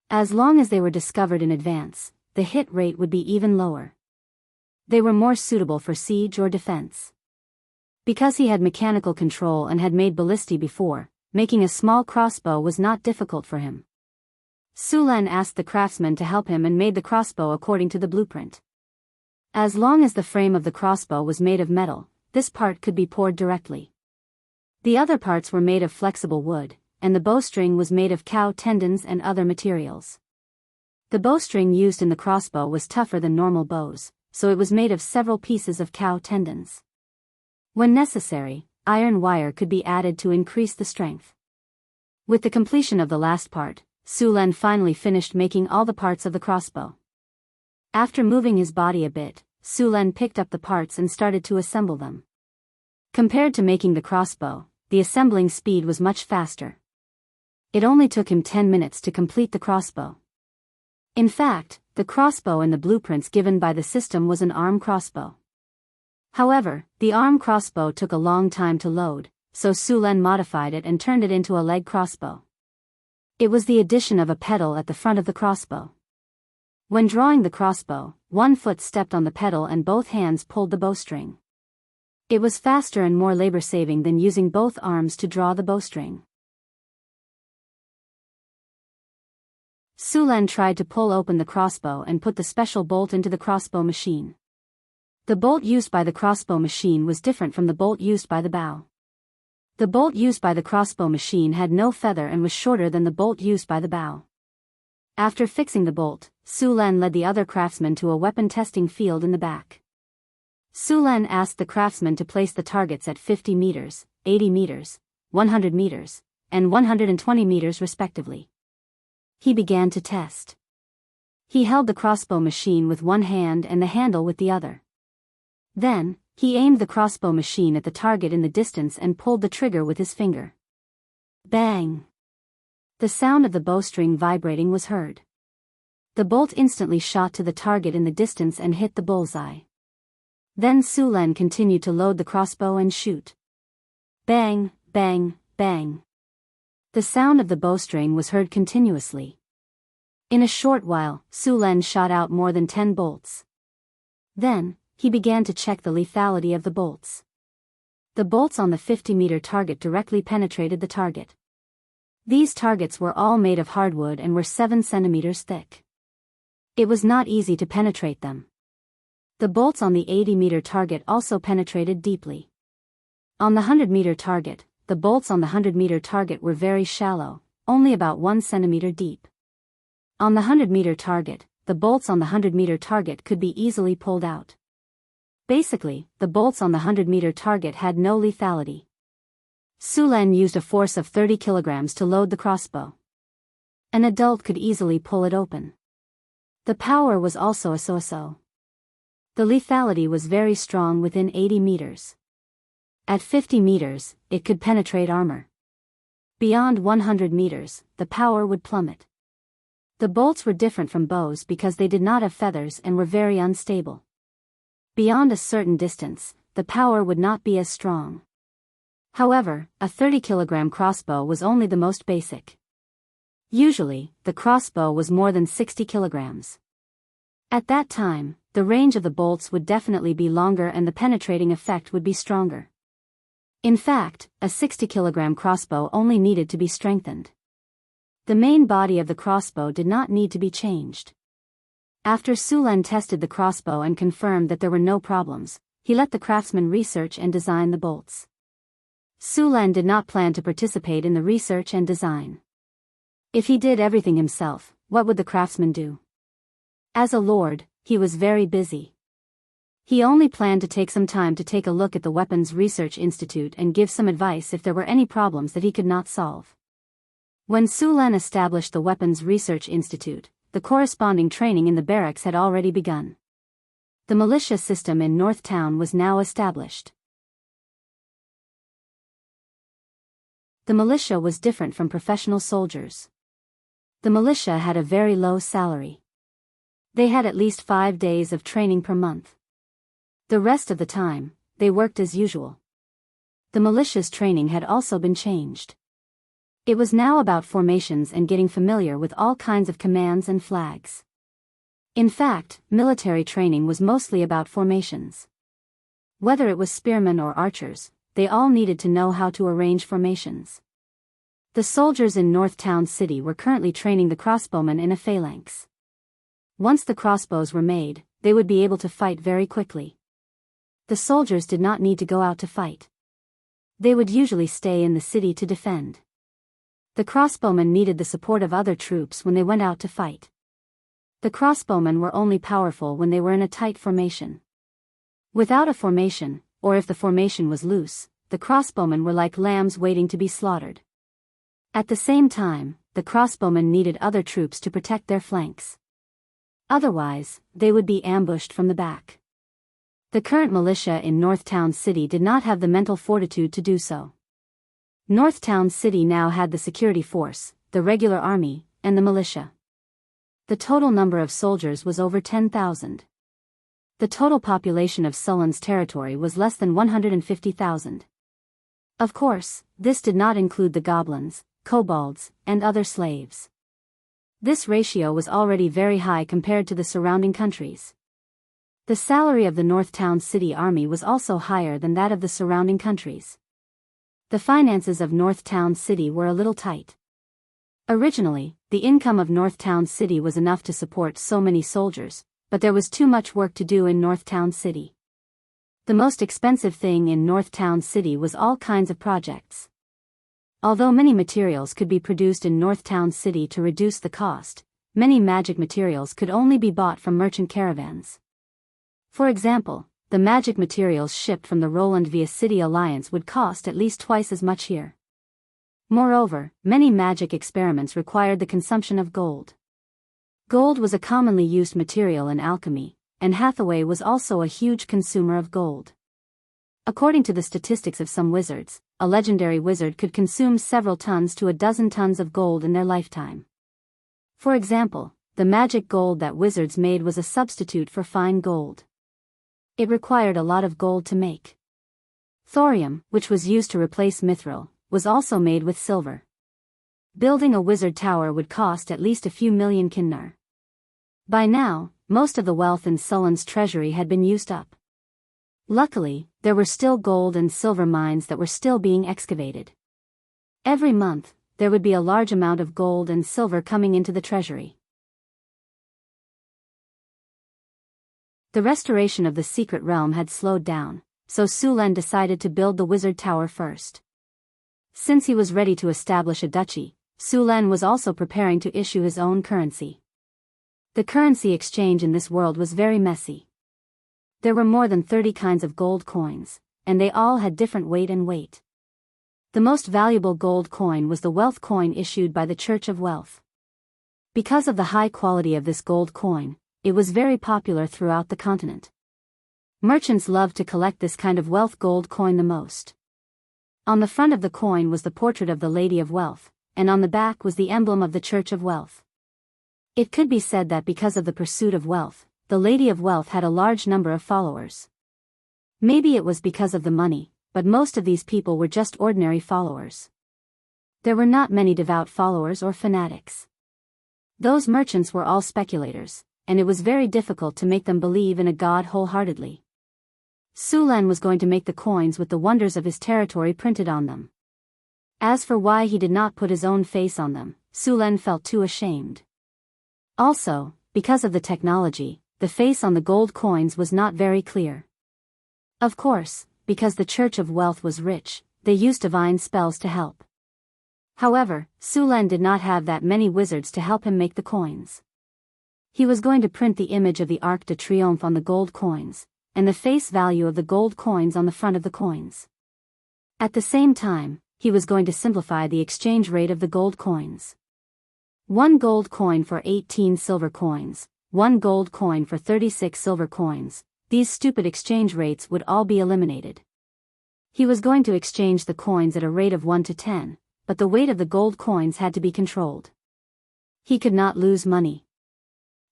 As long as they were discovered in advance, the hit rate would be even lower. They were more suitable for siege or defense. Because he had mechanical control and had made ballistae before, making a small crossbow was not difficult for him. Sulen asked the craftsman to help him and made the crossbow according to the blueprint. As long as the frame of the crossbow was made of metal, this part could be poured directly. The other parts were made of flexible wood, and the bowstring was made of cow tendons and other materials. The bowstring used in the crossbow was tougher than normal bows, so it was made of several pieces of cow tendons. When necessary, iron wire could be added to increase the strength. With the completion of the last part, Sulen finally finished making all the parts of the crossbow. After moving his body a bit, Sulen picked up the parts and started to assemble them. Compared to making the crossbow, the assembling speed was much faster. It only took him 10 minutes to complete the crossbow. In fact, the crossbow in the blueprints given by the system was an arm crossbow. However, the arm crossbow took a long time to load, so Sulen modified it and turned it into a leg crossbow. It was the addition of a pedal at the front of the crossbow. When drawing the crossbow, one foot stepped on the pedal and both hands pulled the bowstring. It was faster and more labor-saving than using both arms to draw the bowstring. Sulen tried to pull open the crossbow and put the special bolt into the crossbow machine. The bolt used by the crossbow machine was different from the bolt used by the bow. The bolt used by the crossbow machine had no feather and was shorter than the bolt used by the bow. After fixing the bolt, Sulen led the other craftsmen to a weapon testing field in the back. Sulen asked the craftsmen to place the targets at 50 meters, 80 meters, 100 meters, and 120 meters respectively. He began to test. He held the crossbow machine with one hand and the handle with the other. Then, he aimed the crossbow machine at the target in the distance and pulled the trigger with his finger. Bang! The sound of the bowstring vibrating was heard. The bolt instantly shot to the target in the distance and hit the bullseye. Then Sulen continued to load the crossbow and shoot. Bang, bang, bang. The sound of the bowstring was heard continuously. In a short while, Sulen shot out more than 10 bolts. Then, he began to check the lethality of the bolts. The bolts on the 50-meter target directly penetrated the target. These targets were all made of hardwood and were 7 centimeters thick. It was not easy to penetrate them. The bolts on the 80-meter target also penetrated deeply. On the 100-meter target, the bolts on the 100-meter target were very shallow, only about 1 centimeter deep. On the 100-meter target, the bolts on the 100-meter target could be easily pulled out. Basically, the bolts on the 100-meter target had no lethality. Sulen used a force of 30 kilograms to load the crossbow. An adult could easily pull it open. The power was also a so-so. The lethality was very strong within 80 meters. At 50 meters, it could penetrate armor. Beyond 100 meters, the power would plummet. The bolts were different from bows because they did not have feathers and were very unstable. Beyond a certain distance, the power would not be as strong. However, a 30-kilogram crossbow was only the most basic. Usually, the crossbow was more than 60 kilograms. At that time, the range of the bolts would definitely be longer and the penetrating effect would be stronger. In fact, a 60-kilogram crossbow only needed to be strengthened. The main body of the crossbow did not need to be changed. After Sulen tested the crossbow and confirmed that there were no problems, he let the craftsmen research and design the bolts. Sulen did not plan to participate in the research and design. If he did everything himself, what would the craftsmen do? As a lord, he was very busy. He only planned to take some time to take a look at the Weapons Research Institute and give some advice if there were any problems that he could not solve. When Sulen established the Weapons Research Institute, the corresponding training in the barracks had already begun. The militia system in North Town was now established. The militia was different from professional soldiers. The militia had a very low salary. They had at least 5 days of training per month. The rest of the time, they worked as usual. The militia's training had also been changed. It was now about formations and getting familiar with all kinds of commands and flags. In fact, military training was mostly about formations. Whether it was spearmen or archers, they all needed to know how to arrange formations. The soldiers in North Town City were currently training the crossbowmen in a phalanx. Once the crossbows were made, they would be able to fight very quickly. The soldiers did not need to go out to fight. They would usually stay in the city to defend. The crossbowmen needed the support of other troops when they went out to fight. The crossbowmen were only powerful when they were in a tight formation. Without a formation, or if the formation was loose, the crossbowmen were like lambs waiting to be slaughtered. At the same time, the crossbowmen needed other troops to protect their flanks. Otherwise, they would be ambushed from the back. The current militia in Northtown City did not have the mental fortitude to do so. Northtown City now had the security force, the regular army, and the militia. The total number of soldiers was over 10,000. The total population of Sullen's territory was less than 150,000. Of course, this did not include the goblins, kobolds, and other slaves. This ratio was already very high compared to the surrounding countries. The salary of the Northtown City Army was also higher than that of the surrounding countries. The finances of Northtown City were a little tight. Originally, the income of Northtown City was enough to support so many soldiers, but there was too much work to do in Northtown City. The most expensive thing in Northtown City was all kinds of projects. Although many materials could be produced in Northtown City to reduce the cost, many magic materials could only be bought from merchant caravans. For example, the magic materials shipped from the Roland via City Alliance would cost at least twice as much here. Moreover, many magic experiments required the consumption of gold. Gold was a commonly used material in alchemy, and Hathaway was also a huge consumer of gold. According to the statistics of some wizards, a legendary wizard could consume several tons to a dozen tons of gold in their lifetime. For example, the magic gold that wizards made was a substitute for fine gold. It required a lot of gold to make. Thorium, which was used to replace mithril, was also made with silver. Building a wizard tower would cost at least a few million kinnar. By now, most of the wealth in Sullen's treasury had been used up. Luckily, there were still gold and silver mines that were still being excavated. Every month, there would be a large amount of gold and silver coming into the treasury. The restoration of the secret realm had slowed down, so Sulen decided to build the wizard tower first. Since he was ready to establish a duchy, Sulen was also preparing to issue his own currency. The currency exchange in this world was very messy. There were more than 30 kinds of gold coins, and they all had different weight and weight. The most valuable gold coin was the wealth coin issued by the Church of Wealth. Because of the high quality of this gold coin, it was very popular throughout the continent. Merchants loved to collect this kind of wealth gold coin the most. On the front of the coin was the portrait of the Lady of Wealth, and on the back was the emblem of the Church of Wealth. It could be said that because of the pursuit of wealth, the Lady of Wealth had a large number of followers. Maybe it was because of the money, but most of these people were just ordinary followers. There were not many devout followers or fanatics. Those merchants were all speculators, and it was very difficult to make them believe in a god wholeheartedly. Sulen was going to make the coins with the wonders of his territory printed on them. As for why he did not put his own face on them, Sulen felt too ashamed. Also, because of the technology, the face on the gold coins was not very clear. Of course, because the Church of Wealth was rich, they used divine spells to help. However, Sulen did not have that many wizards to help him make the coins. He was going to print the image of the Arc de Triomphe on the gold coins, and the face value of the gold coins on the front of the coins. At the same time, he was going to simplify the exchange rate of the gold coins. 1 gold coin for 18 silver coins, 1 gold coin for 36 silver coins, these stupid exchange rates would all be eliminated. He was going to exchange the coins at a rate of 1 to 10, but the weight of the gold coins had to be controlled. He could not lose money.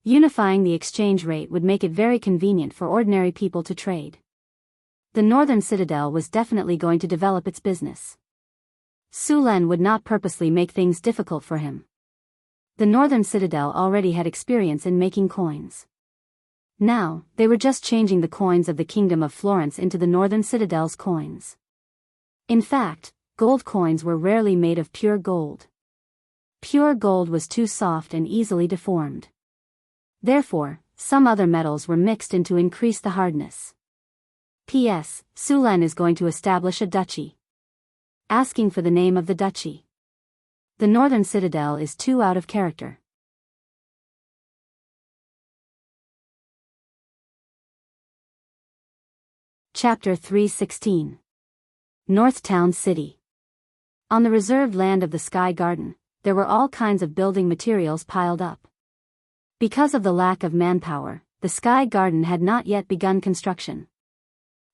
Unifying the exchange rate would make it very convenient for ordinary people to trade. The Northern Citadel was definitely going to develop its business. Sulen would not purposely make things difficult for him. The Northern Citadel already had experience in making coins. Now, they were just changing the coins of the Kingdom of Florence into the Northern Citadel's coins. In fact, gold coins were rarely made of pure gold. Pure gold was too soft and easily deformed. Therefore, some other metals were mixed in to increase the hardness. P.S. Sulen is going to establish a duchy. Asking for the name of the duchy. The Northern Citadel is too out of character. Chapter 316. Northtown City. On the reserved land of the Sky Garden, there were all kinds of building materials piled up. Because of the lack of manpower, the Sky Garden had not yet begun construction.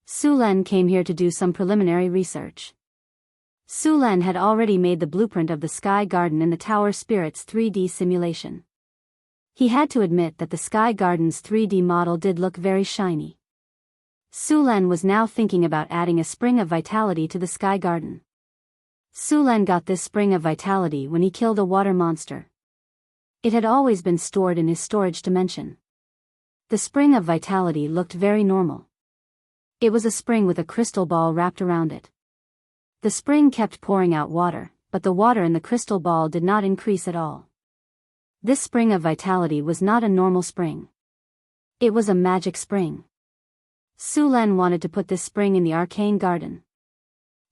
Su Len came here to do some preliminary research. Su Len had already made the blueprint of the Sky Garden in the Tower Spirit's 3D simulation. He had to admit that the Sky Garden's 3D model did look very shiny. Su Len was now thinking about adding a spring of vitality to the Sky Garden. Su Len got this spring of vitality when he killed a water monster. It had always been stored in his storage dimension. The spring of vitality looked very normal. It was a spring with a crystal ball wrapped around it. The spring kept pouring out water, but the water in the crystal ball did not increase at all. This spring of vitality was not a normal spring. It was a magic spring. Su Len wanted to put this spring in the arcane garden.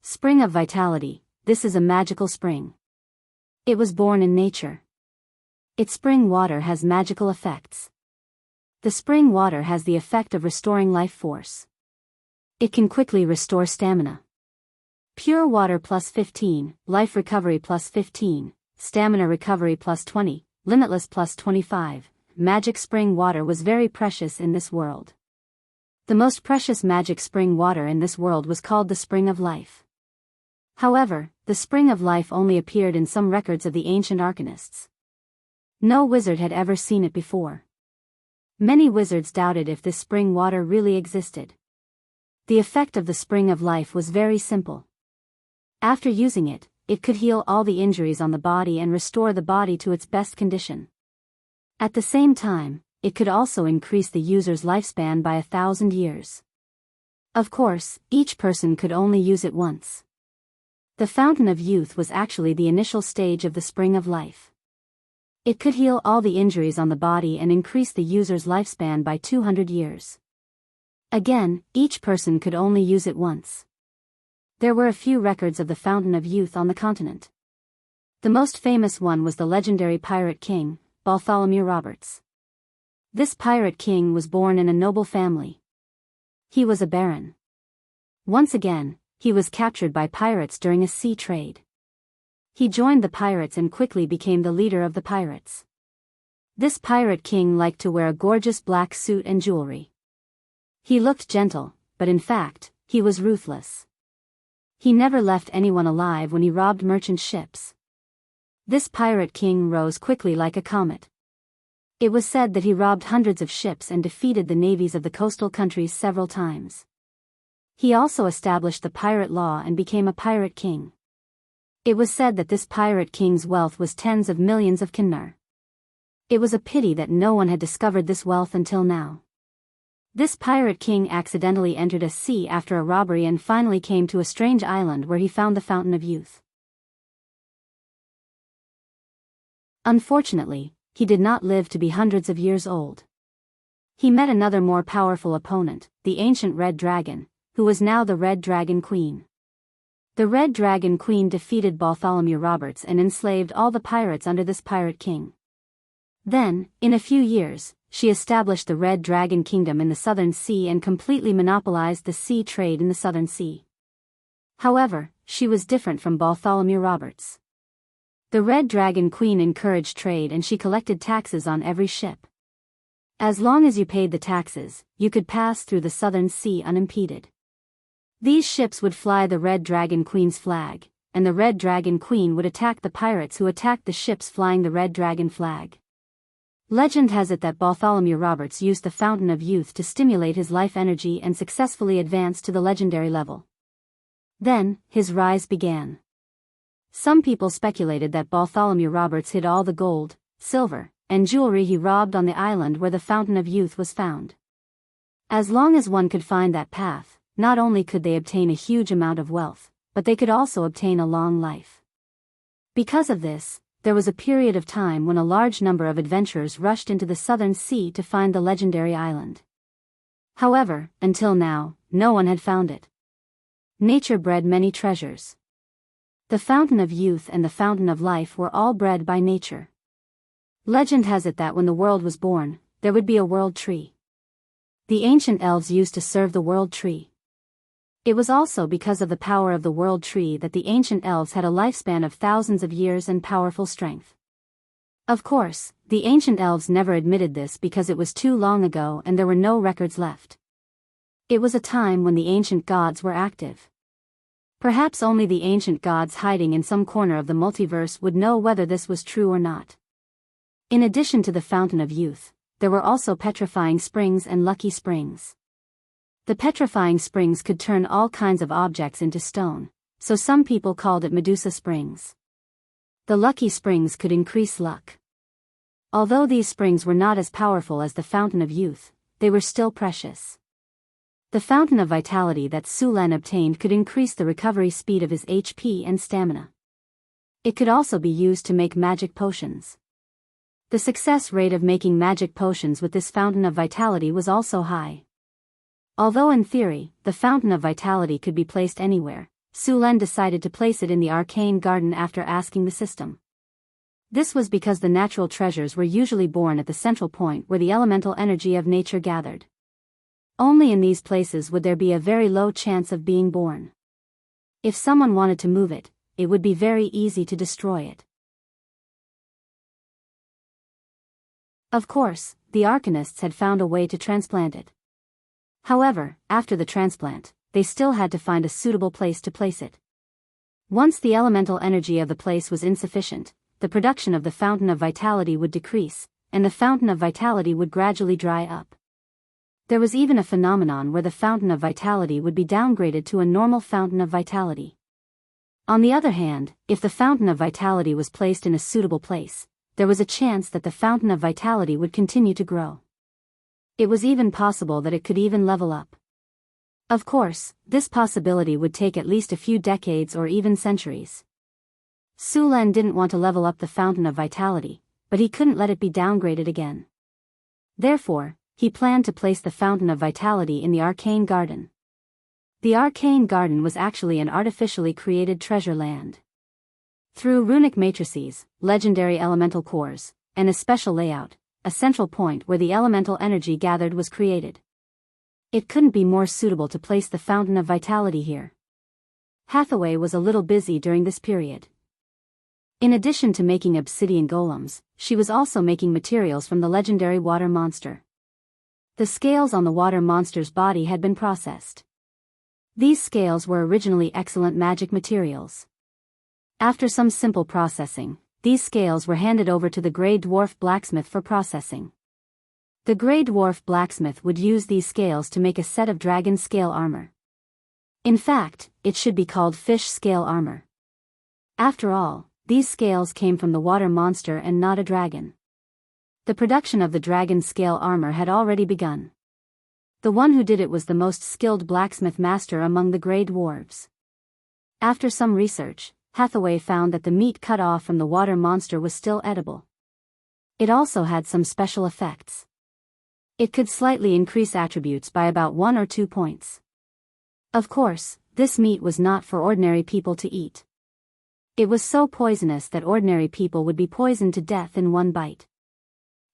Spring of vitality, this is a magical spring. It was born in nature. Its spring water has magical effects. The spring water has the effect of restoring life force. It can quickly restore stamina. Pure water plus 15, life recovery plus 15, stamina recovery plus 20, limitless plus 25. Magic spring water was very precious in this world. The most precious magic spring water in this world was called the Spring of Life. However, the Spring of Life only appeared in some records of the ancient arcanists. No wizard had ever seen it before. Many wizards doubted if this spring water really existed. The effect of the Spring of Life was very simple. After using it, it could heal all the injuries on the body and restore the body to its best condition. At the same time, it could also increase the user's lifespan by 1,000 years. Of course, each person could only use it once. The Fountain of Youth was actually the initial stage of the Spring of Life. It could heal all the injuries on the body and increase the user's lifespan by 200 years. Again, each person could only use it once. There were a few records of the Fountain of Youth on the continent. The most famous one was the legendary pirate king, Bartholomew Roberts. This pirate king was born in a noble family. He was a baron. Once again, he was captured by pirates during a sea trade. He joined the pirates and quickly became the leader of the pirates. This pirate king liked to wear a gorgeous black suit and jewelry. He looked gentle, but in fact, he was ruthless. He never left anyone alive when he robbed merchant ships. This pirate king rose quickly like a comet. It was said that he robbed hundreds of ships and defeated the navies of the coastal countries several times. He also established the pirate law and became a pirate king. It was said that this pirate king's wealth was tens of millions of kinnar. It was a pity that no one had discovered this wealth until now. This pirate king accidentally entered a sea after a robbery and finally came to a strange island where he found the Fountain of Youth. Unfortunately, he did not live to be hundreds of years old. He met another more powerful opponent, the ancient Red Dragon, who was now the Red Dragon Queen. The Red Dragon Queen defeated Bartholomew Roberts and enslaved all the pirates under this pirate king. Then, in a few years, she established the Red Dragon Kingdom in the Southern Sea and completely monopolized the sea trade in the Southern Sea. However, she was different from Bartholomew Roberts. The Red Dragon Queen encouraged trade and she collected taxes on every ship. As long as you paid the taxes, you could pass through the Southern Sea unimpeded. These ships would fly the Red Dragon Queen's flag, and the Red Dragon Queen would attack the pirates who attacked the ships flying the Red Dragon flag. Legend has it that Bartholomew Roberts used the Fountain of Youth to stimulate his life energy and successfully advance to the legendary level. Then, his rise began. Some people speculated that Bartholomew Roberts hid all the gold, silver, and jewelry he robbed on the island where the Fountain of Youth was found. As long as one could find that path, not only could they obtain a huge amount of wealth, but they could also obtain a long life. Because of this, there was a period of time when a large number of adventurers rushed into the Southern Sea to find the legendary island. However, until now, no one had found it. Nature bred many treasures. The Fountain of Youth and the Fountain of Life were all bred by nature. Legend has it that when the world was born, there would be a world tree. The ancient elves used to serve the world tree. It was also because of the power of the world tree that the ancient elves had a lifespan of thousands of years and powerful strength. Of course, the ancient elves never admitted this because it was too long ago and there were no records left. It was a time when the ancient gods were active. Perhaps only the ancient gods hiding in some corner of the multiverse would know whether this was true or not. In addition to the Fountain of Youth, there were also petrifying springs and lucky springs. The petrifying springs could turn all kinds of objects into stone, so some people called it Medusa Springs. The lucky springs could increase luck. Although these springs were not as powerful as the Fountain of Youth, they were still precious. The Fountain of Vitality that Sulan obtained could increase the recovery speed of his HP and stamina. It could also be used to make magic potions. The success rate of making magic potions with this Fountain of Vitality was also high. Although in theory, the Fountain of Vitality could be placed anywhere, Sulan decided to place it in the Arcane Garden after asking the system. This was because the natural treasures were usually born at the central point where the elemental energy of nature gathered. Only in these places would there be a very low chance of being born. If someone wanted to move it, it would be very easy to destroy it. Of course, the Arcanists had found a way to transplant it. However, after the transplant, they still had to find a suitable place to place it. Once the elemental energy of the place was insufficient, the production of the Fountain of Vitality would decrease, and the Fountain of Vitality would gradually dry up. There was even a phenomenon where the Fountain of Vitality would be downgraded to a normal Fountain of Vitality. On the other hand, if the Fountain of Vitality was placed in a suitable place, there was a chance that the Fountain of Vitality would continue to grow. It was even possible that it could even level up. Of course, this possibility would take at least a few decades or even centuries. Sulan didn't want to level up the Fountain of Vitality, but he couldn't let it be downgraded again. Therefore, he planned to place the Fountain of Vitality in the Arcane Garden. The Arcane Garden was actually an artificially created treasure land. Through runic matrices, legendary elemental cores, and a special layout, a central point where the elemental energy gathered was created. It couldn't be more suitable to place the Fountain of Vitality here. Hathaway was a little busy during this period. In addition to making obsidian golems, she was also making materials from the legendary water monster. The scales on the water monster's body had been processed. These scales were originally excellent magic materials. After some simple processing, these scales were handed over to the Grey Dwarf blacksmith for processing. The Grey Dwarf blacksmith would use these scales to make a set of dragon scale armor. In fact, it should be called fish scale armor. After all, these scales came from the water monster and not a dragon. The production of the dragon scale armor had already begun. The one who did it was the most skilled blacksmith master among the Grey Dwarves. After some research, Hathaway found that the meat cut off from the water monster was still edible. It also had some special effects. It could slightly increase attributes by about 1 or 2 points. Of course, this meat was not for ordinary people to eat. It was so poisonous that ordinary people would be poisoned to death in one bite.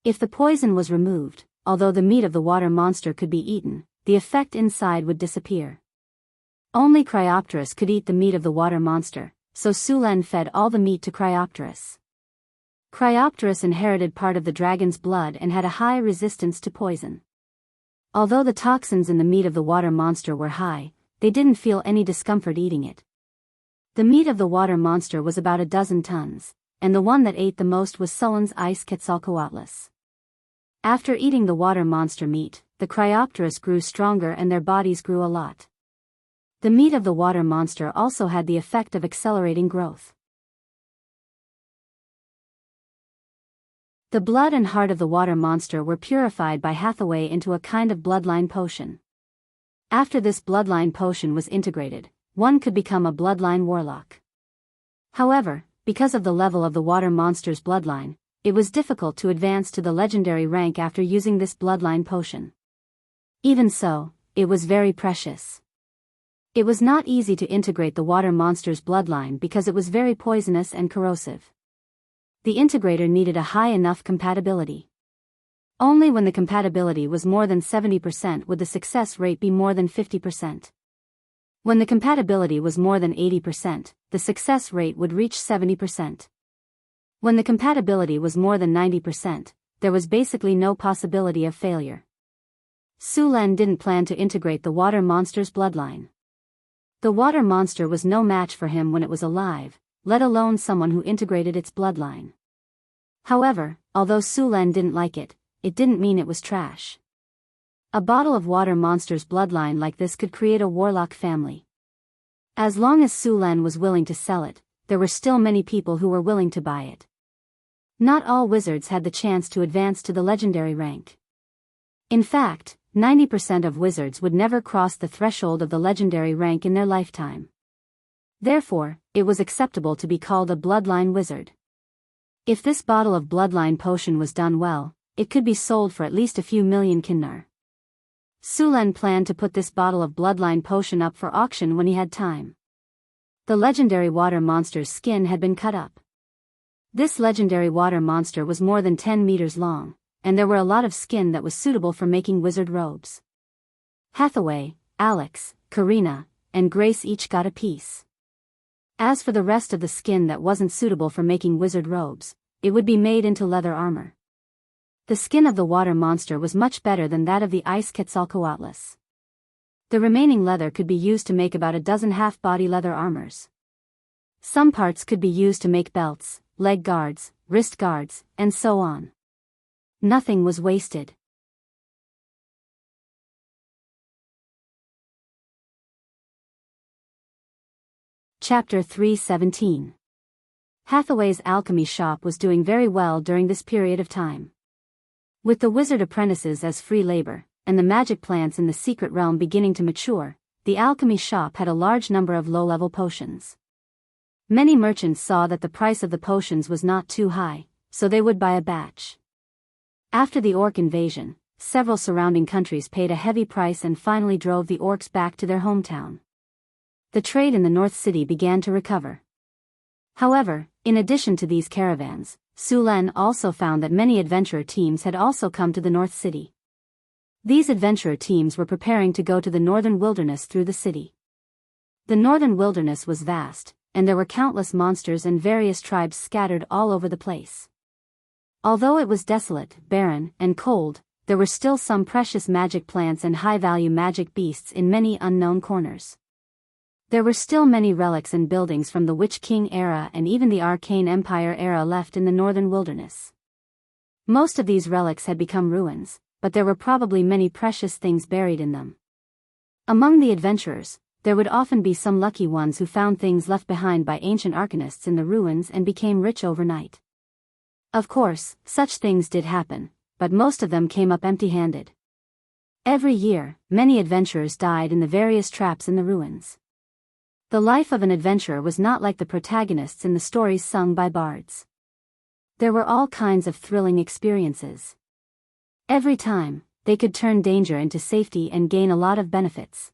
If the poison was removed, although the meat of the water monster could be eaten, the effect inside would disappear. Only Cryopteris could eat the meat of the water monster, so Sulan fed all the meat to Cryopteris. Cryopteris inherited part of the dragon's blood and had a high resistance to poison. Although the toxins in the meat of the water monster were high, they didn't feel any discomfort eating it. The meat of the water monster was about 12 tons, and the one that ate the most was Sullan's ice Quetzalcoatlus. After eating the water monster meat, the Cryopteris grew stronger and their bodies grew a lot. The meat of the water monster also had the effect of accelerating growth. The blood and heart of the water monster were purified by Hathaway into a kind of bloodline potion. After this bloodline potion was integrated, one could become a bloodline warlock. However, because of the level of the water monster's bloodline, it was difficult to advance to the legendary rank after using this bloodline potion. Even so, it was very precious. It was not easy to integrate the water monster's bloodline because it was very poisonous and corrosive. The integrator needed a high enough compatibility. Only when the compatibility was more than 70% would the success rate be more than 50%. When the compatibility was more than 80%, the success rate would reach 70%. When the compatibility was more than 90%, there was basically no possibility of failure. Sulan didn't plan to integrate the water monster's bloodline. The water monster was no match for him when it was alive, let alone someone who integrated its bloodline. However, although Sulan didn't like it, it didn't mean it was trash. A bottle of water monster's bloodline like this could create a warlock family. As long as Sulan was willing to sell it, there were still many people who were willing to buy it. Not all wizards had the chance to advance to the legendary rank. In fact, 90% of wizards would never cross the threshold of the legendary rank in their lifetime. Therefore, it was acceptable to be called a bloodline wizard. If this bottle of bloodline potion was done well, it could be sold for at least a few million kinnar. Sulan planned to put this bottle of bloodline potion up for auction when he had time. The legendary water monster's skin had been cut up. This legendary water monster was more than 10 meters long, and there were a lot of skin that was suitable for making wizard robes. Hathaway, Alex, Karina, and Grace each got a piece. As for the rest of the skin that wasn't suitable for making wizard robes, it would be made into leather armor. The skin of the water monster was much better than that of the ice Quetzalcoatlus. The remaining leather could be used to make about a dozen half-body leather armors. Some parts could be used to make belts, leg guards, wrist guards, and so on. Nothing was wasted. Chapter 3:17. Hathaway's alchemy shop was doing very well during this period of time. With the wizard apprentices as free labor, and the magic plants in the secret realm beginning to mature, the alchemy shop had a large number of low-level potions. Many merchants saw that the price of the potions was not too high, so they would buy a batch. After the orc invasion, several surrounding countries paid a heavy price and finally drove the orcs back to their hometown. The trade in the North City began to recover. However, in addition to these caravans, Sulan also found that many adventurer teams had also come to the North City. These adventurer teams were preparing to go to the northern wilderness through the city. The northern wilderness was vast, and there were countless monsters and various tribes scattered all over the place. Although it was desolate, barren, and cold, there were still some precious magic plants and high-value magic beasts in many unknown corners. There were still many relics and buildings from the Witch King era and even the Arcane Empire era left in the northern wilderness. Most of these relics had become ruins, but there were probably many precious things buried in them. Among the adventurers, there would often be some lucky ones who found things left behind by ancient arcanists in the ruins and became rich overnight. Of course, such things did happen, but most of them came up empty-handed. Every year, many adventurers died in the various traps in the ruins. The life of an adventurer was not like the protagonists in the stories sung by bards. There were all kinds of thrilling experiences. Every time, they could turn danger into safety and gain a lot of benefits.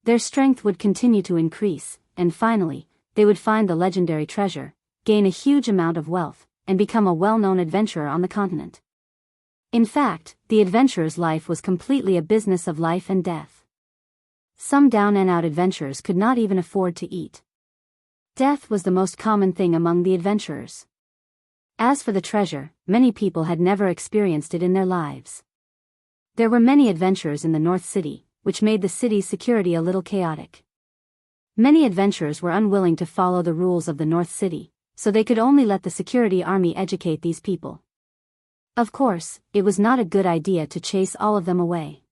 Their strength would continue to increase, and finally, they would find the legendary treasure, gain a huge amount of wealth, and become a well-known adventurer on the continent. In fact, the adventurer's life was completely a business of life and death. Some down-and-out adventurers could not even afford to eat. Death was the most common thing among the adventurers. As for the treasure, many people had never experienced it in their lives. There were many adventurers in the North City, which made the city's security a little chaotic. Many adventurers were unwilling to follow the rules of the North City, so they could only let the security army educate these people. Of course, it was not a good idea to chase all of them away.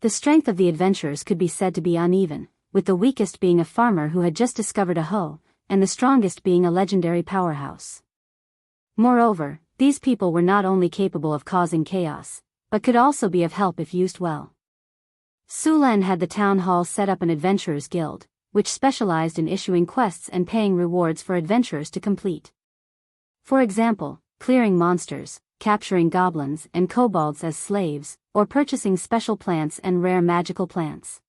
The strength of the adventurers could be said to be uneven, with the weakest being a farmer who had just discovered a hoe, and the strongest being a legendary powerhouse. Moreover, these people were not only capable of causing chaos, but could also be of help if used well. Sulan had the town hall set up an adventurers guild, which specialized in issuing quests and paying rewards for adventurers to complete. For example, clearing monsters, capturing goblins and kobolds as slaves, or purchasing special plants and rare magical plants.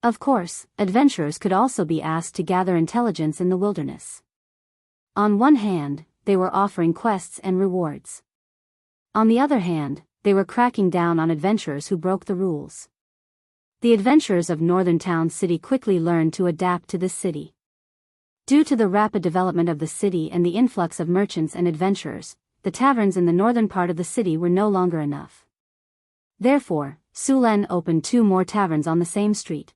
Of course, adventurers could also be asked to gather intelligence in the wilderness. On one hand, they were offering quests and rewards. On the other hand, they were cracking down on adventurers who broke the rules. The adventurers of Northern Town City quickly learned to adapt to this city. Due to the rapid development of the city and the influx of merchants and adventurers, the taverns in the northern part of the city were no longer enough. Therefore, Sulen opened 2 more taverns on the same street.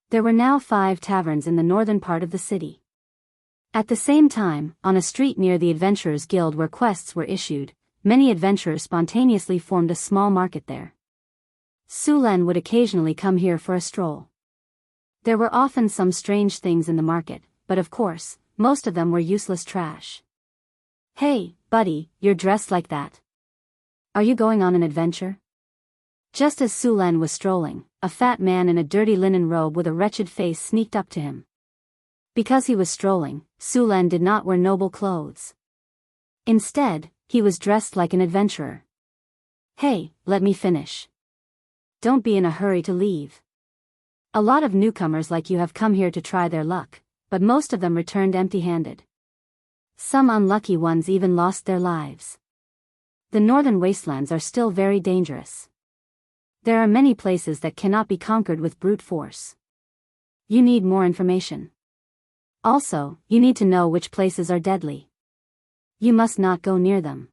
There were now 5 taverns in the northern part of the city. At the same time, on a street near the Adventurers Guild where quests were issued, many adventurers spontaneously formed a small market there. Sulen would occasionally come here for a stroll. There were often some strange things in the market, but of course, most of them were useless trash. "Hey, buddy, you're dressed like that. Are you going on an adventure?" Just as Sulen was strolling, a fat man in a dirty linen robe with a wretched face sneaked up to him. Because he was strolling, Sulen did not wear noble clothes. Instead, he was dressed like an adventurer. "Hey, let me finish. Don't be in a hurry to leave. A lot of newcomers like you have come here to try their luck, but most of them returned empty-handed. Some unlucky ones even lost their lives. The northern wastelands are still very dangerous. There are many places that cannot be conquered with brute force. You need more information. Also, you need to know which places are deadly. You must not go near them.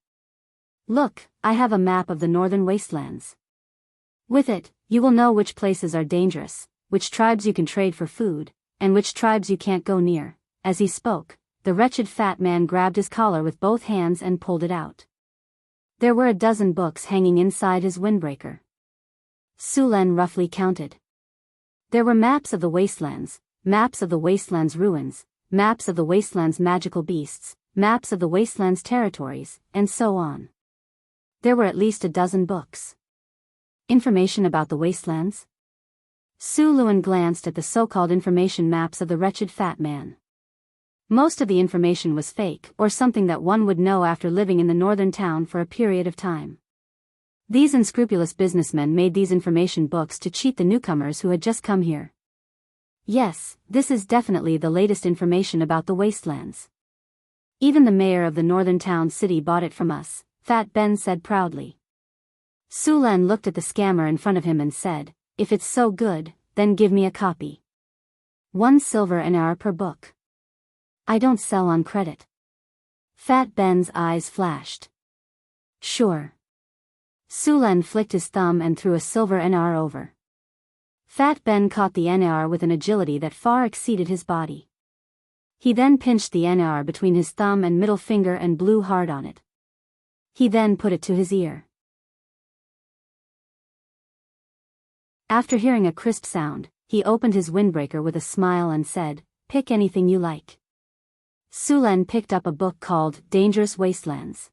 Look, I have a map of the northern wastelands. With it, you will know which places are dangerous, which tribes you can trade for food, and which tribes you can't go near." As he spoke, the wretched fat man grabbed his collar with both hands and pulled it out. There were a dozen books hanging inside his windbreaker. Sulen roughly counted. There were maps of the wastelands, maps of the wasteland's ruins, maps of the wasteland's magical beasts, maps of the wasteland's territories, and so on. There were at least a dozen books. Information about the wastelands? Sulen glanced at the so-called information maps of the wretched fat man. Most of the information was fake or something that one would know after living in the northern town for a period of time. These unscrupulous businessmen made these information books to cheat the newcomers who had just come here. Yes, this is definitely the latest information about the wastelands. Even the mayor of the northern town city bought it from us, Fat Ben said proudly. Sulen looked at the scammer in front of him and said, "If it's so good, then give me a copy. 1 silver an hour per book. I don't sell on credit." Fat Ben's eyes flashed. "Sure." Sulen flicked his thumb and threw a silver NR over. Fat Ben caught the NR with an agility that far exceeded his body. He then pinched the NR between his thumb and middle finger and blew hard on it. He then put it to his ear. After hearing a crisp sound, he opened his windbreaker with a smile and said, "Pick anything you like." Sulen picked up a book called Dangerous Wastelands.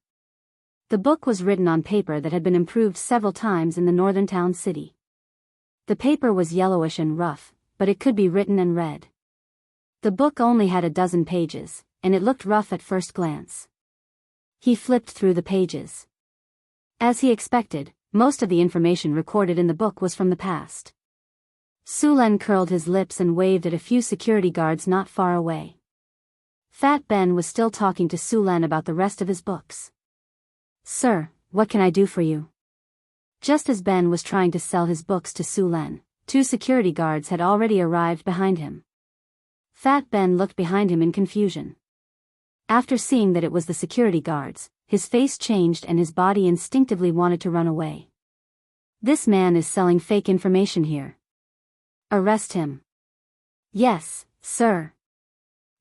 The book was written on paper that had been improved several times in the northern town city. The paper was yellowish and rough, but it could be written and read. The book only had a dozen pages, and it looked rough at first glance. He flipped through the pages. As he expected, most of the information recorded in the book was from the past. Sulen curled his lips and waved at a few security guards not far away. Fat Ben was still talking to Sulen about the rest of his books. "Sir, what can I do for you?" Just as Ben was trying to sell his books to Sulen, 2 security guards had already arrived behind him. Fat Ben looked behind him in confusion. After seeing that it was the security guards, his face changed and his body instinctively wanted to run away. "This man is selling fake information here. Arrest him." "Yes, sir."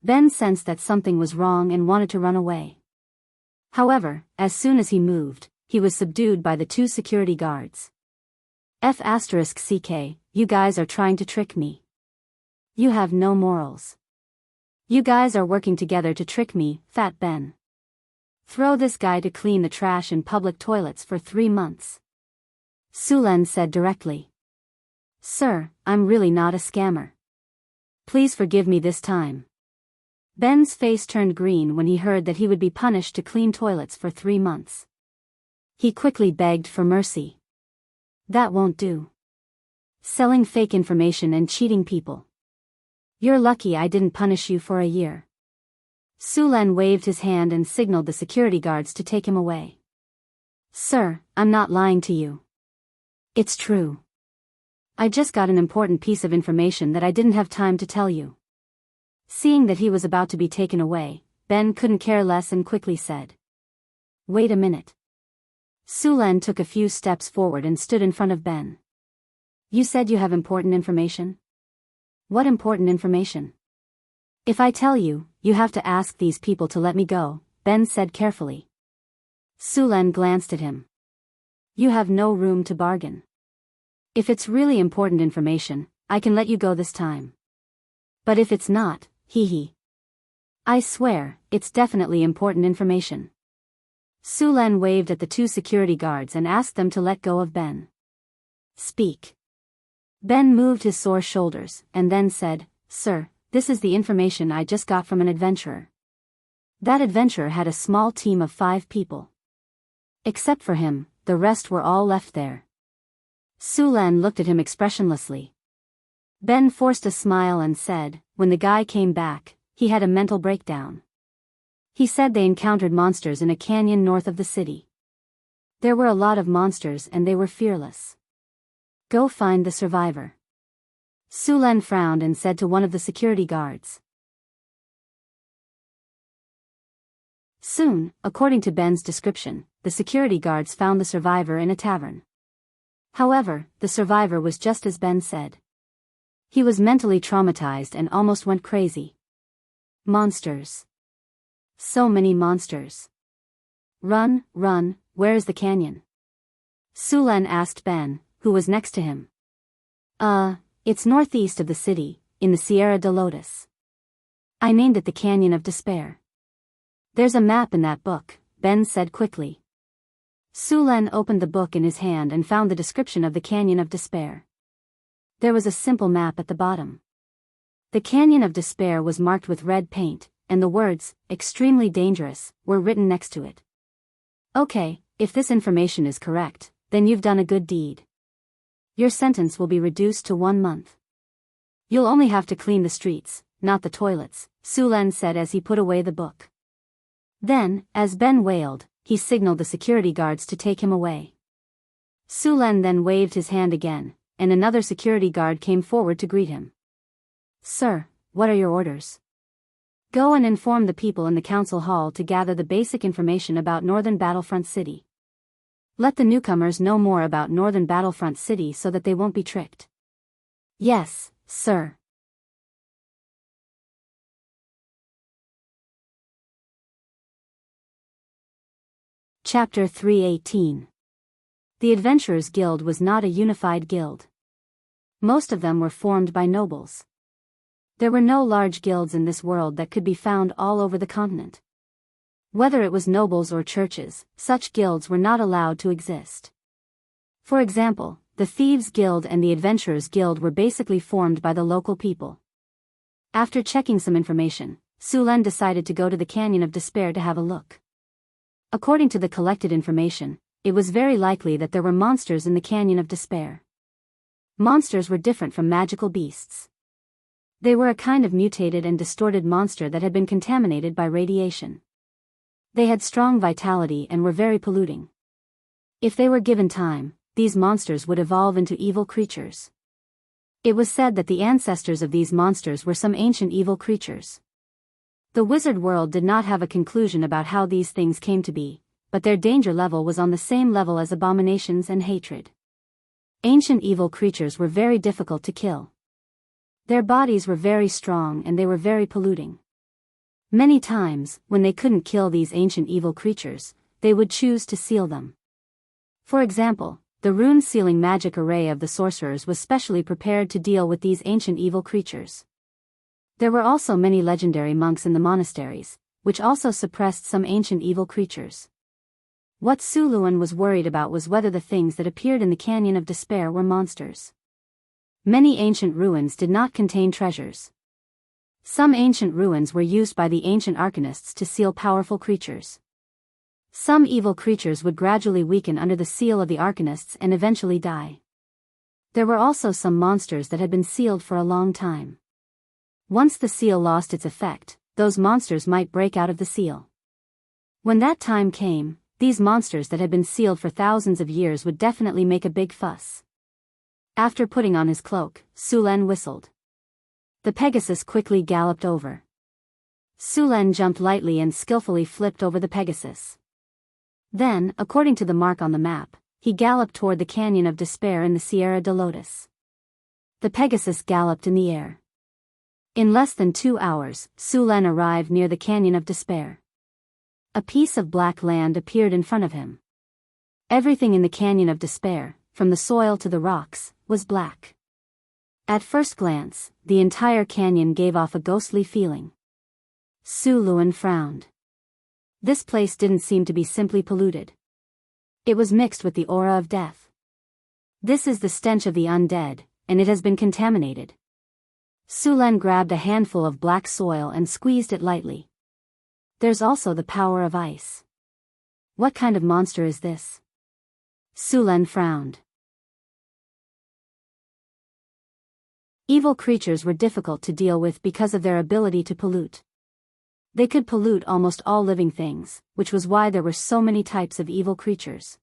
Ben sensed that something was wrong and wanted to run away. However, as soon as he moved, he was subdued by the 2 security guards. "F***CK, you guys are trying to trick me. You have no morals. You guys are working together to trick me, Fat Ben. Throw this guy to clean the trash in public toilets for 3 months." Sulen said directly. "Sir, I'm really not a scammer. Please forgive me this time." Ben's face turned green when he heard that he would be punished to clean toilets for 3 months. He quickly begged for mercy. "That won't do. Selling fake information and cheating people. You're lucky I didn't punish you for a year." Sulen waved his hand and signaled the security guards to take him away. "Sir, I'm not lying to you. It's true. I just got an important piece of information that I didn't have time to tell you. Seeing that he was about to be taken away, Ben couldn't care less and quickly said, "Wait a minute." Sulan took a few steps forward and stood in front of Ben. "You said you have important information? What important information?" "If I tell you, you have to ask these people to let me go," Ben said carefully. Sulan glanced at him. "You have no room to bargain. If it's really important information, I can let you go this time. But if it's not, hee. I swear, it's definitely important information." Sulan waved at the two security guards and asked them to let go of Ben. "Speak." Ben moved his sore shoulders, and then said, "Sir, this is the information I just got from an adventurer. That adventurer had a small team of 5 people. Except for him, the rest were all left there." Sulan looked at him expressionlessly. Ben forced a smile and said, "When the guy came back, he had a mental breakdown. He said they encountered monsters in a canyon north of the city. There were a lot of monsters and they were fearless. Go find the survivor." Sulan frowned and said to one of the security guards. Soon, according to Ben's description, the security guards found the survivor in a tavern. However, the survivor was just as Ben said. He was mentally traumatized and almost went crazy. Monsters. So many monsters. Run, where is the canyon?" Sulan asked Ben, who was next to him. It's northeast of the city, in the Sierra de Lotus. I named it the Canyon of Despair. There's a map in that book," Ben said quickly. Sulan opened the book in his hand and found the description of the Canyon of Despair. There was a simple map at the bottom. The Canyon of Despair was marked with red paint, and the words, "extremely dangerous," were written next to it. "Okay, if this information is correct, then you've done a good deed. Your sentence will be reduced to 1 month. You'll only have to clean the streets, not the toilets," Sulan said as he put away the book. Then, as Ben wailed, he signaled the security guards to take him away. Sulan then waved his hand again, and another security guard came forward to greet him. "Sir, what are your orders?" "Go and inform the people in the council hall to gather the basic information about Northern Battlefront City. Let the newcomers know more about Northern Battlefront City so that they won't be tricked." "Yes, sir." Chapter 318. The Adventurers Guild was not a unified guild. Most of them were formed by nobles. There were no large guilds in this world that could be found all over the continent. Whether it was nobles or churches, such guilds were not allowed to exist. For example, the Thieves' Guild and the Adventurers' Guild were basically formed by the local people. After checking some information, Sulan decided to go to the Canyon of Despair to have a look. According to the collected information, it was very likely that there were monsters in the Canyon of Despair. Monsters were different from magical beasts. They were a kind of mutated and distorted monster that had been contaminated by radiation. They had strong vitality and were very polluting. If they were given time, these monsters would evolve into evil creatures. It was said that the ancestors of these monsters were some ancient evil creatures. The wizard world did not have a conclusion about how these things came to be, but their danger level was on the same level as abominations and hatred. Ancient evil creatures were very difficult to kill. Their bodies were very strong and they were very polluting. Many times, when they couldn't kill these ancient evil creatures, they would choose to seal them. For example, the rune-sealing magic array of the sorcerers was specially prepared to deal with these ancient evil creatures. There were also many legendary monks in the monasteries, which also suppressed some ancient evil creatures. What Suluan was worried about was whether the things that appeared in the Canyon of Despair were monsters. Many ancient ruins did not contain treasures. Some ancient ruins were used by the ancient arcanists to seal powerful creatures. Some evil creatures would gradually weaken under the seal of the arcanists and eventually die. There were also some monsters that had been sealed for a long time. Once the seal lost its effect, those monsters might break out of the seal. When that time came, these monsters that had been sealed for thousands of years would definitely make a big fuss. After putting on his cloak, Sulen whistled. The Pegasus quickly galloped over. Sulen jumped lightly and skillfully flipped over the Pegasus. Then, according to the mark on the map, he galloped toward the Canyon of Despair in the Sierra de Lotus. The Pegasus galloped in the air. In less than 2 hours, Sulen arrived near the Canyon of Despair. A piece of black land appeared in front of him. Everything in the Canyon of Despair, from the soil to the rocks, was black. At first glance, the entire canyon gave off a ghostly feeling. Sulen frowned. This place didn't seem to be simply polluted. It was mixed with the aura of death. This is the stench of the undead, and it has been contaminated. Sulen grabbed a handful of black soil and squeezed it lightly. There's also the power of ice. What kind of monster is this? Sulen frowned. Evil creatures were difficult to deal with because of their ability to pollute. They could pollute almost all living things, which was why there were so many types of evil creatures.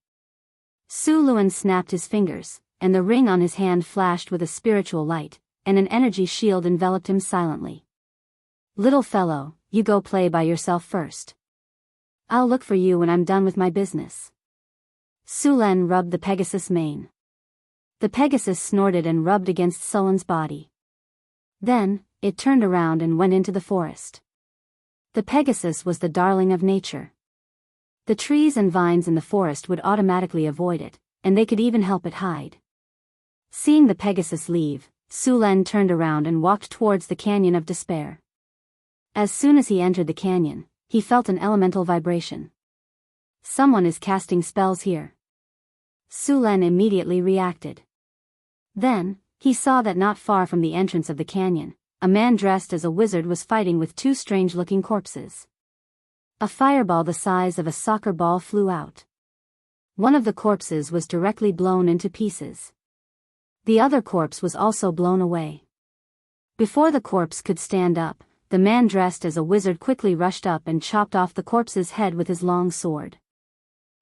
Sulen snapped his fingers, and the ring on his hand flashed with a spiritual light, and an energy shield enveloped him silently. Little fellow, you go play by yourself first. I'll look for you when I'm done with my business. Sulen rubbed the Pegasus' mane. The Pegasus snorted and rubbed against Sulen's body. Then, it turned around and went into the forest. The Pegasus was the darling of nature. The trees and vines in the forest would automatically avoid it, and they could even help it hide. Seeing the Pegasus leave, Sulen turned around and walked towards the Canyon of Despair. As soon as he entered the canyon, he felt an elemental vibration. Someone is casting spells here. Sulen immediately reacted. Then, he saw that not far from the entrance of the canyon, a man dressed as a wizard was fighting with 2 strange-looking corpses. A fireball the size of a soccer ball flew out. One of the corpses was directly blown into pieces. The other corpse was also blown away. Before the corpse could stand up, the man dressed as a wizard quickly rushed up and chopped off the corpse's head with his long sword.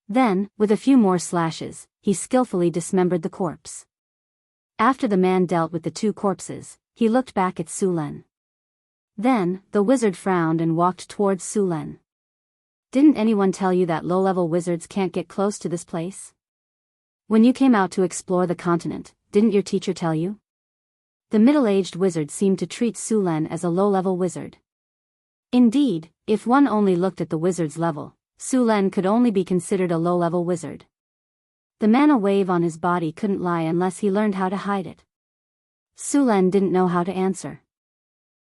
Then, with a few more slashes, he skillfully dismembered the corpse. After the man dealt with the 2 corpses, he looked back at Sulen. Then, the wizard frowned and walked towards Sulen. Didn't anyone tell you that low-level wizards can't get close to this place? When you came out to explore the continent, didn't your teacher tell you? The middle-aged wizard seemed to treat Sulen as a low-level wizard. Indeed, if one only looked at the wizard's level, Sulen could only be considered a low-level wizard. The mana wave on his body couldn't lie unless he learned how to hide it. Sulen didn't know how to answer.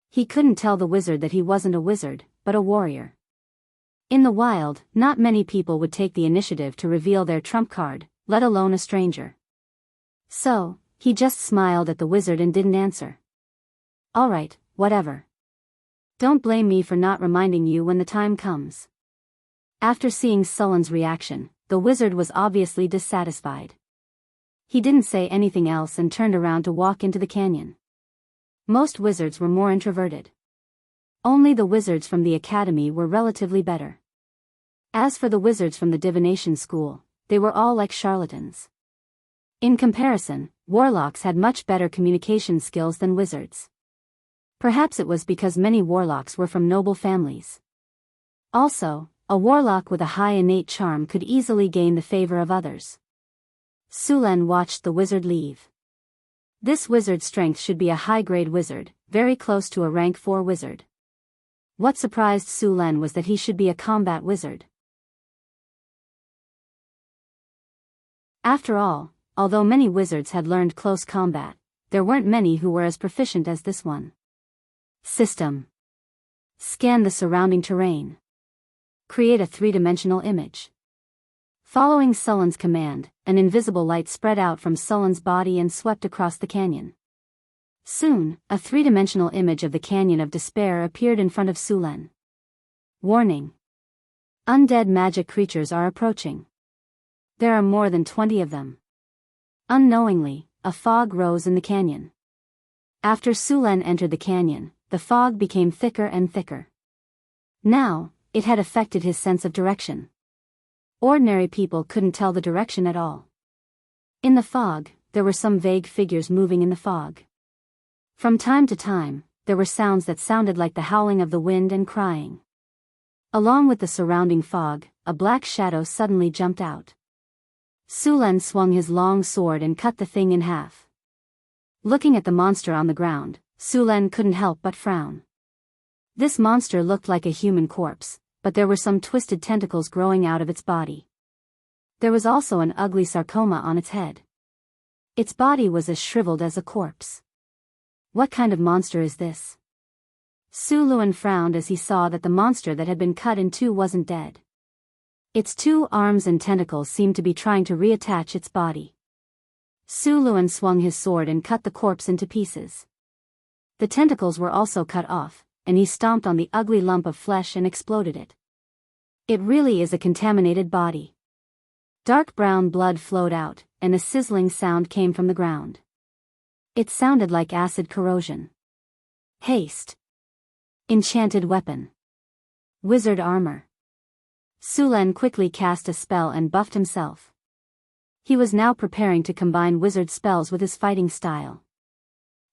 He couldn't tell the wizard that he wasn't a wizard, but a warrior. In the wild, not many people would take the initiative to reveal their trump card, let alone a stranger. So, he just smiled at the wizard and didn't answer. Alright, whatever. Don't blame me for not reminding you when the time comes. After seeing Sulen's reaction, the wizard was obviously dissatisfied. He didn't say anything else and turned around to walk into the canyon. Most wizards were more introverted. Only the wizards from the academy were relatively better. As for the wizards from the divination school, they were all like charlatans. In comparison, warlocks had much better communication skills than wizards. Perhaps it was because many warlocks were from noble families. Also, a warlock with a high innate charm could easily gain the favor of others. Sulen watched the wizard leave. This wizard's strength should be a high-grade wizard, very close to a rank 4 wizard. What surprised Sulen was that he should be a combat wizard. After all, although many wizards had learned close combat, there weren't many who were as proficient as this one. System. Scan the surrounding terrain. Create a 3-dimensional image. Following Sulen's command, an invisible light spread out from Sulen's body and swept across the canyon. Soon, a 3-dimensional image of the Canyon of Despair appeared in front of Sulen. Warning. Undead magic creatures are approaching. There are more than 20 of them. Unknowingly, a fog rose in the canyon. After Sulen entered the canyon, the fog became thicker and thicker. Now, it had affected his sense of direction. Ordinary people couldn't tell the direction at all. In the fog, there were some vague figures moving in the fog. From time to time, there were sounds that sounded like the howling of the wind and crying. Along with the surrounding fog, a black shadow suddenly jumped out. Sulen swung his long sword and cut the thing in half. Looking at the monster on the ground, Sulen couldn't help but frown. This monster looked like a human corpse, but there were some twisted tentacles growing out of its body. There was also an ugly sarcoma on its head. Its body was as shriveled as a corpse. What kind of monster is this? Su Luan frowned as he saw that the monster that had been cut in two wasn't dead. Its 2 arms and tentacles seemed to be trying to reattach its body. Su Luan swung his sword and cut the corpse into pieces. The tentacles were also cut off, and he stomped on the ugly lump of flesh and exploded it. It really is a contaminated body. Dark brown blood flowed out, and a sizzling sound came from the ground. It sounded like acid corrosion. Haste. Enchanted weapon. Wizard armor. Sulen quickly cast a spell and buffed himself. He was now preparing to combine wizard spells with his fighting style.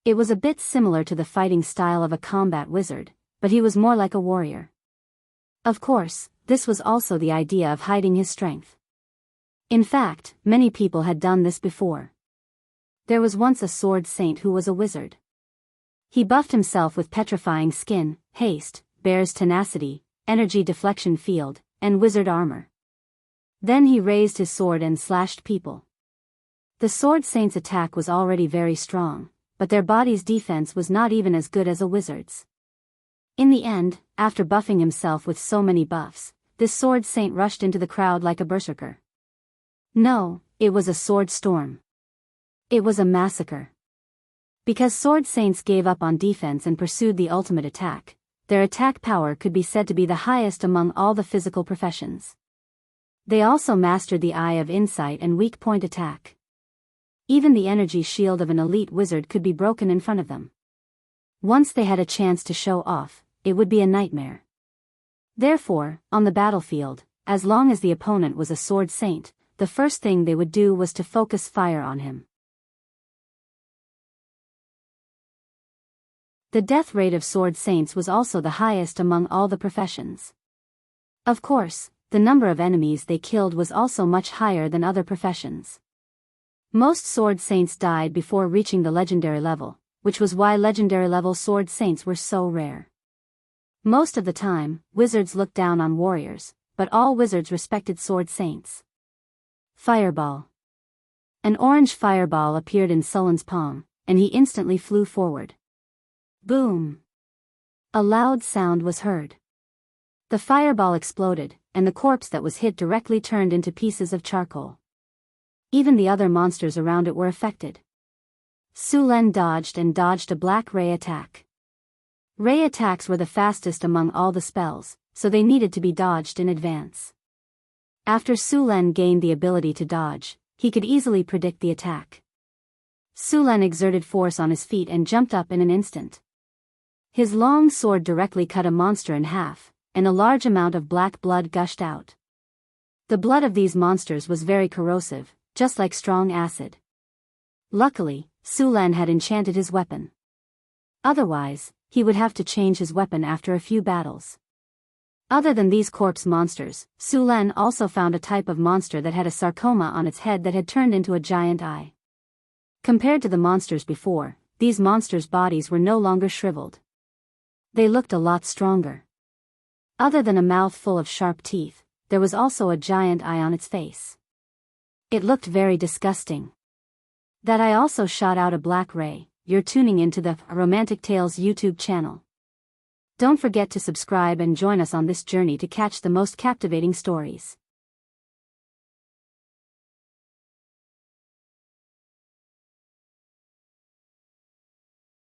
It was a bit similar to the fighting style of a combat wizard, but he was more like a warrior. Of course, this was also the idea of hiding his strength. In fact, many people had done this before. There was once a sword saint who was a wizard. He buffed himself with petrifying skin, haste, bear's tenacity, energy deflection field, and wizard armor. Then he raised his sword and slashed people. The sword saint's attack was already very strong, but their body's defense was not even as good as a wizard's. In the end, after buffing himself with so many buffs, this sword saint rushed into the crowd like a berserker. No, it was a sword storm. It was a massacre. Because sword saints gave up on defense and pursued the ultimate attack, their attack power could be said to be the highest among all the physical professions. They also mastered the eye of insight and weak point attack. Even the energy shield of an elite wizard could be broken in front of them. Once they had a chance to show off, it would be a nightmare. Therefore, on the battlefield, as long as the opponent was a sword saint, the first thing they would do was to focus fire on him. The death rate of sword saints was also the highest among all the professions. Of course, the number of enemies they killed was also much higher than other professions. Most sword saints died before reaching the legendary level, which was why legendary level sword saints were so rare. Most of the time, wizards looked down on warriors, but all wizards respected sword saints. Fireball. An orange fireball appeared in Sulen's palm, and he instantly flew forward. Boom! A loud sound was heard. The fireball exploded, and the corpse that was hit directly turned into pieces of charcoal. Even the other monsters around it were affected. Sulen dodged and dodged a black ray attack. Ray attacks were the fastest among all the spells, so they needed to be dodged in advance. After Sulen gained the ability to dodge, he could easily predict the attack. Sulen exerted force on his feet and jumped up in an instant. His long sword directly cut a monster in half, and a large amount of black blood gushed out. The blood of these monsters was very corrosive, just like strong acid. Luckily, Sulen had enchanted his weapon. Otherwise, he would have to change his weapon after a few battles. Other than these corpse monsters, Sulen also found a type of monster that had a sarcoma on its head that had turned into a giant eye. Compared to the monsters before, these monsters' bodies were no longer shriveled. They looked a lot stronger. Other than a mouth full of sharp teeth, there was also a giant eye on its face. It looked very disgusting. That eye also shot out a black ray. You're tuning into the Romantic Tales YouTube channel. Don't forget to subscribe and join us on this journey to catch the most captivating stories.